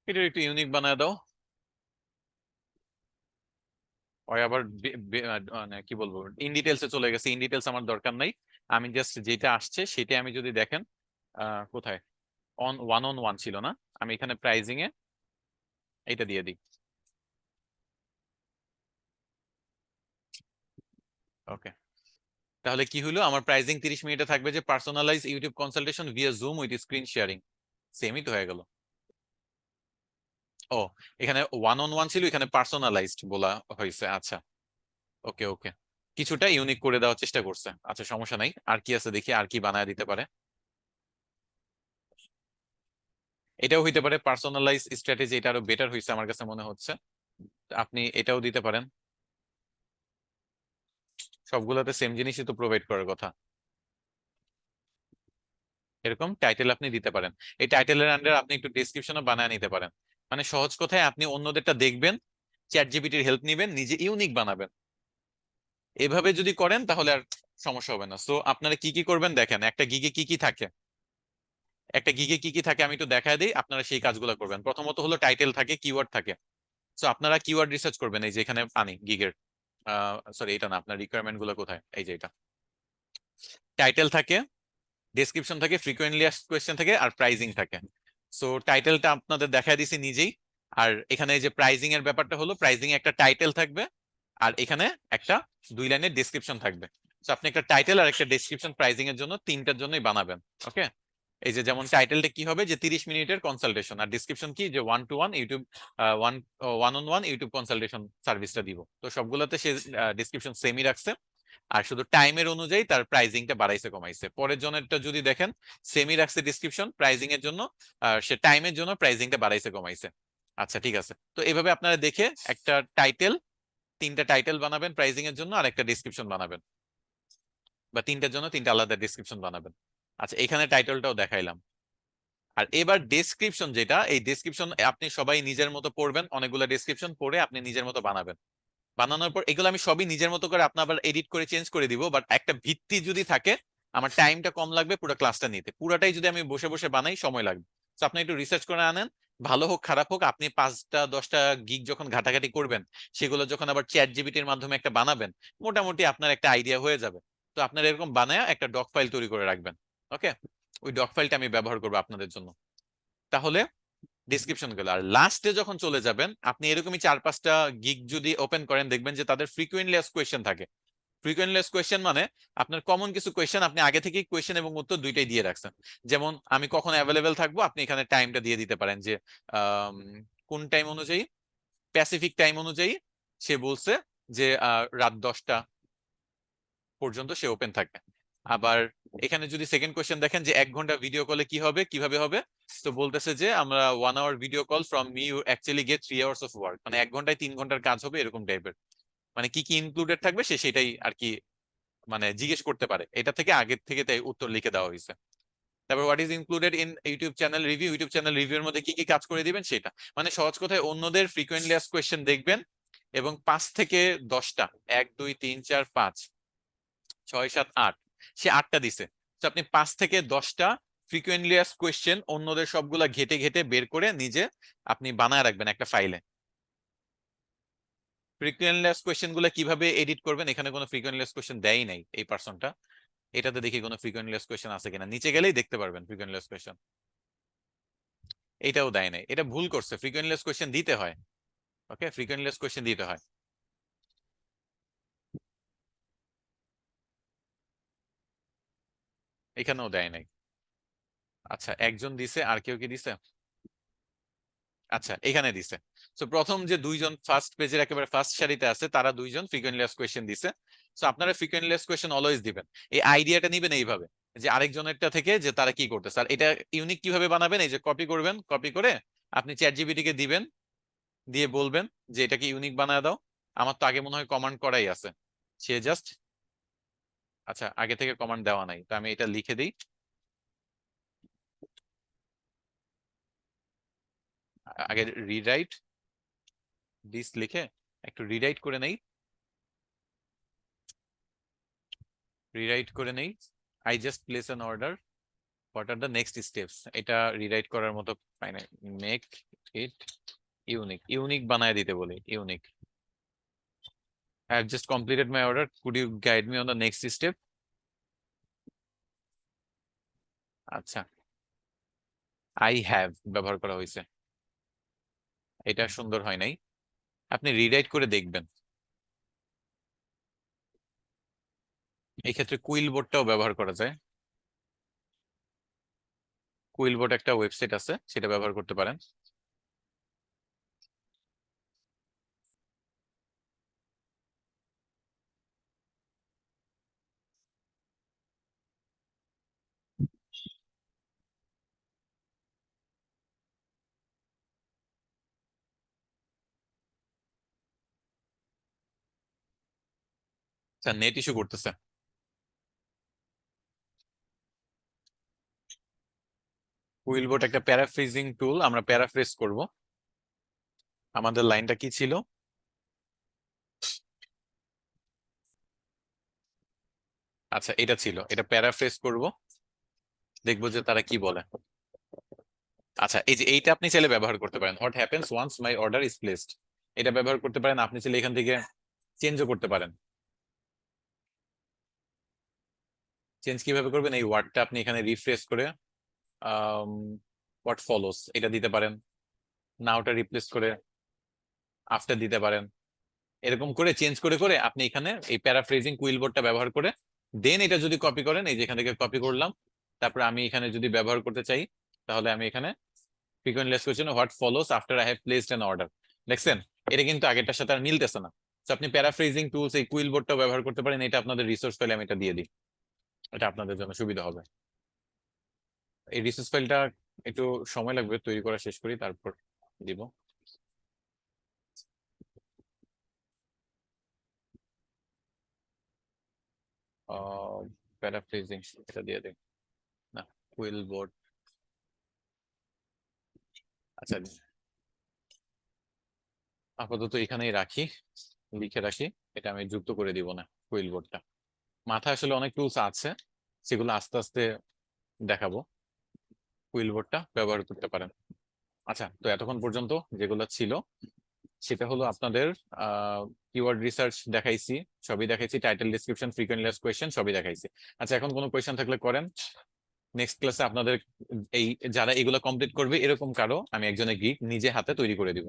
Speaker 1: এটা একটু ইউনিক বানায় দাও। ওই আবার মানে কি বলবো, ইন ডিটেলসে চলে গেছে। ইন ডিটেলস আমার দরকার নাই, আমি জাস্ট যেটা আসছে সেটা আমি যদি দেখেন কোথায় অন ওয়ান ছিল না, আমি এখানে প্রাইজিং এ এটা দিয়ে দিই। ওকে, তাহলে কি হলো, আমার প্রাইজিং 30 মিনিটে থাকবে যে personalise YouTube consultation via Zoom with screen sharing. সেমই তো হয়ে গেল। ও, এখানে ওয়ান অন ওয়ান ছিল, এখানে পার্সোনালাইজড বলা হয়েছে। আচ্ছা, ওকে ওকে, কিছুটা ইউনিক করে দেওয়ার চেষ্টা করছে। আচ্ছা, সমস্যা নাই। আর কি আছে দেখি, আর কি বানায় দিতে পারে। এটাও হইতে পারে পার্সোনালাইজ স্ট্র্যাটেজি, এটা আরো বেটার হয়েছে আমার কাছে মনে হচ্ছে। আপনি এটাও দিতে পারেন। সবগুলোতে সেম জিনিসই তো প্রোভাইড করার কথা। এরকম টাইটেল আপনি দিতে পারেন। এই টাইটেলের আন্ডার আপনি একটু ডেসক্রিপশনও বানায় নিতে পারেন। মানে সহজ কথায় আপনি অন্যদেরটা দেখবেন, চ্যাট জিপিটির হেল্প নিবেন, নিজে ইউনিক বানাবেন। এভাবে যদি করেন তাহলে আর সমস্যা হবে না। সো আপনারা কি কি করবেন দেখেন, একটা গিগে কি কি থাকে, একটা গিগে কি কি থাকে আমি একটু দেখায় দিই, আপনারা সেই কাজগুলো করবেন। প্রথমত হলো টাইটেল থাকে, কিওয়ার্ড থাকে। সো আপনারা কিওয়ার্ড রিসার্চ করবেন, এই যে এখানে আনি গিগের, সরি এটা না, আপনার রিকোয়ারমেন্ট গুলো কোথায়, এই যে এটা। টাইটেল থাকে, ডেসক্রিপশন থাকে, ফ্রিকোয়েন্টলি আস্কড কোয়েশ্চেন থাকে, আর প্রাইজিং থাকে। সো টাইটেলটা আপনাদের দেখায় দিছি নিজেই। আর এখানে এই যে প্রাইজিং এর ব্যাপারটা হলো, প্রাইজিং এ একটা টাইটেল থাকবে, আর এখানে একটা 2 লাইনের ডেসক্রিপশন থাকবে। তো আপনি একটা টাইটেল আর একটা ডেসক্রিপশন প্রাইজিং এর জন্য তিনটার জন্যই বানাবেন। ওকে, এই যে যেমন টাইটেলটা কি হবে যে 30 মিনিটের কনসালটেশন, আর ডেসক্রিপশন কি যে one to one YouTube, one one on one YouTube consultation সার্ভিসটা দিব। তো সবগুলোতে সে ডেসক্রিপশন সেমই রাখছে, আর শুধু টাইমের অনুযায়ী তার প্রাইজিংটা বাড়াইছে কমাইছে। পরের জনেরটা যদি দেখেন, সেমই রাখছে ডিসক্রিপশন প্রাইজিং এর জন্য, আর সে টাইমের জন্য প্রাইজিংটা বাড়াইছে কমাইছে। আচ্ছা ঠিক আছে, তো এভাবে আপনারা দেখে একটা টাইটেল, তিনটা টাইটেল বানাবেন প্রাইজিং এর জন্য, আর একটা ডিসক্রিপশন বানাবেন, বা তিনটার জন্য তিনটা আলাদা ডিসক্রিপশন বানাবেন। আচ্ছা, এখানে টাইটেলটাও দেখাইলাম। আর এবার ডেসক্রিপশন যেটা, এই ডেসক্রিপশন আপনি সবাই নিজের মতো পড়বেন, অনেকগুলো ডেসক্রিপশন পড়ে আপনি নিজের মতো বানাবেন। বানানোর পর এগুলো আমি সবই নিজের মতো করে আপনার আবার এডিট করে চেঞ্জ করে দিব, বাট একটা ভিত্তি যদি থাকে, আমার টাইমটা কম লাগবে পুরো ক্লাসটা নিতে। পুরাটাই যদি আমি বসে বসে বানাই সময় লাগবে। তো আপনি একটু রিসার্চ করে আনেন, ভালো হোক খারাপ হোক, আপনি 5টা 10টা গিগ যখন ঘাটাঘাটি করবেন, সেগুলো যখন আবার চ্যাট জিপিটির মাধ্যমে একটা বানাবেন, মোটামুটি আপনার একটা আইডিয়া হয়ে যাবে। তো আপনার এরকম বানায় একটা ডক ফাইল তৈরি করে রাখবেন। ওকে, ওই ডক ফাইলটা আমি ব্যবহার করবো আপনাদের জন্য। তাহলে ডিসক্রিপশন গুলো, আর লাস্টে যখন চলে যাবেন আপনি এরকমই 4-5টা গিগ যদি ওপেন করেন, দেখবেন যে তাদের ফ্রিকুয়েন্টলি আস্কড কোয়েশ্চেন থাকে। ফ্রিকুয়েন্টলি আস্কড কোয়েশ্চেন মানে আপনার কমন কিছু কোয়েশ্চেন আপনি আগে থেকেই কোয়েশ্চেন এবং উত্তর দুইটাই দিয়ে রাখছেন। যেমন আমি কখন অ্যাভেলেবেল থাকবো, আপনি এখানে টাইমটা দিয়ে দিতে পারেন যে আম, কোন টাইম অনুযায়ী, প্যাসিফিক টাইম অনুযায়ী সে বলছে যে রাত 10টা পর্যন্ত সে ওপেন থাকবে। আবার এখানে যদি সেকেন্ড কোয়েশ্চেন দেখেন যে 1 ঘন্টা ভিডিও কলে কি হবে, কিভাবে হবে, তো বলতেছে যে আমরা 1 hour video call from me you actually get 3 hours of work, মানে 1 ঘন্টায় 3 ঘন্টার কাজ হবে, এরকম টাইপের। মানে কি কি ইনক্লুডেড থাকবে সে সেটাই আর কি মানে জিজ্ঞেস করতে পারে, এটা থেকে আগের থেকে তাই উত্তর লিখে দেওয়া হয়েছে। তারপর what is included in YouTube channel review, YouTube channel রিভিউর মধ্যে কি কি কাজ করে দিবেন সেটা। মানে সহজ কথায় অন্যদের ফ্রিকোয়েন্টলি আস্কড কোয়েশ্চেন দেখবেন, এবং 5 থেকে 10টা, 1 2 3 4 5 6 7 8, সে 8টা দিছে। তো আপনি 5 থেকে 10টা ফ্রিকুয়েন্টলি আস্কড কোয়েশ্চেন অন্যদের সবগুলা ঘেটে ঘেটে বের করে নিজে আপনি বানায় রাখবেন একটা ফাইলে। ফ্রিকুয়েন্টলি আস্কড কোয়েশ্চেন গুলো কিভাবে এডিট করবেন, এখানে কোনো ফ্রিকুয়েন্টলি আস্কড কোয়েশ্চেন দেয়ই নাই এই পার্সনটা। এটাতে দেখি কোনো ফ্রিকুয়েন্টলি আস্কড কোয়েশ্চেন আছে কিনা, নিচে গেলেই দেখতে পারবেন ফ্রিকুয়েন্টলি আস্কড কোয়েশ্চেন। এটাও দেয় নাই, এটা ভুল করছে, ফ্রিকুয়েন্টলি আস্কড কোয়েশ্চেন দিতে হয়। ওকে, ফ্রিকুয়েন্টলি আস্কড কোয়েশ্চেন দিতে হয়। এখানেও দেয় নাই। আচ্ছা, একজন দিছে, আর কেউ কি দিছে? আচ্ছা, এখানে দিছে। তো প্রথম যে দুইজন ফার্স্ট পেজের একেবারে ফার্স্ট সারিতে আছে, তারা দুইজন ফ্রিকোয়েন্টলি আস্কড কোয়েশ্চেন দিছে। তো আপনারা ফ্রিকোয়েন্টলি আস্কড কোয়েশ্চেন অলওয়েজ দিবেন। এই আইডিয়াটা নিবেন এইভাবে, যে আরেকজনেরটা থেকে যে তারা কি করতেছে, আর এটা ইউনিক কিভাবে বানাবেন, এই যে কপি করবেন, কপি করে আপনি চ্যাট জিপিটি কে দিবেন, দিয়ে বলবেন যে এটাকে ইউনিক বানায় দাও। আমার তো আগে মনে হয় কমান্ড করাই আছে, সে জাস্ট, আচ্ছা আগে থেকে কমান্ড দেওয়া নাই, তো আমি এটা লিখে দিই। আগে রিরাইট দিস লিখে একটু রিরাইট করে নেই, রিরাইট করে নেই। I just place an order, what are the next steps, এটা রিরাইট করার মতো পাই না। মেক ইট ইউনিক, ইউনিক বানায় দিতে বলি, unique. I have just completed my order. Could you guide me on the next step? আচ্ছা, আই হ্যাভ ব্যবহার করা হয়েছে, এটা সুন্দর হয় নাই। আপনি রিরাইট করে দেখবেন। এই ক্ষেত্রে কুইল বোর্ডটাও ব্যবহার করা যায়। কুইল বোর্ড একটা ওয়েবসাইট আছে, সেটা ব্যবহার করতে পারেন। আচ্ছা, নেট ইস্যু করতেছে। কুইল বোর্ড একটা প্যারাফ্রেজিং টুল, আমরা প্যারাফ্রেজ করব। আমাদের লাইনটা কি ছিল? আচ্ছা, এটা ছিল, এটা প্যারাফ্রেজ করব, দেখবো যে তারা কি বলে। আচ্ছা, এই যে এইটা আপনি চাইলে ব্যবহার করতে পারেন, what happens once my order is placed. এটা ব্যবহার করতে পারেন। আপনি চাইলে এখান থেকে চেঞ্জও করতে পারেন। চেঞ্জ কিভাবে করবেন? এই ওয়ার্ডটা আপনি এখানে রিফ্রেশ করে হোয়াট ফলোস এটা দিতে পারেন, নাওটা রিপ্লেস করে আফটার দিতে পারেন। এরকম করে চেঞ্জ করে করে আপনি এখানে এই প্যারাফ্রেজিং কুইল বোর্ডটা ব্যবহার করে দেন এটা যদি কপি করেন, এই যে এখান থেকে কপি করলাম, তারপরে আমি এখানে যদি ব্যবহার করতে চাই, তাহলে আমি এখানে frequent less question what follows after I have placed an order, দেখছেন? এটা কিন্তু আগেরটার সাথে আর মিলতেছে না। তো আপনি প্যারাফ্রেজিং টুলস এই কুইল বোর্ডটা ব্যবহার করতে পারেন। এটা আপনাদের রিসোর্স ফাইলে আমি এটা দিয়ে দিই, এটা আপনাদের জন্য সুবিধা হবে। এই রিসোর্স ফাইলটা একটু সময় লাগবে তৈরি করা, শেষ করি তারপর দিব। প্যারাফ্রেজিং এটা দিয়ে দিই না, কুইল বোর্ড। আচ্ছা, আপাতত এখানেই রাখি, লিখে রাখি, এটা আমি যুক্ত করে দিব না কুইল বোর্ডটা। মাথায় আসলে অনেক টুলস আছে, সেগুলো আস্তে আস্তে দেখাবো। কুইল বোর্ডটা ব্যবহার করতে পারেন। আচ্ছা, তো এতক্ষণ পর্যন্ত যেগুলো ছিল সেটা হলো আপনাদের কিওয়ার্ড রিসার্চ দেখাইছি, সবই দেখাইছি, title description, frequent less question সবই দেখাইছি। আচ্ছা, এখন কোনো কোয়েশ্চেন থাকলে করেন। নেক্সট ক্লাসে আপনাদের এই যারা এগুলো কমপ্লিট করবে এরকম কারো আমি একজনের গিগ নিজে হাতে তৈরি করে দিব,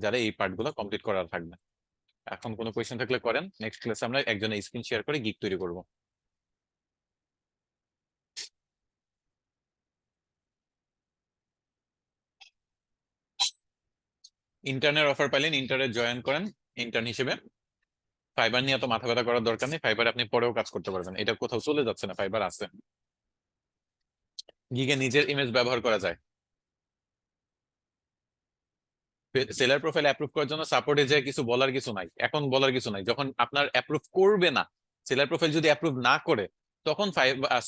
Speaker 1: যারা এই পার্টগুলো কমপ্লিট করার থাকবে। এখন কোনো কোয়েশ্চেন থাকলে করেন, নেক্সট ক্লাসে আমরা একজনের স্ক্রিন শেয়ার করে গিগ তৈরি করব। ইন্টার্নের অফার পাইলেন, ইন্টারে জয়েন করেন ইন্টার্ন হিসেবে। ফাইবার নিয়ে এত মাথা ব্যথা করার দরকার নেই, ফাইবার আপনি পরেও কাজ করতে পারবেন, এটা কোথাও চলে যাচ্ছে না, ফাইবার আছে। গিগে নিজের ইমেজ ব্যবহার করা যায়। সেলার প্রোফাইল অ্যাপ্রুভ করার জন্য সাপোর্টে যে কিছু বলার কিছু নাই, এখন বলার কিছু নাই। যখন আপনার অ্যাপ্রুভ করবে না, সেলার প্রোফাইল যদি অ্যাপ্রুভ না করে, তখন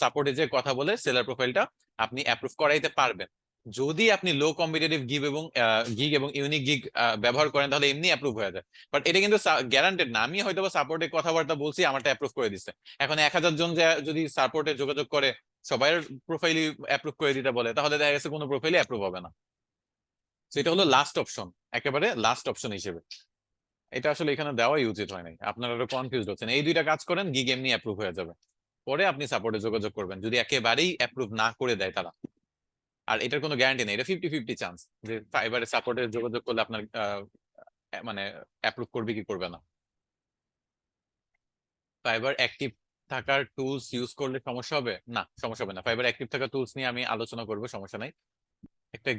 Speaker 1: সাপোর্টে যে কথা বলে সেলার প্রোফাইলটা আপনি অ্যাপ্রুভ করাইতে পারবেন। যদি আপনি লো কম্পিটিটিভ গিগ এবং ইউনিক গিগ ব্যবহার করেন, তাহলে এমনি অ্যাপ্রুভ হয়ে যায়। বাট এটা কিন্তু গ্যারান্টেড না। আমি হয়তো সাপোর্টে কথাবার্তা বলছি, আমারটা অ্যাপ্রুভ করে দিচ্ছে। এখন 1000 জন যদি সাপোর্টে যোগাযোগ করে সবাই প্রোফাইলই অ্যাপ্রুভ করে দিতে বলে, তাহলে দেখা গেছে কোনো প্রোফাইলই অ্যাপ্রুভ হবে না। সেটা হলো লাস্ট অপশন, একেবারে লাস্ট অপশন হিসেবে। এটা আসলে এখানে দেওয়াই উচিত হয় নাই, আপনারা আরো কনফিউজ হচ্ছেন। এই দুইটা কাজ করেন, গিগ এমনি অ্যাপ্রুভ হয়ে যাবে। পরে আপনি সাপোর্টে যোগাযোগ করবেন যদি একেবারেই অ্যাপ্রুভ না করে দেয় তারা। আর এটার কোনো গ্যারান্টি নেই, এটা 50-50 চান্স যে ফাইবারে সাপোর্টে যোগাযোগ করলে আপনার মানে অ্যাপ্রুভ করবে কি করবে না। ফাইবার অ্যাক্টিভ থাকার টুলস ইউজ করলে সমস্যা হবে না? সমস্যা হবে না। ফাইবার অ্যাক্টিভ থাকার টুলস নিয়ে আমি আলোচনা করবো, সমস্যা নাই। একটা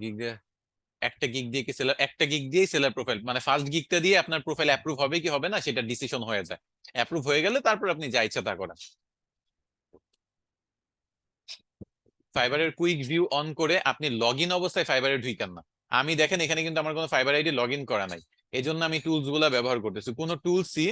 Speaker 1: গিগ একটা গিগ দিয়ে কি সেলার, একটা গিগ দিয়েই সেলার প্রোফাইল, মানে ফার্স্ট গিগটা দিয়ে আপনার প্রোফাইল অ্যাপ্রুভ হবে কি হবে না সেটা ডিসিশন হয়ে যায়। অ্যাপ্রুভ হয়ে গেলে তারপর আপনি যা ইচ্ছা তা করেন। ফাইবারের কুইক ভিউ অন করে আপনি লগ ইন অবস্থায় ফাইবারে ঢুকেন না। আমি দেখেন এখানে কিন্তু আমার কোনো ফাইবার আইডি লগ ইন করা নাই, এই জন্য আমি টুলস গুলা ব্যবহার করতেছি। কোনো টুলসই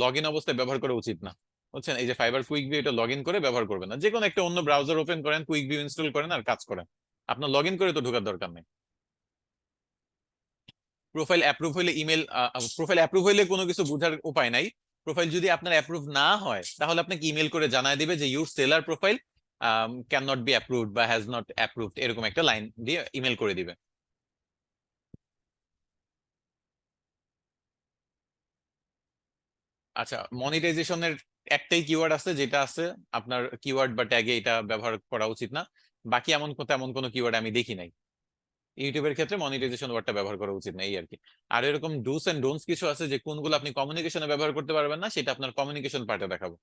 Speaker 1: লগ ইন অবস্থায় ব্যবহার করা উচিত না, বুঝছেন? এই যে ফাইবার কুইক ভিউ, এটা লগ ইন করে ব্যবহার করবেন না। যে কোনো একটা অন্য ব্রাউজার ওপেন করেন, কুইক ভিউ ইনস্টল করেন আর কাজ করেন। আপনার লগ ইন করে তো ঢোকার দরকার নেই। প্রোফাইল অ্যাপ্রুভ হইলে ইমেল, প্রোফাইল অ্যাপ্রুভ হইলে কোনো কিছু বোঝার উপায় নাই। প্রোফাইল যদি আপনার অ্যাপ্রুভ না হয়, তাহলে আপনাকে ইমেল করে জানায় দিবে যে your seller profile can not be approved বা হ্যাজ নট অ্যাপ্রুভড, এরকম একটা লাইন দিয়ে ইমেল করে দিবে। আচ্ছা, মনিটাইজেশনের একটাই কিওয়ার্ড আছে যেটা আছে আপনার কিওয়ার্ড বা ট্যাগে এটা ব্যবহার করা উচিত না। বাকি তেমন কোনো কিওয়ার্ড আমি দেখি নাই। ইউটিউবের ক্ষেত্রে মনিটাইজেশন ওয়ার্ডটা ব্যবহার করা উচিত না, এই আর কি। আর এরকম ডুস এন্ড ডোন্টস কিছু আছে যে কোনগুলো আপনি কমিউনিকেশনে ব্যবহার করতে পারবেন না, সেটা আপনার কমিউনিকেশন পার্টে দেখাবো।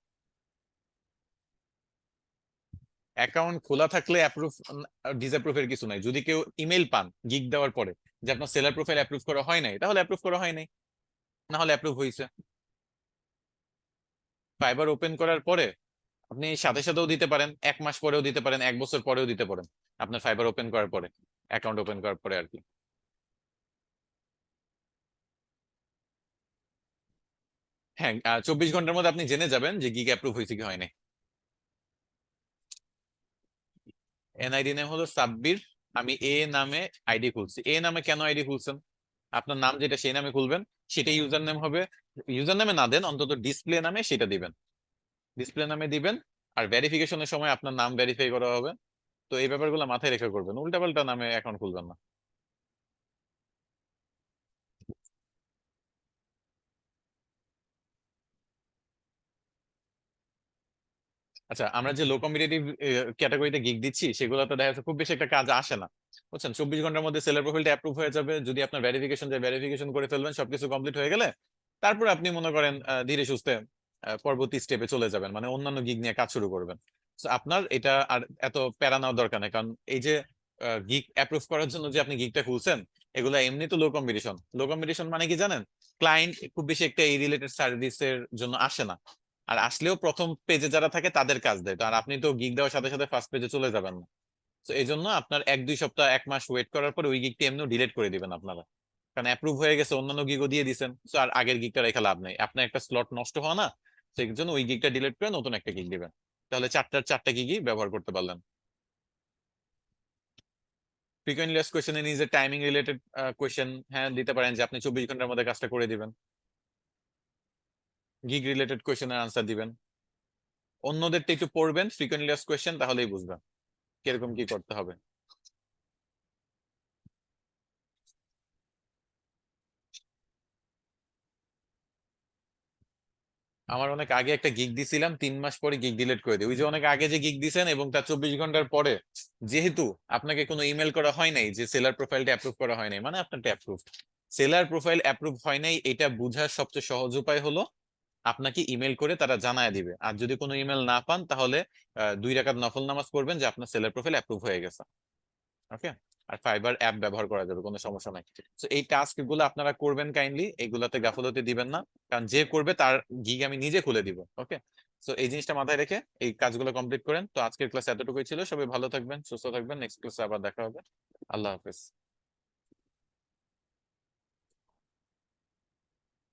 Speaker 1: অ্যাকাউন্ট খোলা থাকলে অ্যাপ্রুভ ডিসঅ্যাপ্রুভ এর কিছু নাই। যদি কেউ ইমেল পান গিগ দেওয়ার পরে যে আপনার সেলার প্রোফাইল অ্যাপ্রুভ করা হয় নাই, তাহলে অ্যাপ্রুভ করা হয় নাই, না হলে অ্যাপ্রুভ হয়েছে। ফাইবার ওপেন করার পরে আপনি সাথে সাথেও দিতে পারেন, 1 মাস পরেও দিতে পারেন, 1 বছর পরেও দিতে পারেন, আপনার ফাইবার ওপেন করার পরে, অ্যাকাউন্ট ওপেন করার পরে আর কি। হ্যাঁ, 24 ঘন্টার মধ্যে আপনি জেনে যাবেন যে গিগ অ্যাপ্রুভ হয়েছে কি হয়নি। এনআইডি নেম হলো সাব্বির। আমি এ নামে আইডি খুলছি। এ নামে কেন আইডি খুলছেন? আপনার নাম যেটা সেই নামে খুলবেন, সেটাই ইউজার নেম হবে। ইউজার নামে না দেন, অন্তত ডিসপ্লে নামে সেটা দিবেন। ডিসপ্লে নামে দিবেন। আর ভেরিফিকেশনের সময় আপনার নাম ভেরিফাই করা হবে। তো এই ব্যাপারগুলো মাথায় রেখে করবেন, উল্টাপাল্টা নামে অ্যাকাউন্ট খুলবেন না। আচ্ছা, আমরা যে লো কম্পিটিটিভ ক্যাটাগরিতে গিগ দিচ্ছি সেগুলো তো দেখা যাচ্ছে খুব বেশি একটা কাজ আসে না, বুঝছেন। 24 ঘন্টার মধ্যে সেলার প্রোফাইলটা অ্যাপ্রুভ হয়ে যাবে। যদি আপনার ভেরিফিকেশন যায়, ভেরিফিকেশন করে ফেলবেন, সবকিছু কমপ্লিট হয়ে গেলে তারপর আপনি মনে করেন ধীরে সুস্থে পরবর্তী স্টেপে চলে যাবেন, মানে অন্যান্য গিগ নিয়ে কাজ শুরু করবেন। So, আপনার এটা আর এত প্যারা নেওয়ার দরকার নেই, কারণ এই যে গিগ অ্যাপ্রুভ করার জন্য যে আপনি গিগটা খুলছেন, এগুলো এমনি তো লো কম্পিটিশন। লো কম্পিটিশন মানে কি জানেন? ক্লায়েন্ট খুব বেশি একটা এই রিলেটেড সার্ভিসের জন্য আসে না। আর আসলেও প্রথম পেজে যারা থাকে তাদের কাজ দেয়। তো আর আপনি তো গিগ দেওয়ার সাথে সাথে ফার্স্ট পেজে চলে যাবেন না। তো এই জন্য আপনার 1-2 সপ্তাহ 1 মাস ওয়েট করার পর ওই গিগটি এমনি ডিলিট করে দিবেন আপনারা। কারণ অ্যাপ্রুভ হয়ে গেছে, অন্যান্য গিগও দিয়ে দিছেন, তো আর আগের গিগটা রেখে লাভ নেই, আপনার একটা স্লট নষ্ট হওয়া না। সেই জন্য ওই গিগটা ডিলিট করে নতুন একটা গিগ দিবেন। তাহলে চারটা গিগই ব্যবহার করতে পারলেন। ফ্রিকোয়েন্টলি আস্কড কোয়েশ্চেন নিজে টাইমিং রিলেটেড কোয়েশ্চেন হ্যাঁ দিতে পারেন, যে আপনি 24 ঘন্টার মধ্যে কাজটা করে দিবেন। গিগ রিলেটেড কোয়েশ্চেনের আনসার দিবেন। অন্যদেরটা একটু পড়বেন ফ্রিকোয়েন্টলি আস্কড কোয়েশ্চেন, তাহলেই বুঝবেন কিরকম কি করতে হবে। আমার অনেক আগে একটা গিগ দিছিলাম, 3 মাস পরে গিগ ডিলিট করে দিই। ওই যে অনেক আগে যে গিগ দিছেন এবং তার 24 ঘন্টার পরে যেহেতু আপনাকে কোনো ইমেল করা হয় নাই যে সেলার প্রোফাইলটা অ্যাপ্রুভ করা হয় নাই, মানে আপনারটা অ্যাপ্রুভ। সেলার প্রোফাইল অ্যাপ্রুভ হয় নাই এটা বোঝার সবচেয়ে সহজ উপায় হলো আপনাকে ইমেল করে তারা জানায় দিবে। আর যদি কোনো ইমেল না পান, তাহলে 2 রাকাত নফল নামাজ পড়বেন যে আপনার সেলার প্রোফাইল অ্যাপ্রুভ হয়ে গেছে। ওকে। আর ফাইবার অ্যাপ ব্যবহার করা যাবে, কোনো সমস্যা নাই। তো এই টাস্ক গুলো আপনারা করবেন কাইন্ডলি, এগুলাতে গাফলতি দিবেন না। কারণ যে করবে তার গিগ আমি নিজে খুলে দিব। ওকে। তো এই জিনিসটা মাথায় রেখে এই কাজগুলো কমপ্লিট করেন। তো আজকের ক্লাস এতটুকুই ছিল। সবাই ভালো থাকবেন, সুস্থ থাকবেন। নেক্সট ক্লাসে আবার দেখা হবে। আল্লাহ হাফেজ।